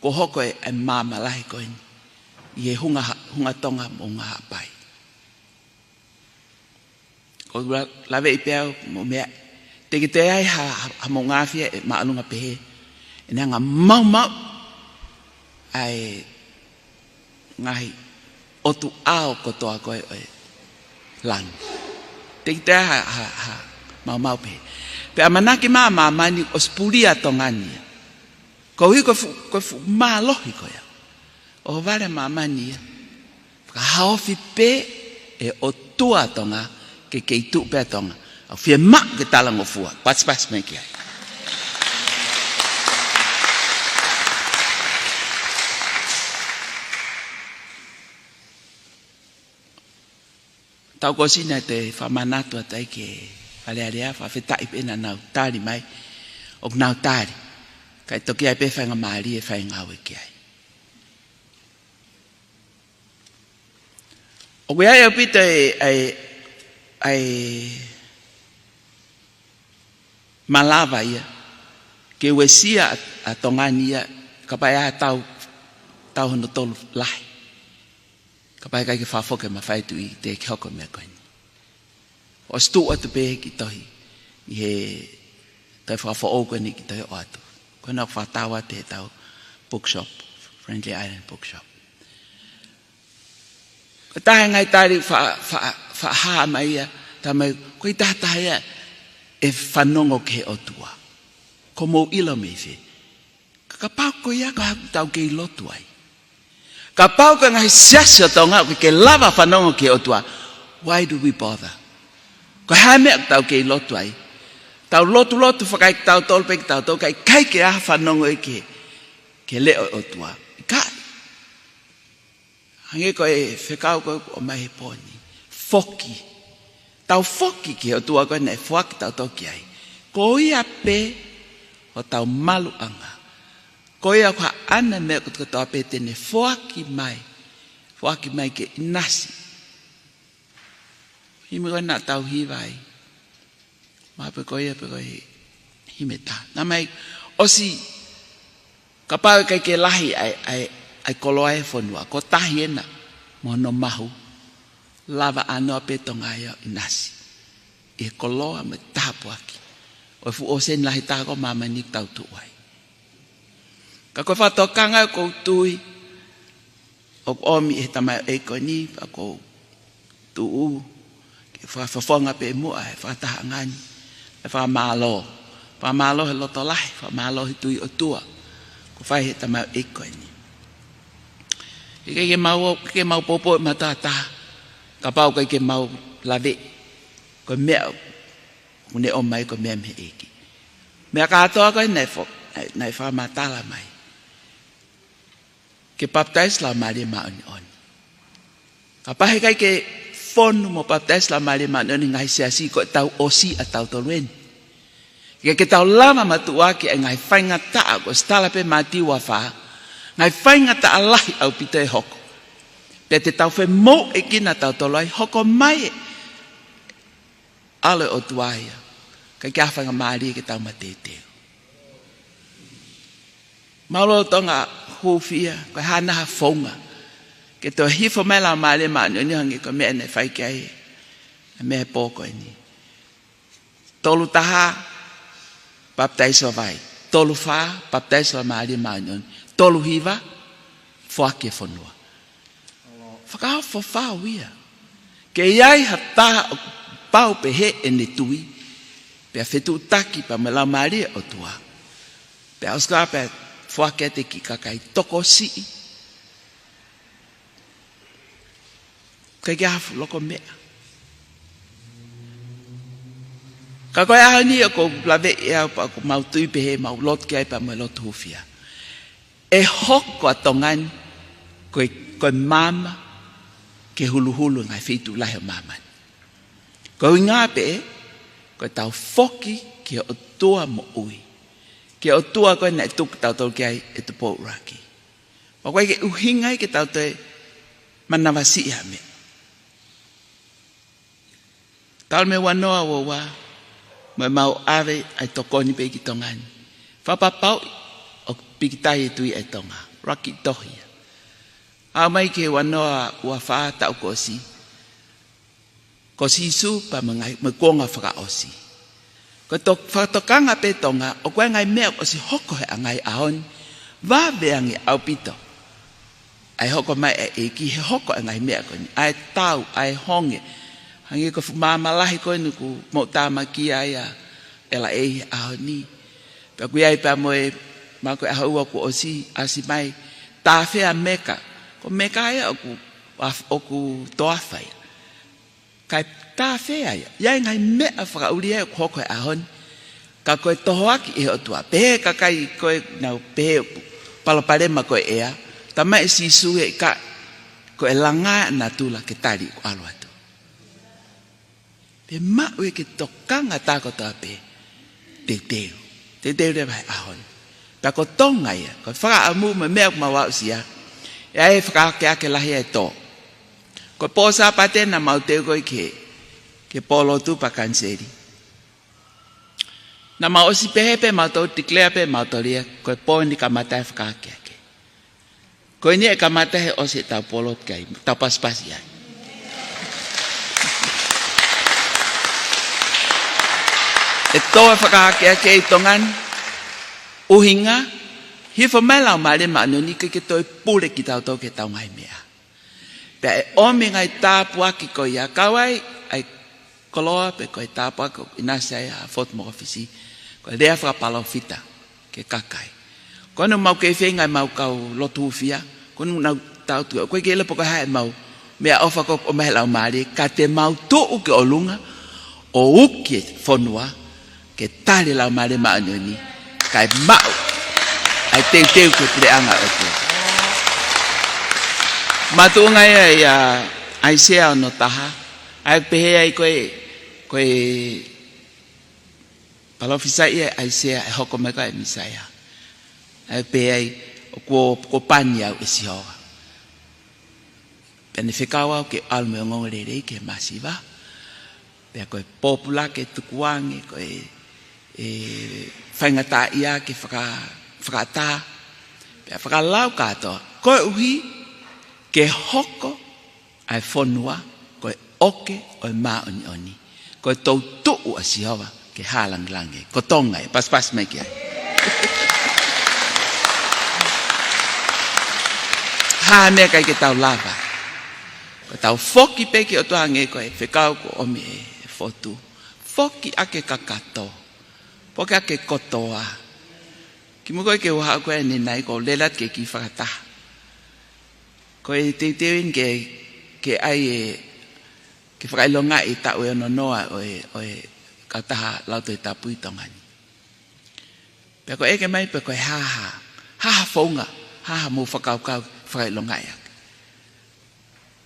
ko hoko e mama lahi koe ni, i e hunga tonga mo ngā hapai. Ko lawe i pēo mo mea, te ki te ai ha mo ngāwhia e maanunga pehe, e nea ngā mau ai ngahi otu ao kotoa koe o langi. Te ki te ai ha mau pehe. Pe amanaki maa mamani o spuria tongania. Ko hui koe fu maa lohi koea. O vare mamani ka haofi pe e o tua tonga ke keitu pe tonga. Au fie mak ke talang o fua. Pas me ki ai. Tau ko sina te whamanatu atai ke whalearea whawhetai pena nau tāri mai o nau tāri. Kai toki ai pe whainga maari e whainga awe ki ai. O wea e pita ai malava ia ke wesia a tongania ka pai a tau hono tolu lahi. Ka pai kai ke whafoke ma whaitu i te kioko mea koe ni. O stu atu pehe ki tohi i he tai whafo o koe ni ki tohi o atu. Koe nau whatawa te tau bookshop, Friendly Island Bookshop. Ko tahe ngai tari whahaa mai ia, ta mai koe tātaha ia e whanongo ke o tua. Ko mou ilo me whi. Ka pau koe ia ka haku tau ke i lotu ai. Ka pau ka ngai siasi o tonga ke lava whanongo ke o tua. Why do we bother? Ko hae tau ke i lotu ai. Tau lotu whakai tau tolpe ki tau kai kai ke aha whanongo e ke leo o tua. Kai. Hange ko e whekau ko o mai he pōni. Foki. Tau foki ke o tua koe nei whaki tau toki ai. Ko ia pe o tau malu anga. Ko ia kwa ana mea kutu katoa pe tene whaki mai ke inasi. Hime koe nā tau hiwai. Maa pe koe himeta. Nā mai, osi, ka pāwe kai ke lahi ai koloa e whonua. Ko tahi ena, mono mahu, lava anoa pe tonga ia inasi. E koloa me tapu aki. O fu o sen lahi tāko mamani tau tuai. Ka koe whatokanga ko tui, o omi e tamai e koe ni, pa ko tuu, ke whawhonga pe mua, e whataha ngani, e whamalo. Whamalo he loto lahi, whamalo he tui o tua, ko whai he tamai e koe ni. Ke mau popo e matataha, ka pau kai ke mau lave, ko mea, kune o mai ko mea me eki. Mea katoa koe nei whamatala mai. Ke baptais la mari mauni on. Ka pahe kai ke fonu mo baptais la mari mauni on ngai siasi ko tau osi a tau toluen. Ke tau lama matua ke ngai whainga taa ko stala pe mati wafa. Ngai whainga taa lahi au pite hoko. Pe te tau whe mo e kina tau toloi hoko mai ale o tuaia. Kai kia whainga maari ke tau mateteo. Maulo tonga hufia, ko hana ha fonga. Ke to hifo mai la male manu ni hangi ko me ne fai kai. Me poko ni. Tolu taha baptizo vai. Tolu fa baptizo male manu. Tolu hiva foake fonua. Faka fa wia. Ke yai hata pau pe he ene tui. Pea fetu taki pa me la mari o tua. Pea oska pea fuake te ki kakai toko si. Kai gafu loko mea. Ka koe ahani o ko lave ea pa ko mautui pehe mau lot kia pa me lot hufia. E hoko a tongan koe mama ke hulu ngai fitu lahe o mama. Koe ngā pe koe tau foki ke o tua mo ui. Ke o tua koe na tuk tau tau kia e tu pō uraki. O koe ke uhingai ke tau te manawasi ha me. Tau me wanoa wo wa mo mau ave ai tokoni pe ki tongani. Whapapau o pikitai e tui e tonga. Raki tohi. A mai ke wanoa ua wha tau kosi. Kosi su pa me konga whaka osi. Ko whatokanga pe tonga o koe ngai mea o si hoko he angai ahon. Wa veangi au pito. Ai hoko mai e ki he hoko angai mea koni. Ai tau, ai honge. Hangi ko mamalahi ko nuku mo tama kia ia ela e ahoni. Pa kui ai pa moe ma ko ahua ko osi asi mai ta fea meka. Ko meka ia oku toafai. Kai ta fea ia. Ia ngai mea whakauri e ko koe ahon. Ka koe tohoaki e o tua. Pehe kakai koe nau pehe paloparema koe ea. Tama e sisu e ka koe langa na tula ke tari ko alua. Pe mau e ke tokanga tako toa pe te teo. Te teo re vai ahon. Pa ko tonga ia. Ko whaka amu me mea kuma wau sia. Ia e whaka ake lahi e tō. Ko pōsa pate na mau teo koi ke polo tu pa kanseri. Na mau osi pehe pe mau tau tiklea pe mau tau ria. Ko pōni ka matai whaka ake. Ko ini e ka matai osi tau polo kai. Tau paspasi ai. E toa whakahake ake i tongan, uhinga, hi whamela o maare maanoni ke toi pure ki tau ke tau ngai mea. Pea e ome ngai tāpu aki ko ia kawai, ai koloa pe koe tāpu aki inase ai a fort mo ofisi, koe rea whakapala fita ke kakai. Kono mau ke whengai mau kau lotu ufia, kono nau tau tua, koe ke lepo koe hae mau, mea ofa ko o mehela o maare, ka te mau tuu ke o lunga, o uki whanua, ke tare lau mare maanoni, kai mau, ai teu ke preanga o te. Matunga ia ai sea no taha, ai pehe ai koe palofisa ia ai sea e hoko meka e misaya. Ai pehe ai o ko pani au e sihoa. Pene whikawa ke alme o ngongorere ke masiva, pea koe popula ke tukuange, koe whaingata ia ke whakata, pea whakalau katoa, koe uhi ke hoko ai whanua, koe oke oi maoni oni, koe tau tuu a sihoa ke halangilange, ko tonga e, pas mai ki ai. Haa mea kai ke tau lava, ko tau foki peki o tuange koe, whekau ko omi e fotu, foki ake kakato, poke ake kotoa. Ki mo koe ke uha koe ni nai ko lelat ke ki whakataha. Koe te teuin ke ai e ke whakailonga i tau e ono noa o e kataha lauto i tapu i tongani. Pea koe eke mai pe koe haha whaunga, haha mo whakaukau whakailonga i ake.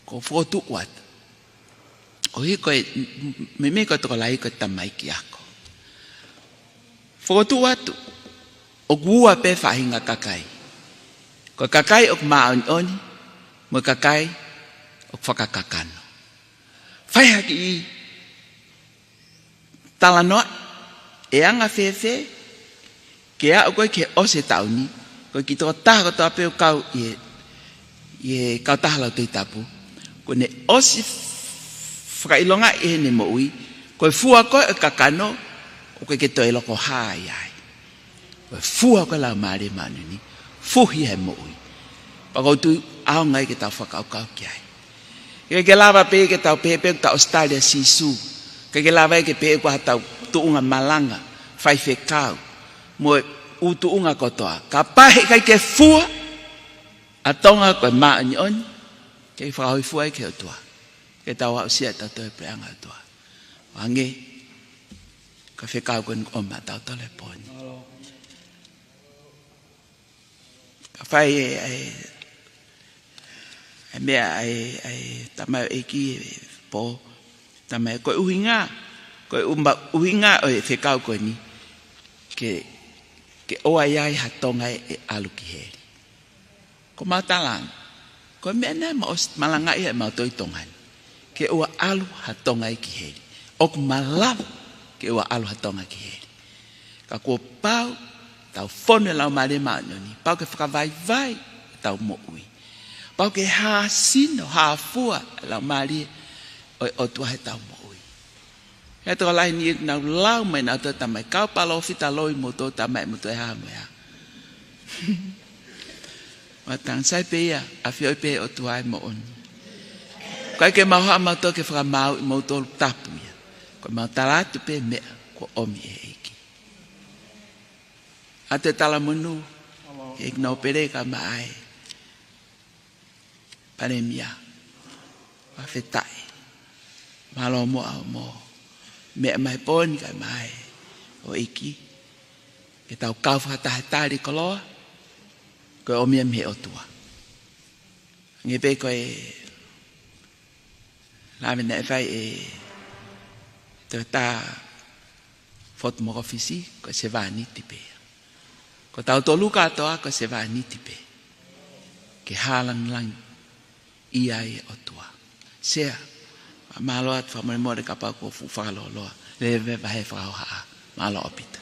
Ko whotu wat. O hi koe, me koe toko lai koe tamai ki ako. Whokotu watu, o gua pe whahinga kakai. Ko kakai o maoni oni, mo kakai o whakakakano. Whaihaki i talanoa, e anga whewhe, ke a o koe ke ose tauni, koe ki toko taha kotoa peo kau i kau taha lau tui tapu, ko ne ose whakailonga i hene mo ui, koe fua koe o kakano, o koe ke toi loko hai ai. Koe fua koe lau maare manuni, fuhi he mo ui. Pako tu ao ngai ke tau whakaukau ki ai. Ke lava pe ke tau pepe ta Australia sisu. Ke lava ke pe ko tau tuunga malanga fai fekau mo utuunga kotoa ka pahe kai ke fua atonga ko ma on ke fa hoi fua ke toa ke tawa sia ta to preanga toa wange ka fekau kon o ma ta telefon ka fai me ai tama eki po tama ko uhinga o fekau ko ni ke o ai hatonga e aluki heri ko matalang ko mena ma malanga e ma toi tongan ke o alu hatonga ki heri ok malam ke o alu hatonga ki heri ka ko pau tau fone la mare ma ni pau ke faka vai tau mo ui pau ke ha sino ha fua la mari o tua he tau mo ui e to la ni na lau mai na to tamai ka palo fita loi moto tamai moto ha mo ya matang sai pe ya afio pe o tua mo on kai ke ma ha ma to ke fra mau moto tapu ya ko ma talatu pe me ko omi e iki ate tala monu ik no pere ka mai panemia wa fetai malo mo me mai pon ka mai o iki ke tau ka fa ta tari kolo ko o me o tua nge pe ko e la me ne fai e ta fot mo ofisi ko se va ni tipe ko tau to luka to ko se va ni tipe ke halang lang iai o tua sea malo at fa mo de kapa ko fu fa lo le ve va he fa ha malo opita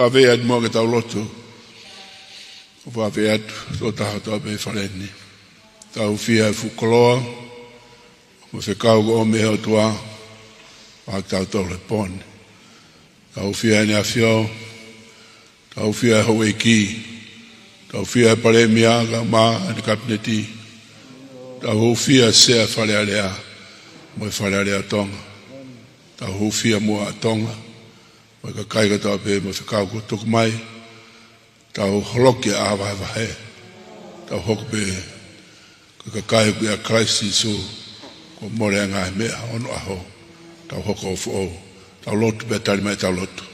Avea mo ke tau loto. O avea to ta to be faleni. Tau fia fu koloa. Mo se kau go me ho tua. Pa tau to le pon. Tau fia ni afio. Tau fia ho eki. Tau fia pare mia ga ma ni kapneti. Tau fia se fale alea. Mo fale alea tonga. Tau fia mo tonga. Mai ka kai ka tau pe mo se kau ko tuku mai. Tau holoki a vai vai. Tau hoku pe ka kai ku a Christ Jesu ko more nga me ono aho. Tau hoko of o. Tau lotu pe tali mai tau lotu.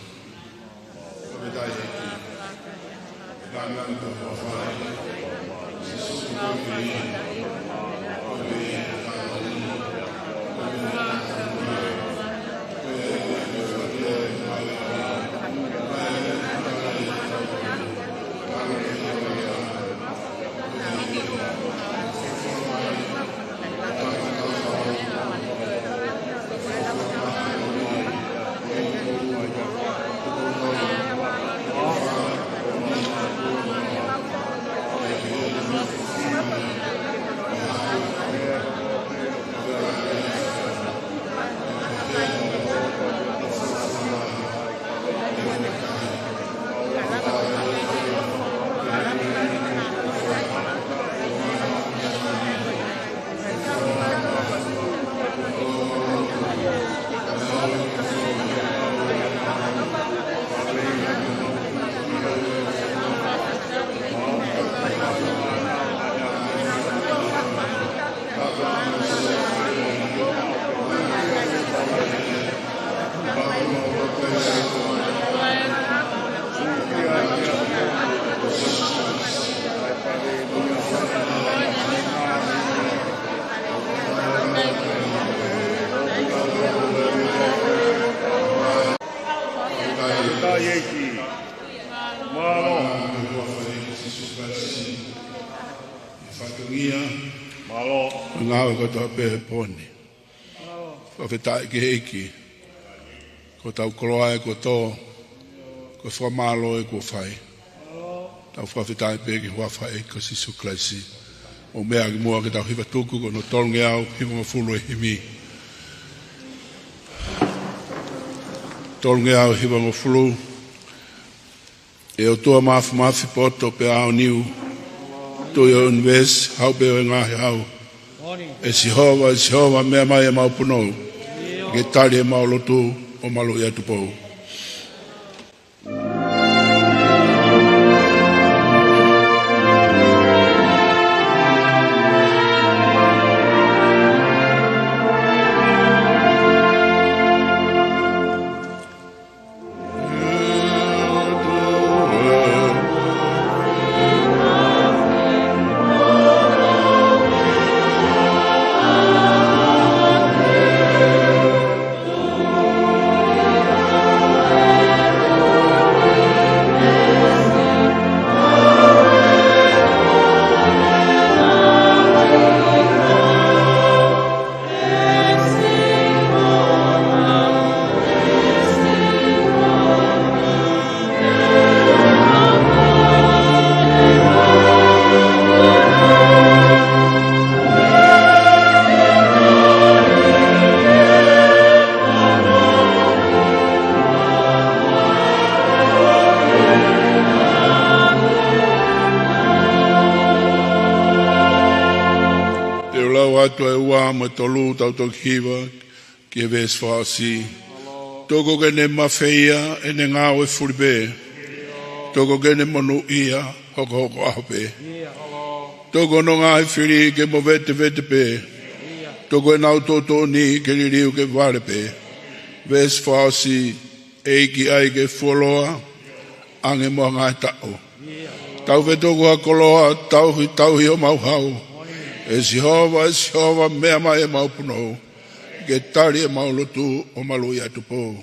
Taiki. Malo. Fatungia. Malo. Ngau ko to pe poni. Whawhetai ki heiki. Ko tau koloa e ko tō. Ko whamalo e ko whai. Tau whawhetai pe ki whawhai ko sisu klaisi. O mea ki mua ki tau hiwa tuku ko no tolnge au hiwa ngafulu e himi. Tolnge au hiwa ngafulu. E o tua mafi poto pe au niu. Tui o unves, hau pe o ngahi hau. E si hova mea mai e mau punou. Ke tali e mau lotu o malu i atu pou. Ma tolu tau tau kiwa ki e ves whaasi. Toko gene mawhia e ne ngāo e furibe. Toko gene monu ia hoko ahope. Toko no ngā e whiri ke mo vete pe. Toko e nau toto ni ke ririu ke wale pe. Ves whaasi e ki ai ke fuoloa ange mo ngā tau. Tau ve toko a koloa tau hi o mau hau. E si hova mea mai e mau punou. Ke tari e mau lotu o malu i atu pou.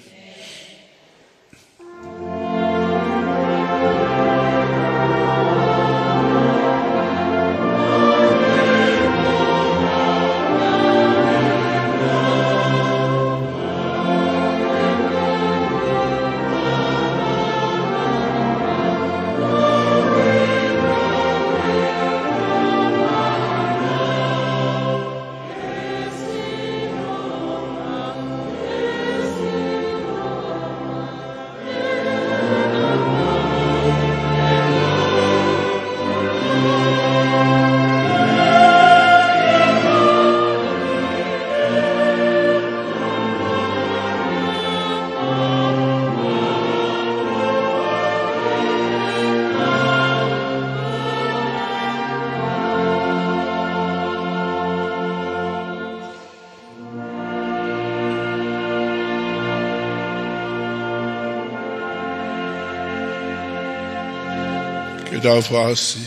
Tau whaasi.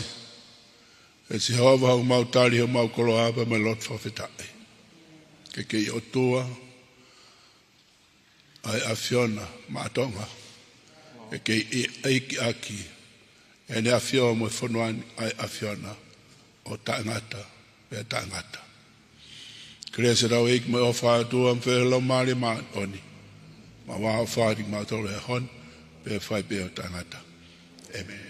E si hova hau mau tari hau mau koloaba me lot whawhetai. Ke kei o tua ai a Fiona maatonga. E kei eiki aki. E ne a Fiona mo whanuani ai a Fiona o taangata pe taangata. Krea se rau eiki me o whaatua mwhelo maari maatoni. Ma waha whaari maatore e hon pe whai pe o taangata. Amen.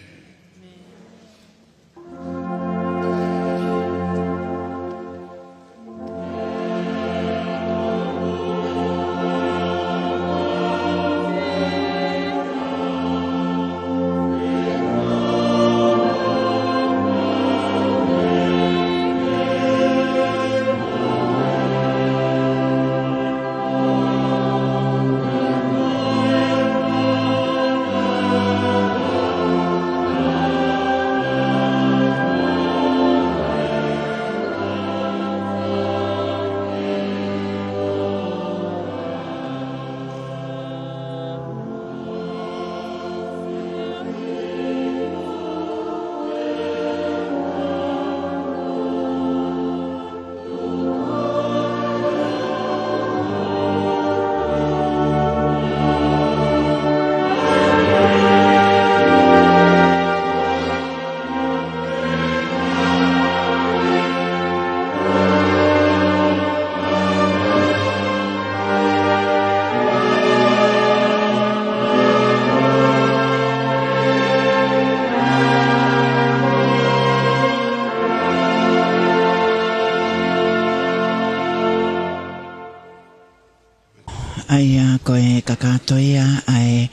toia ai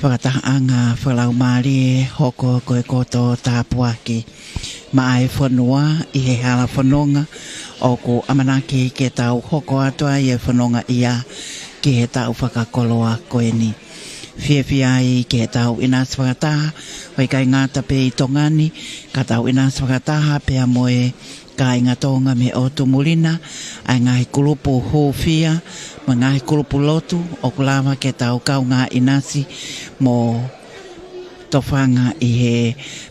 whakataanga whalau maari hoko koe koto tāpuaki. Ma ai whanua I he hala whanonga o ko amanaki ke tau hoko atua I he whanonga ia ki he tau whakakoloa koe ni. Whiawhia I ke he tau inas whakataha hoi kai ngāta pe I tongani ka tau inas whakataha pea moe ka inga tonga me o tumulina ai ngahi kulupu hōwhia ma ngahi kulupu lotu o kulama ke tau kau ngā inasi mo tofanga I he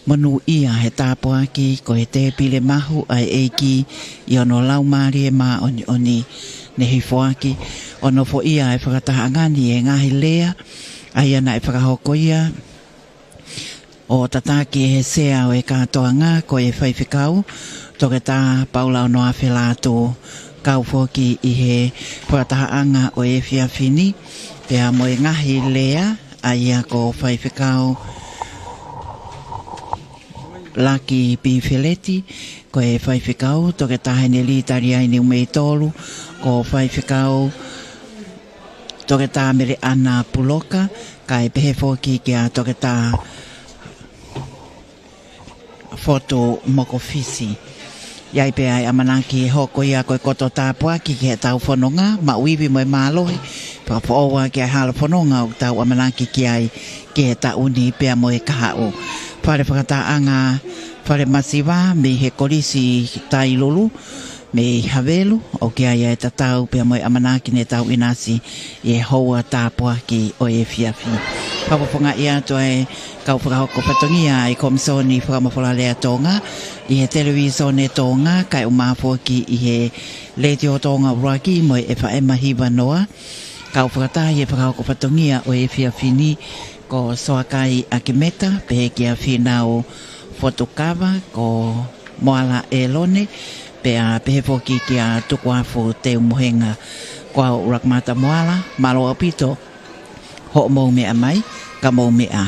manu ia he tāpuaki ko he te pile mahu ai eiki I ono lau maari e mā oni ne hifoaki ono fo ia e whakatahangani e ngahi lea ai ana e whakahoko ia o tataki he sea o e katoa ngā ko e whaiwhikau toke tā Paula no Haveluloto kau foki I he whakatahaanga o e whiawhini pea mo e ngahi lea ai a ko whaiwhikau Laki Pifileti ko e whaiwhikau toke tahene li tari ai ni umei tolu ko whaiwhikau toke tā mere ana puloka ka e pehe foki ki a toke tā foto mokofisi Iai pe ai amanaki hoko ia koe koto tāpuaki ki he tau whanonga ma uiwi moe mālohi pa po'oa ki ai hala whanonga o tau amanaki ki ai ki he tauni pea moe kahao Whare whakataanga Falemasiva me he korisi tai lulu me Havelu o ki ai e tatau pea moe amanaki ne tau inasi I he hoa tāpuaki o e whiawhi Whakaponga ia to e kau whakahoko patongia I komisoni whakamawhalalea Tonga I he televisione Tonga kai umafoki I he radio Tonga uraki mo e Falemasiva noa kau whakatahi e whakahoko patongia o e whiawhini ko soakai akimeta pe ki a whinau fotokava ko moala e lone pe a pehefoki ki a tukuafu te umuhenga ko a urakmata moala malo apito ho mo me amai ka mo me a